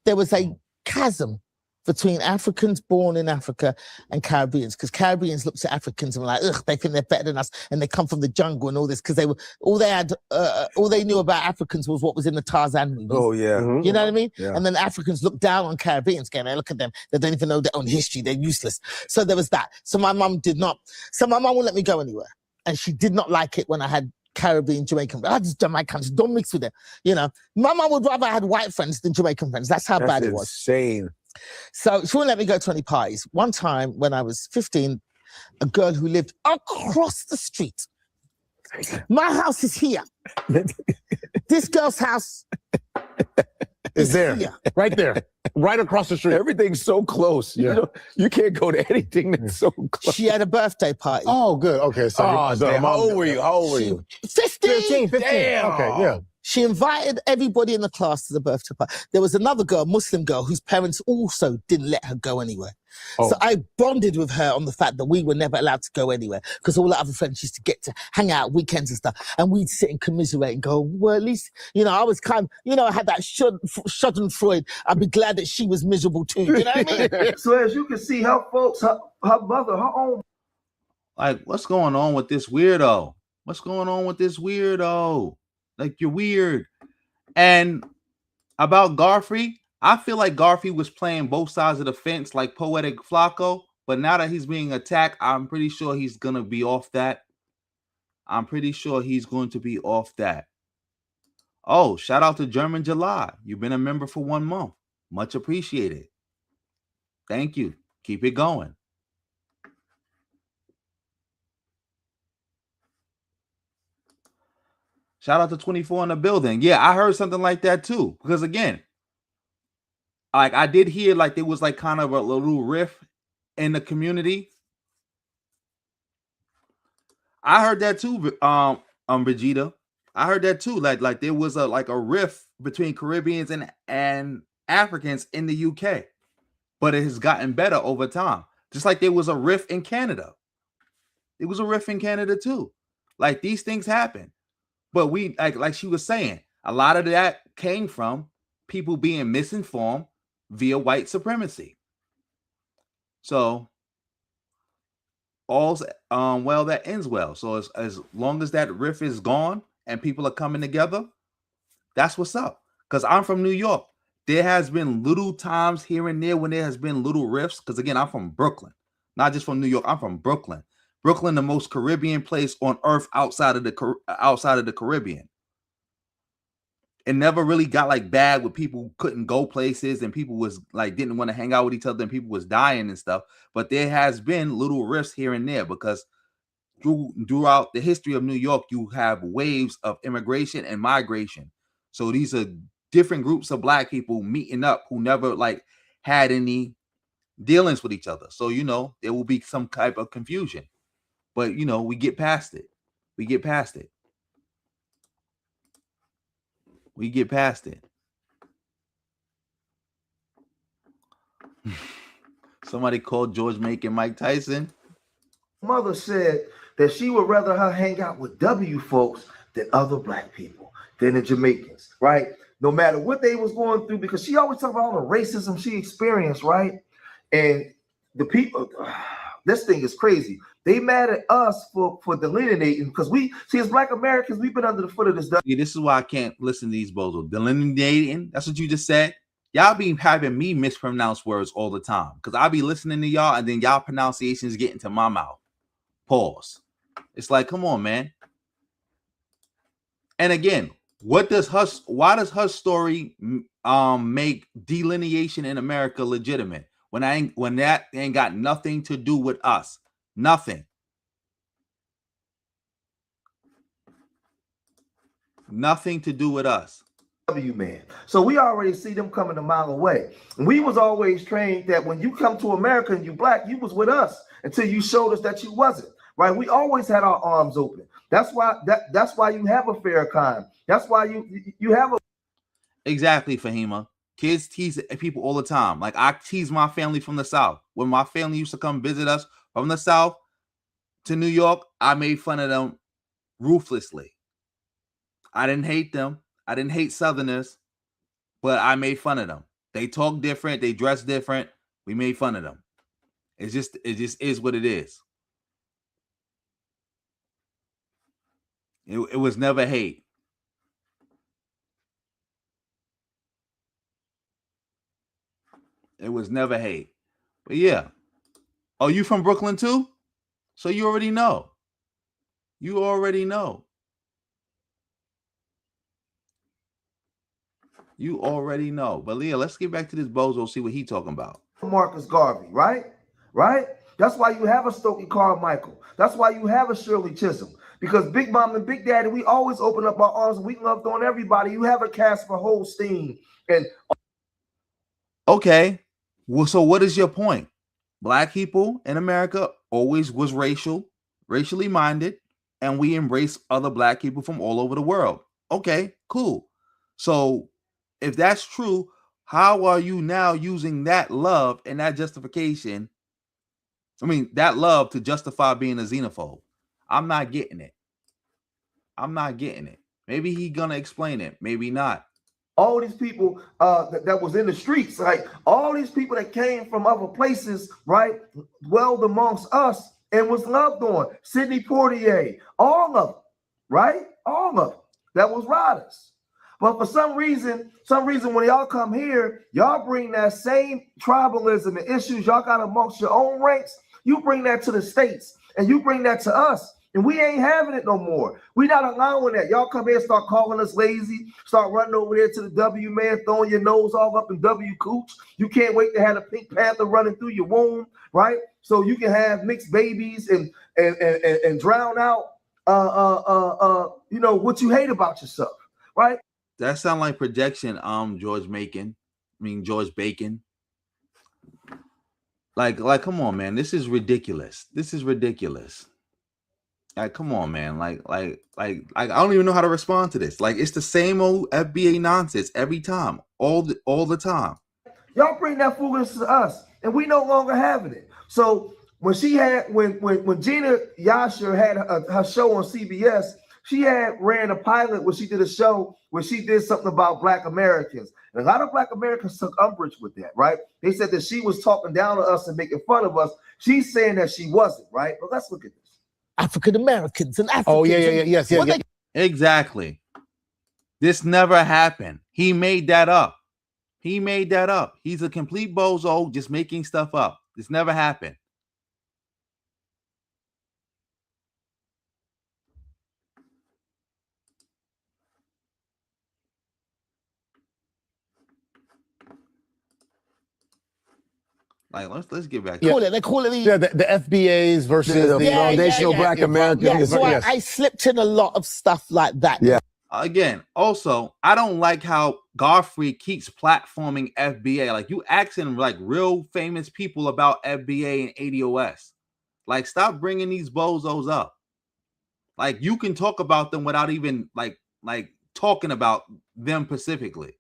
there was a chasm between Africans born in Africa and Caribbeans, because Caribbeans looked at Africans and were like, ugh, they think they're better than us, and they come from the jungle and all this, because all they knew about Africans was what was in the Tarzan movies. Oh yeah. You know what I mean? Yeah. And then Africans look down on Caribbeans, going, look at them, they don't even know their own history, they're useless. So there was that. So my mum wouldn't let me go anywhere. And she did not like it when I had Caribbean, Jamaican. I just Jamaicans, don't mix with them. You know, my mum would rather I had white friends than Jamaican friends. That's how bad it was. Insane. So she wouldn't let me go to any parties. One time when I was 15, a girl who lived across the street. My house is here. This girl's house is there, right there, right across the street. Everything's so close. You know, you can't go to anything that's so close. She had a birthday party. Oh, good. Okay. So, how old were you? How old were you? 15. Damn. Okay. Yeah. She invited everybody in the class to the birthday party. There was another girl, Muslim girl, whose parents also didn't let her go anywhere. Oh. So I bonded with her on the fact that we were never allowed to go anywhere, because all the other friends used to get to hang out weekends and stuff, and we'd sit and commiserate and go, well, at least, you know, I was kind of, you know, I had that Schadenfreude. I'd be glad that she was miserable too. You know what I mean? So as you can see, her folks, her mother, her own. Like, what's going on with this weirdo? What's going on with this weirdo? Like, you're weird. And about Garfrey, I feel like Garfrey was playing both sides of the fence like Poetic Flacco, but now that he's being attacked, I'm pretty sure he's going to be off that. Oh, shout out to German July. You've been a member for 1 month. Much appreciated. Thank you. Keep it going. Shout out to 24 in the building. Yeah, I heard something like that too. Because again, like I did hear like there was like kind of a little rift in the community. I heard that too, Vegeta. I heard that too. Like there was a rift between Caribbeans and Africans in the UK. But it has gotten better over time. Just like there was a rift in Canada. There was a rift in Canada too. Like these things happen. But we like she was saying, a lot of that came from people being misinformed via white supremacy. So all's well that ends well. So as long as that riff is gone and people are coming together, that's what's up. Because I'm from New York. There has been little times here and there when there has been little rifts. Because again, I'm from Brooklyn, not just from New York. I'm from Brooklyn. Brooklyn, the most Caribbean place on earth outside of the Caribbean. It never really got like bad with people couldn't go places and people was like didn't want to hang out with each other and people was dying and stuff. But there has been little rifts here and there because throughout the history of New York, you have waves of immigration and migration. So these are different groups of black people meeting up who never like had any dealings with each other. So, you know, there will be some type of confusion, but you know, we get past it. We get past it. We get past it. Somebody called George Macon Mike Tyson. Mother said that she would rather her hang out with W folks than other black people, than the Jamaicans, right? No matter what they was going through, because she always talked about all the racism she experienced, right? And the people, this thing is crazy. They mad at us for delineating, because we see as black Americans, we've been under the foot of this. Yeah, this is why I can't listen to these bozos. Delineating, that's what you just said. Y'all be having me mispronounce words all the time because I be listening to y'all and then y'all pronunciations get into my mouth. Pause. It's like, come on, man. And again, why does her story make delineation in America legitimate when that ain't got nothing to do with us? Nothing. Nothing to do with us. Man. So we already see them coming a mile away. And we was always trained that when you come to America and you black, you was with us until you showed us that you wasn't. Right? We always had our arms open. That's why you have a Farrakhan. That's why you have a Exactly, Fahima. Kids tease people all the time. Like I tease my family from the South. When my family used to come visit us from the South to New York, I made fun of them ruthlessly. I didn't hate them. I didn't hate Southerners, but I made fun of them. They talk different. They dress different. We made fun of them. It just is what it is. It was never hate. It was never hate. But yeah. Oh, you from Brooklyn too? So you already know. You already know. You already know. But Leah, let's get back to this bozo, see what he talking about. Marcus Garvey, right? Right? That's why you have a Stokely Carmichael. That's why you have a Shirley Chisholm. Because Big Mom and Big Daddy, we always open up our arms and we loved on everybody. You have a Casper Holstein. And okay. Well, so what is your point? Black people in America always was racially minded, and we embrace other black people from all over the world. Okay, cool. So if that's true, how are you now using that love and that justification? I mean, that love to justify being a xenophobe. I'm not getting it. I'm not getting it. Maybe he's gonna explain it. Maybe not. All these people that was in the streets, like all these people that came from other places, right, dwelled amongst us and was loved on. Sidney Poitier, all of them, right? All of them that was riders. But for some reason when y'all come here, y'all bring that same tribalism and issues y'all got amongst your own ranks. You bring that to the States and you bring that to us. And we ain't having it no more. We not allowing that. Y'all come here and start calling us lazy, start running over there to the W man, throwing your nose all up in W cooch. You can't wait to have a Pink Panther running through your womb, right? So you can have mixed babies and drown out you know what you hate about yourself, right? That sound like projection, George Bacon. Like, come on, man. This is ridiculous. This is ridiculous. Like, come on, man. Like, I don't even know how to respond to this. Like, it's the same old FBA nonsense every time, all the time. Y'all bring that foolishness to us, and we no longer having it. So when Gina Yasher had her show on CBS, She had ran a pilot where she did a show where she did something about Black Americans. And a lot of Black Americans took umbrage with that, right? They said that she was talking down to us and making fun of us. She's saying that she wasn't, right? But let's look at this. African Americans and Africans. Oh, yes. Exactly. This never happened. He made that up. He made that up. He's a complete bozo just making stuff up. This never happened. Like, let's get back. They call it the FBAs versus the foundational Black Americans. So I slipped in a lot of stuff like that. Yeah. Again, also, I don't like how Godfrey keeps platforming FBA. Like, you asking like real famous people about FBA and ADOS. Like, stop bringing these bozos up. Like, you can talk about them without even like talking about them specifically.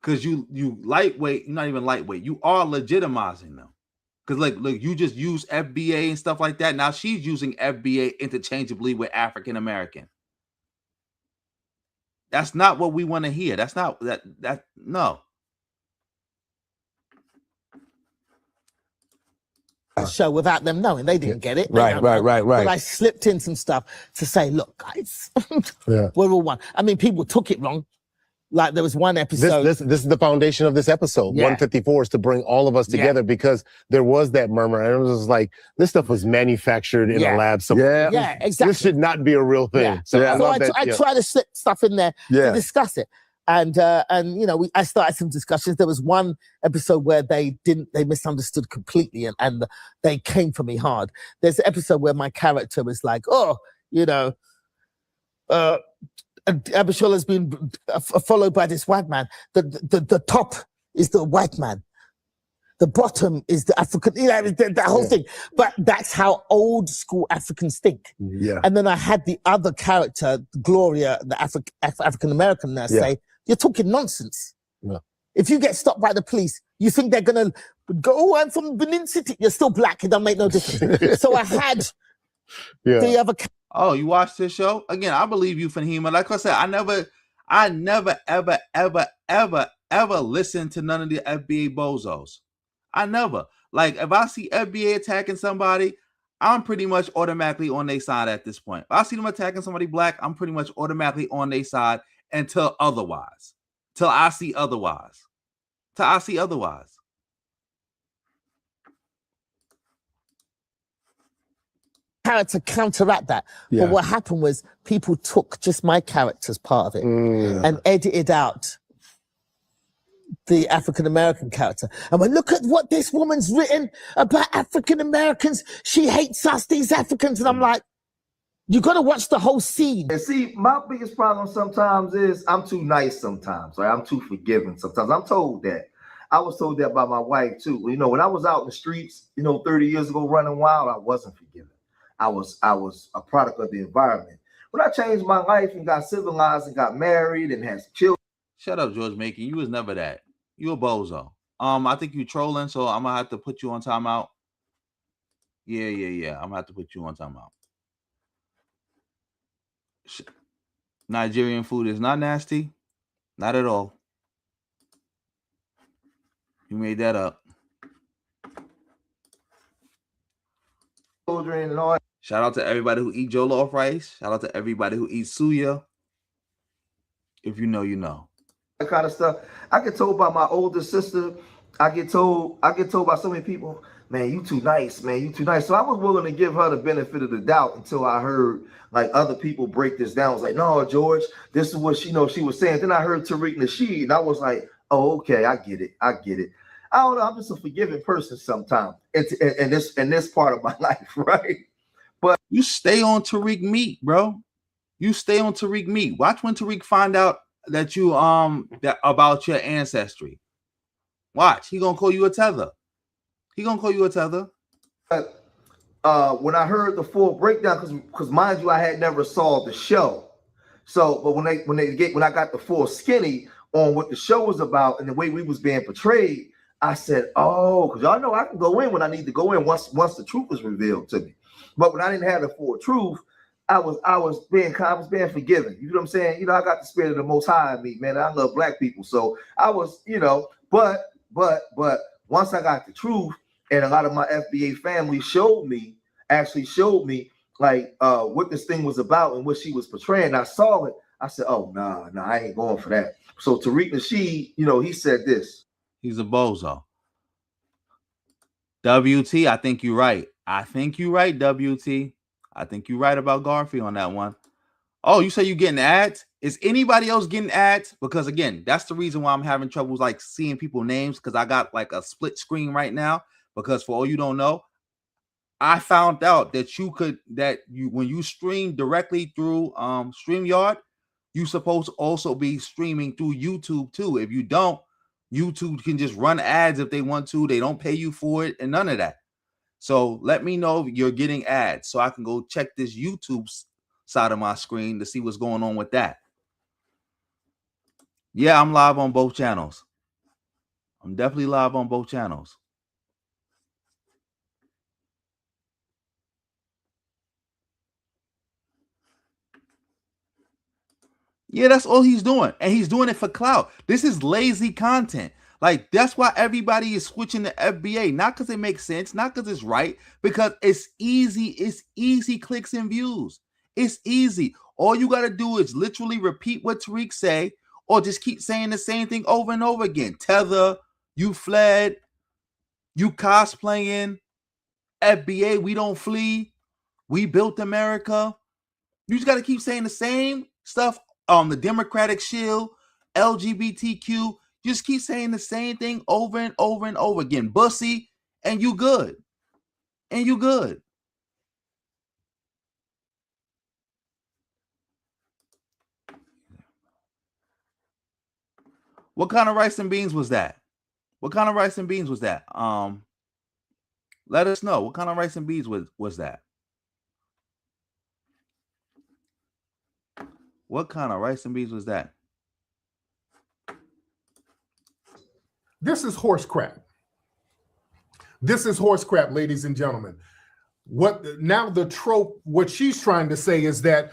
Because you lightweight, you're not even lightweight. You are legitimizing them. Because look, you just use FBA and stuff like that. Now she's using FBA interchangeably with African American. That's not what we want to hear. That's not no. Show without them knowing. They didn't get it. Right. But I slipped in some stuff to say, look, guys, we're all one. I mean, people took it wrong. Like there was one episode. This is the foundation of this episode. 154 is to bring all of us together because there was that murmur. And it was just like, this stuff was manufactured in a lab somewhere. Yeah, exactly. This should not be a real thing. So I try to slip stuff in there to discuss it. And you know, I started some discussions. There was one episode where they misunderstood completely and they came for me hard. There's an episode where my character was like, oh, you know, Abishola has been followed by this white man. The top is the white man. The bottom is the African, you know, that whole thing. But that's how old school Africans think. Yeah. And then I had the other character, Gloria, the African American nurse, say, you're talking nonsense. Yeah. If you get stopped by the police, you think they're going to go, oh, I'm from Benin City. You're still black. It don't make no difference. So I had the other. Oh, you watched this show? Again, I believe you, Fahima. Like I said, I never, ever listened to none of the FBA bozos. I never. Like, if I see FBA attacking somebody, I'm pretty much automatically on their side at this point. If I see them attacking somebody black, I'm pretty much automatically on their side until otherwise. Till I see otherwise. Character counteract that. But what happened was people took just my character's part of it and edited out the African American character. And when look at what this woman's written about African Americans. She hates us, these Africans. And I'm like, you got to watch the whole scene. And see, my biggest problem sometimes is I'm too nice sometimes. Right? I'm too forgiving sometimes. I'm told that. I was told that by my wife too. You know, when I was out in the streets, 30 years ago running wild, I wasn't forgiving. I was a product of the environment. When I changed my life and got civilized and got married and had some children. Shut up, George Makin. You was never that. You a bozo. I think you trolling, so I'm gonna have to put you on timeout. Yeah. I'm gonna have to put you on timeout. Nigerian food is not nasty. Not at all. You made that up. Children and all. Shout out to everybody who eat jollof rice. Shout out to everybody who eats suya. If you know, you know. That kind of stuff. I get told by my older sister. I get told by so many people, man, you too nice, man. You too nice. So I was willing to give her the benefit of the doubt until I heard like other people break this down. I was like, no, George, this is what she was saying. Then I heard Tariq Nasheed, and I was like, oh, okay, I get it. I don't know. I'm just a forgiving person sometimes. In this part of my life, right? But you stay on Tariq meat, bro. You stay on Tariq meat. Watch when Tariq find out that you that about your ancestry. Watch, he gonna call you a tether. But when I heard the full breakdown, because mind you, I had never saw the show. So, but when I got the full skinny on what the show was about and the way we was being portrayed, I said, oh, because y'all know I can go in when I need to go in once the truth is revealed to me. But when I didn't have the full truth, I was being forgiven. You know what I'm saying? You know, I got the spirit of the Most High in me, man. I love black people, so I was, you know. But once I got the truth, and a lot of my FBA family actually showed me like what this thing was about and what she was portraying. I saw it. I said, oh nah, I ain't going for that. So Tariq Nasheed, you know, he said this. He's a bozo. WT, I think you're right. I think you're right, WT. I think you're right about Garfield on that one. Oh, you say you're getting ads? Is anybody else getting ads? Because again, that's the reason why I'm having trouble like seeing people names, because I got like a split screen right now. Because for all you don't know, I found out that when you stream directly through StreamYard, you're supposed to also be streaming through YouTube too. If you don't, YouTube can just run ads if they want to. They don't pay you for it and none of that. So let me know if you're getting ads so I can go check this YouTube side of my screen to see what's going on with that. Yeah, I'm live on both channels. I'm definitely live on both channels. Yeah, that's all he's doing. And he's doing it for clout. This is lazy content. Like, that's why everybody is switching to FBA. Not because it makes sense, not because it's right, because it's easy. It's easy clicks and views. It's easy. All you got to do is literally repeat what Tariq say, or just keep saying the same thing over and over again. Tether, you fled, you cosplaying, FBA, we don't flee, we built America. You just got to keep saying the same stuff on the Democratic shield, LGBTQ. Just keep saying the same thing over and over and over again. Bussy, and you good. And you good. What kind of rice and beans was that? What kind of rice and beans was that? Let us know. What kind of rice and beans was that? What kind of rice and beans was that? This is horse crap. This is horse crap, ladies and gentlemen. What now the trope, what she's trying to say is that,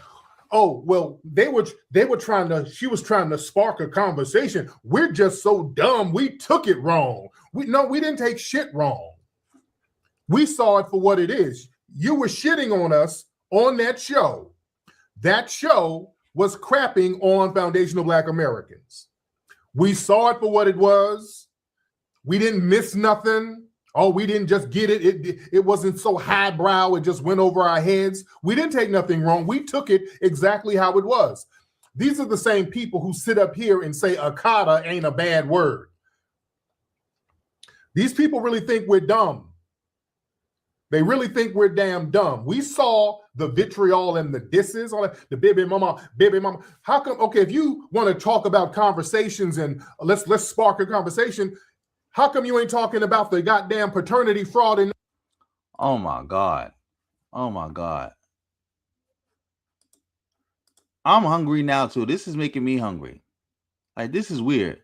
oh, well, they were trying to, she was trying to spark a conversation. We're just so dumb. We took it wrong. We didn't take shit wrong. We saw it for what it is. You were shitting on us on that show. That show was crapping on foundational Black Americans. We saw it for what it was. We didn't miss nothing. Oh, we didn't just get it. It wasn't so highbrow. It just went over our heads. We didn't take nothing wrong. We took it exactly how it was. These are the same people who sit up here and say Akata ain't a bad word. These people really think we're dumb. They really think we're damn dumb. We saw the vitriol and the disses, all that, the baby mama. How come, okay, if you want to talk about conversations and let's spark a conversation, how come you ain't talking about the goddamn paternity fraud? Oh my God. Oh my God. I'm hungry now too. This is making me hungry. Like, this is weird.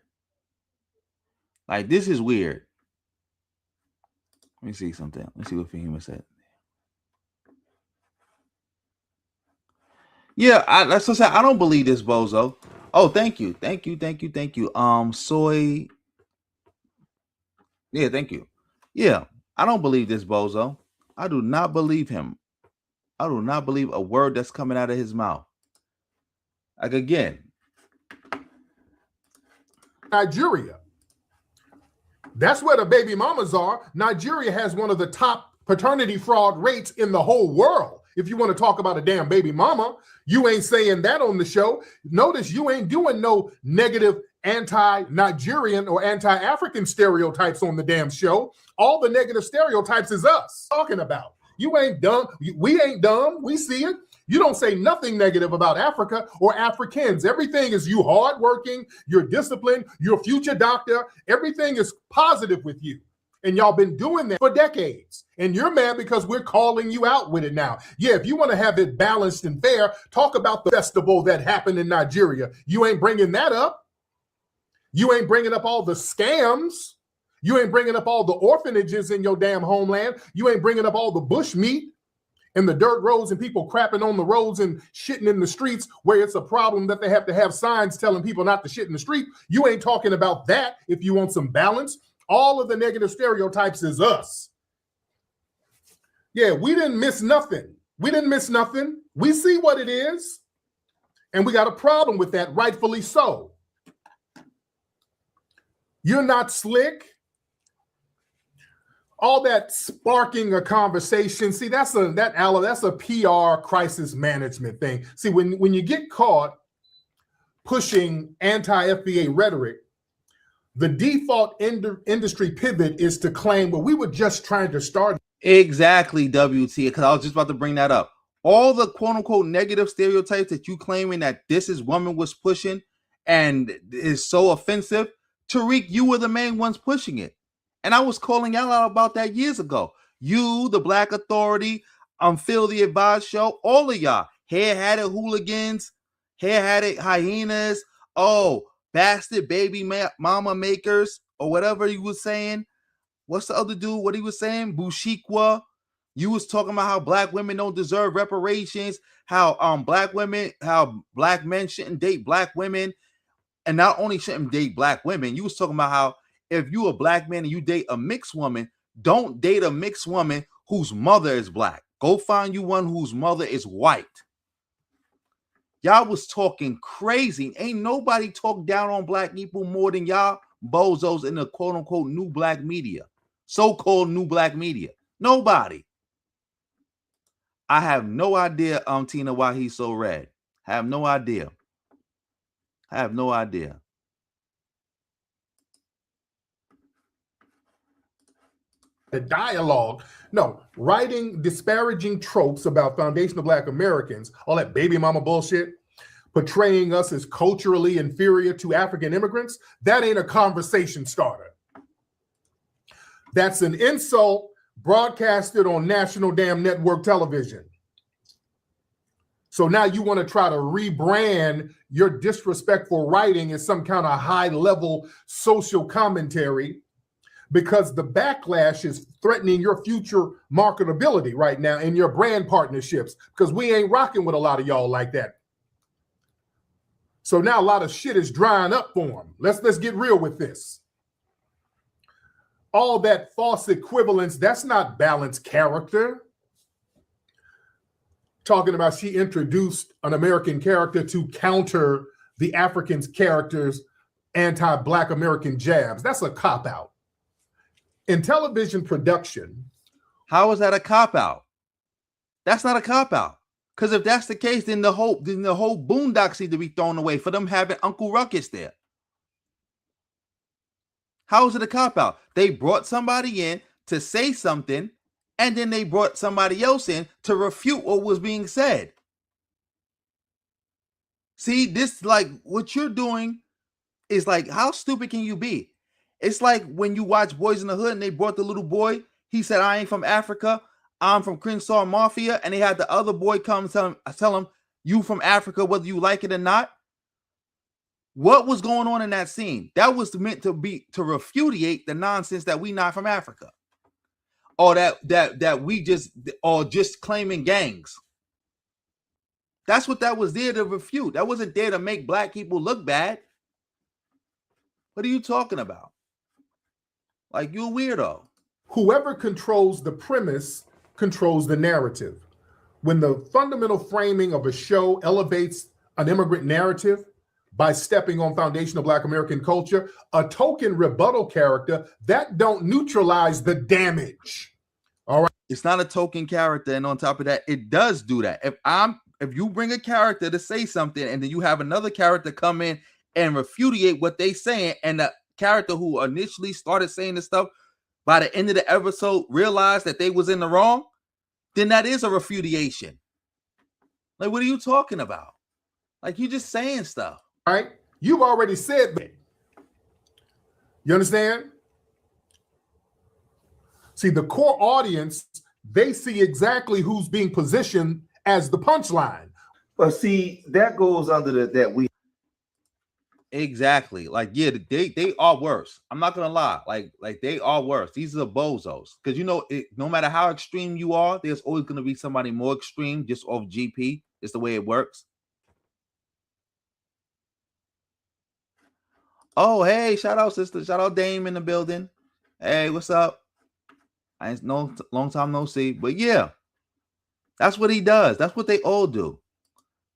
Like, this is weird. Let me see something. Let's see what Fahima said. Yeah, that's what I said. I don't believe this, bozo. Oh, thank you. Soy. Yeah, thank you. Yeah, I don't believe this, bozo. I do not believe him. I do not believe a word that's coming out of his mouth. Like, again. Nigeria. That's where the baby mamas are. Nigeria has one of the top paternity fraud rates in the whole world. If you want to talk about a damn baby mama, you ain't saying that on the show. Notice you ain't doing no negative anti-Nigerian or anti-African stereotypes on the damn show. All the negative stereotypes is us talking about. You ain't dumb. We ain't dumb. We see it. You don't say nothing negative about Africa or Africans. Everything is you hardworking, you're disciplined, you're a future doctor. Everything is positive with you. And y'all been doing that for decades. And you're mad because we're calling you out with it now. Yeah, if you want to have it balanced and fair, talk about the festival that happened in Nigeria. You ain't bringing that up. You ain't bringing up all the scams. You ain't bringing up all the orphanages in your damn homeland. You ain't bringing up all the bush meat. and the dirt roads and people crapping on the roads and shitting in the streets where it's a problem that they have to have signs telling people not to shit in the street. You ain't talking about that if you want some balance. All of the negative stereotypes is us. Yeah, we didn't miss nothing. We didn't miss nothing. We see what it is, and we got a problem with that, rightfully so. You're not slick. All that sparking a conversation. See, that's a PR crisis management thing. See, when you get caught pushing anti-FBA rhetoric, the default industry pivot is to claim, well, we were just trying to start. Exactly, WT, because I was just about to bring that up. All the quote-unquote negative stereotypes that you claiming that this woman was pushing and is so offensive, Tariq, you were the main ones pushing it. And I was calling y'all out about that years ago. You, the Black Authority, Phil the Advised Show, all of y'all, hair-hatted hooligans, hair-hatted hyenas, bastard baby mama makers, or whatever you was saying. What's the other dude? What he was saying? Bushikwa. You was talking about how black women don't deserve reparations, how black men shouldn't date black women, and not only shouldn't date black women, you was talking about how if you a black man and you date a mixed woman, don't date a mixed woman whose mother is black. Go find you one whose mother is white. Y'all was talking crazy. Ain't nobody talk down on black people more than y'all bozos in the quote-unquote new black media. So-called new black media. Nobody. I have no idea, Tina, why he's so red. I have no idea. The dialogue, no, writing disparaging tropes about foundational black Americans, all that baby mama bullshit, portraying us as culturally inferior to African immigrants, that ain't a conversation starter. That's an insult broadcasted on national damn network television. So now you want to try to rebrand your disrespectful writing as some kind of high-level social commentary because the backlash is threatening your future marketability right now and your brand partnerships because we ain't rocking with a lot of y'all like that. So now a lot of shit is drying up for them. Let's get real with this. All that false equivalence, that's not balanced character. Talking about she introduced an American character to counter the African character's anti-Black American jabs. That's a cop-out. In television production. How is that a cop-out? That's not a cop-out. Because if that's the case, then the whole Boondocks need to be thrown away for them having Uncle Ruckus there. How is it a cop-out? They brought somebody in to say something, and then they brought somebody else in to refute what was being said. See, this, like, what you're doing is like, how stupid can you be? It's like when you watch Boys in the Hood and they brought the little boy. He said, I ain't from Africa. I'm from Crenshaw Mafia. And they had the other boy come tell him, you from Africa, whether you like it or not. What was going on in that scene? That was meant to be to refutate the nonsense that we not from Africa. Or that we just claiming gangs. That's what that was there to refute. That wasn't there to make black people look bad. What are you talking about? Like, you a weirdo. Whoever controls the premise controls the narrative. When the fundamental framing of a show elevates an immigrant narrative by stepping on foundational Black American culture, a token rebuttal character, that don't neutralize the damage. All right. It's not a token character, and on top of that, it does do that. If you bring a character to say something and then you have another character come in and refutate what they saying, and the character who initially started saying this stuff by the end of the episode realized that they was in the wrong, then that is a refutation. Like, what are you talking about? Like, you just saying stuff. All right? You've already said that. You understand? See, the core audience, they see exactly who's being positioned as the punchline. But see, that goes under that we. Exactly. Like, yeah, they are worse. I'm not gonna lie. Like they are worse. These are bozos. Because no matter how extreme you are, there's always gonna be somebody more extreme just off GP. It's the way it works. Oh, hey, shout out, sister. Shout out Dame in the building. Hey, what's up? I ain't no long time no see. But yeah, that's what he does. That's what they all do.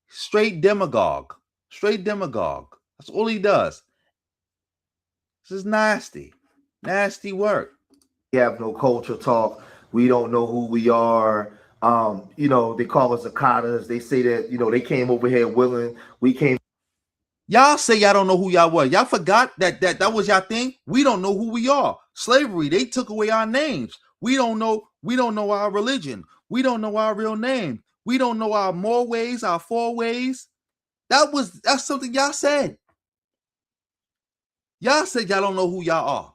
Straight demagogue. Straight demagogue. That's all he does. This is nasty. Nasty work. We have no culture talk. We don't know who we are. They call us Akatas. They say that, they came over here willing. We came. Y'all say y'all don't know who y'all were. Y'all forgot that was y'all thing. We don't know who we are. Slavery, they took away our names. We don't know our religion. We don't know our real name. We don't know our more ways, our four ways. That's something y'all said. Y'all said y'all don't know who y'all are.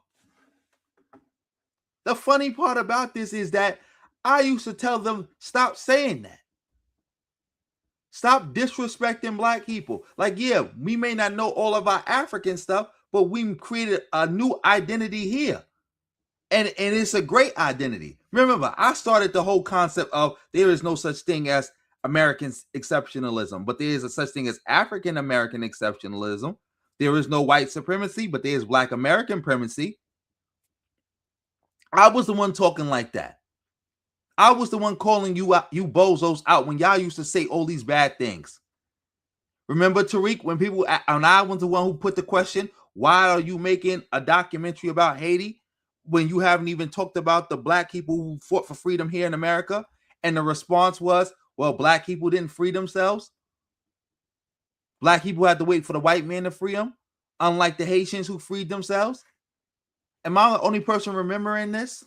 The funny part about this is that I used to tell them, stop saying that. Stop disrespecting black people. Like, yeah, we may not know all of our African stuff, but we created a new identity here. And it's a great identity. Remember, I started the whole concept of there is no such thing as American exceptionalism, but there is a such thing as African American exceptionalism. There is no white supremacy, but there is black American supremacy. I was the one talking like that. I was the one calling you out, you bozos out when y'all used to say all these bad things. Remember, Tariq, when people, and I was the one who put the question, why are you making a documentary about Haiti when you haven't even talked about the black people who fought for freedom here in America? And the response was, well, black people didn't free themselves. Black people had to wait for the white man to free them, unlike the Haitians who freed themselves. Am I the only person remembering this?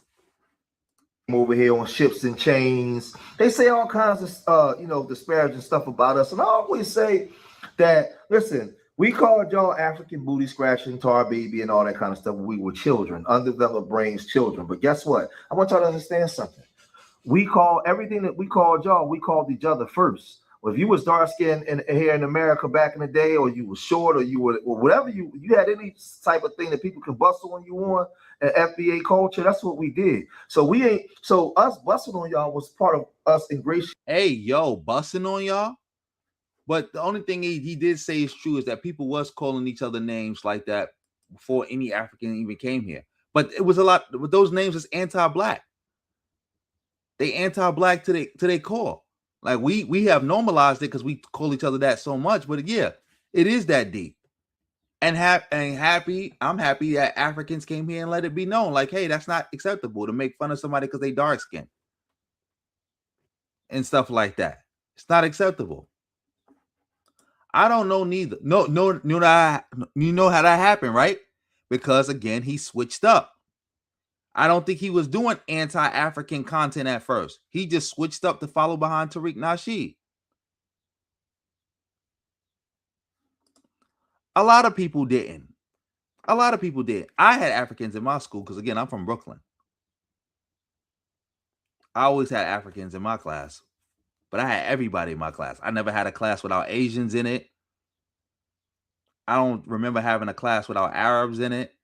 Over here on ships and chains. They say all kinds of disparaging stuff about us. And I always say that, listen, we called y'all African booty scratching, tar baby, and all that kind of stuff when we were children, undeveloped brains children. But guess what? I want y'all to understand something. We call everything that we called y'all, we called each other first. Well, if you was dark skinned here in America back in the day, or you were short, or you were, or whatever you had any type of thing that people could bustle on you on an FBA culture, that's what we did. So us busting on y'all was part of us ingratiating. Hey, yo, busting on y'all. But the only thing he did say is true is that people was calling each other names like that before any African even came here. But it was a lot. With those names is anti-black. They anti-black to their core. Like we have normalized it because we call each other that so much. But yeah, it is that deep. And I'm happy that Africans came here and let it be known. Like, hey, that's not acceptable to make fun of somebody because they dark skinned and stuff like that. It's not acceptable. I don't know neither. No, you know how that happened, right? Because again, he switched up. I don't think he was doing anti-African content at first. He just switched up to follow behind Tariq Nasheed. A lot of people didn't. A lot of people did. I had Africans in my school because, again, I'm from Brooklyn. I always had Africans in my class, but I had everybody in my class. I never had a class without Asians in it. I don't remember having a class without Arabs in it,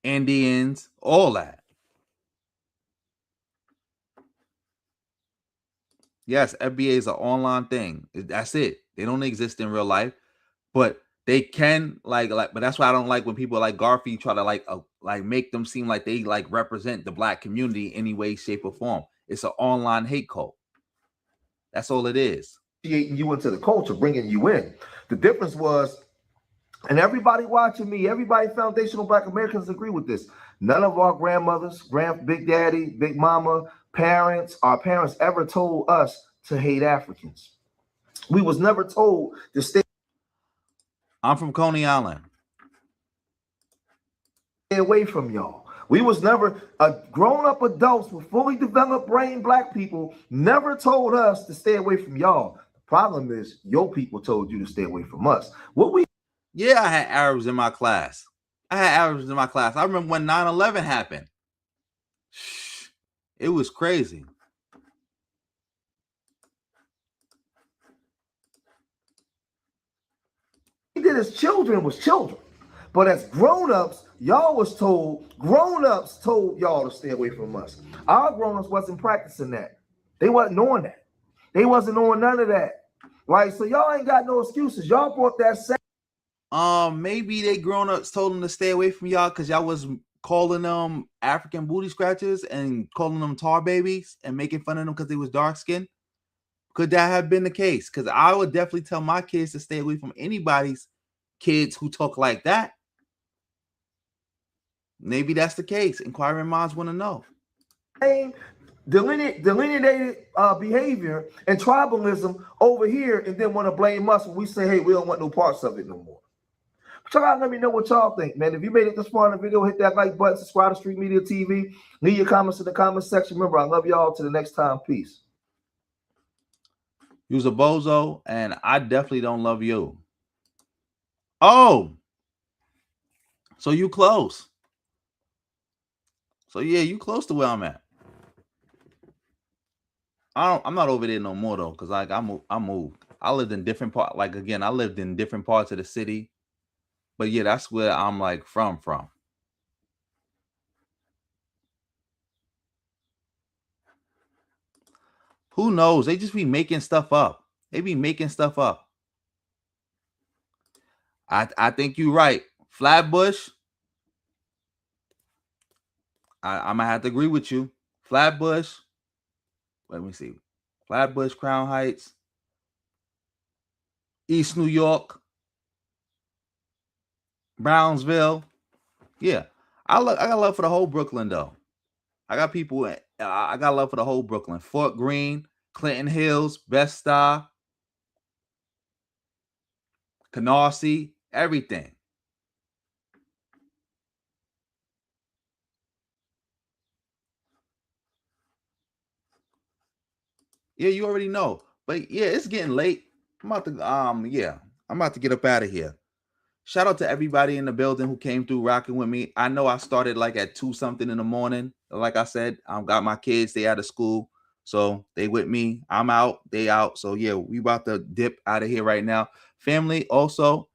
Indians, all that. Yes, FBA is an online thing. That's it. They don't exist in real life, but they can but that's why I don't like when people like Garfield try to make them seem like they represent the black community in any way, shape, or form. It's an online hate cult. That's all it is. You into the culture, bringing you in. The difference was, and everybody watching me, everybody foundational black Americans agree with this. None of our grandmothers, big daddy, big mama, our parents ever told us to hate Africans. We was never told to stay. I'm from Coney Island. Stay away from y'all. We was never grown-up adults with fully developed brain black people never told us to stay away from y'all. The problem is your people told you to stay away from us. Yeah, I had Arabs in my class. I remember when 9/11 happened. It was crazy. did as children was children. But as grown-ups, grown-ups told y'all to stay away from us. Our grown-ups wasn't practicing that. They wasn't knowing that. They wasn't knowing none of that. Right? So y'all ain't got no excuses. Y'all brought that. Maybe they grown-ups told them to stay away from y'all because y'all was calling them African booty scratchers and calling them tar babies and making fun of them because they was dark-skinned. Could that have been the case? Because I would definitely tell my kids to stay away from anybody's kids who talk like that. Maybe that's the case. Inquiring minds want to know. Delineated behavior and tribalism over here, and then want to blame us when we say, hey, we don't want no parts of it no more. But y'all gotta let me know what y'all think, man. If you made it this far in the video, hit that like button, subscribe to Street Media TV, leave your comments in the comment section. Remember, I love y'all. Till the next time, peace. You's a bozo, and I definitely don't love you. Oh, so you close. So yeah, you close to where I'm at. I'm not over there no more though, cause like I moved. I lived in different parts. Like again, I lived in different parts of the city. But yeah, that's where I'm like from. Who knows? They just be making stuff up. They be making stuff up. I think you're right. Flatbush. I'm gonna have to agree with you. Flatbush. Let me see. Flatbush, Crown Heights, East New York, Brownsville. Yeah, I got love for the whole Brooklyn though. I got people. I got love for the whole Brooklyn. Fort Greene, Clinton Hills, Bed-Stuy, Canarsie, everything. Yeah, you already know. But yeah, it's getting late. I'm about to I'm about to get up out of here. Shout out to everybody in the building who came through rocking with me. I know I started like at 2 something in the morning. Like I said, I've got my kids, they out of school. So they with me. I'm out, they out. So yeah, we about to dip out of here right now. Family, also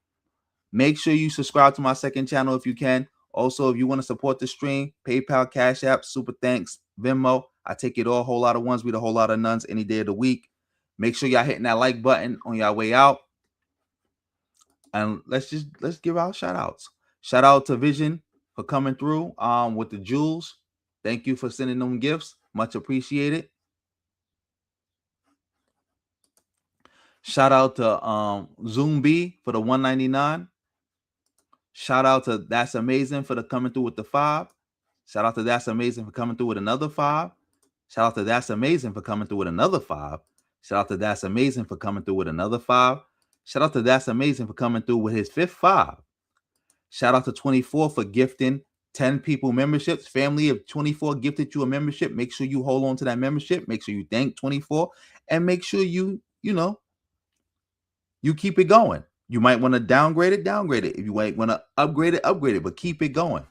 make sure you subscribe to my second channel if you can. Also, if you want to support the stream, PayPal, Cash App, Super Thanks, Venmo. I take it all, whole lot of ones with a whole lot of nuns any day of the week. Make sure y'all hitting that like button on your way out. And let's give out shout outs. Shout out to Vision for coming through with the jewels. Thank you for sending them gifts. Much appreciated. Shout out to Zoom B for the $1.99. Shout out to That's Amazing for the coming through with the 5. Shout out to That's Amazing for coming through with another 5. Shout out to That's Amazing for coming through with another 5. Shout out to That's Amazing for coming through with another 5. Shout out to That's Amazing for coming through with his 5th 5. Shout out to 24 for gifting 10 people memberships. Family of 24 gifted you a membership. Make sure you hold on to that membership. Make sure you thank 24 and make sure you keep it going. You might want to downgrade it. If you might want to upgrade it, but keep it going.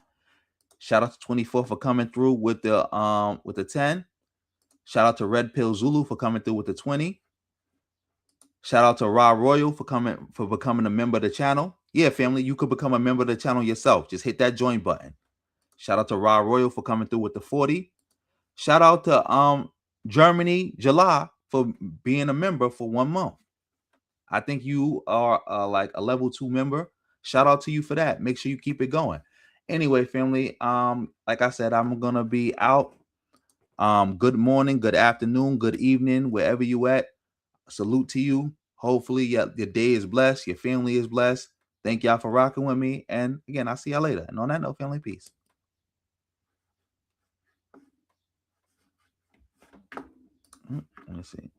Shout out to 24 for coming through with the 10. Shout out to Red Pill Zulu for coming through with the 20. Shout out to Raw Royal for becoming a member of the channel. Yeah, family, you could become a member of the channel yourself. Just hit that join button. Shout out to Raw Royal for coming through with the 40. Shout out to Germany, July, for being a member for 1 month. I think you are like a level 2 member. Shout out to you for that. Make sure you keep it going. Anyway, family, like I said, I'm gonna be out. Good morning, good afternoon, good evening, wherever you at. Salute to you. Hopefully your day is blessed. Your family is blessed. Thank y'all for rocking with me. And again, I'll see y'all later. And on that note, family, peace. Let me see.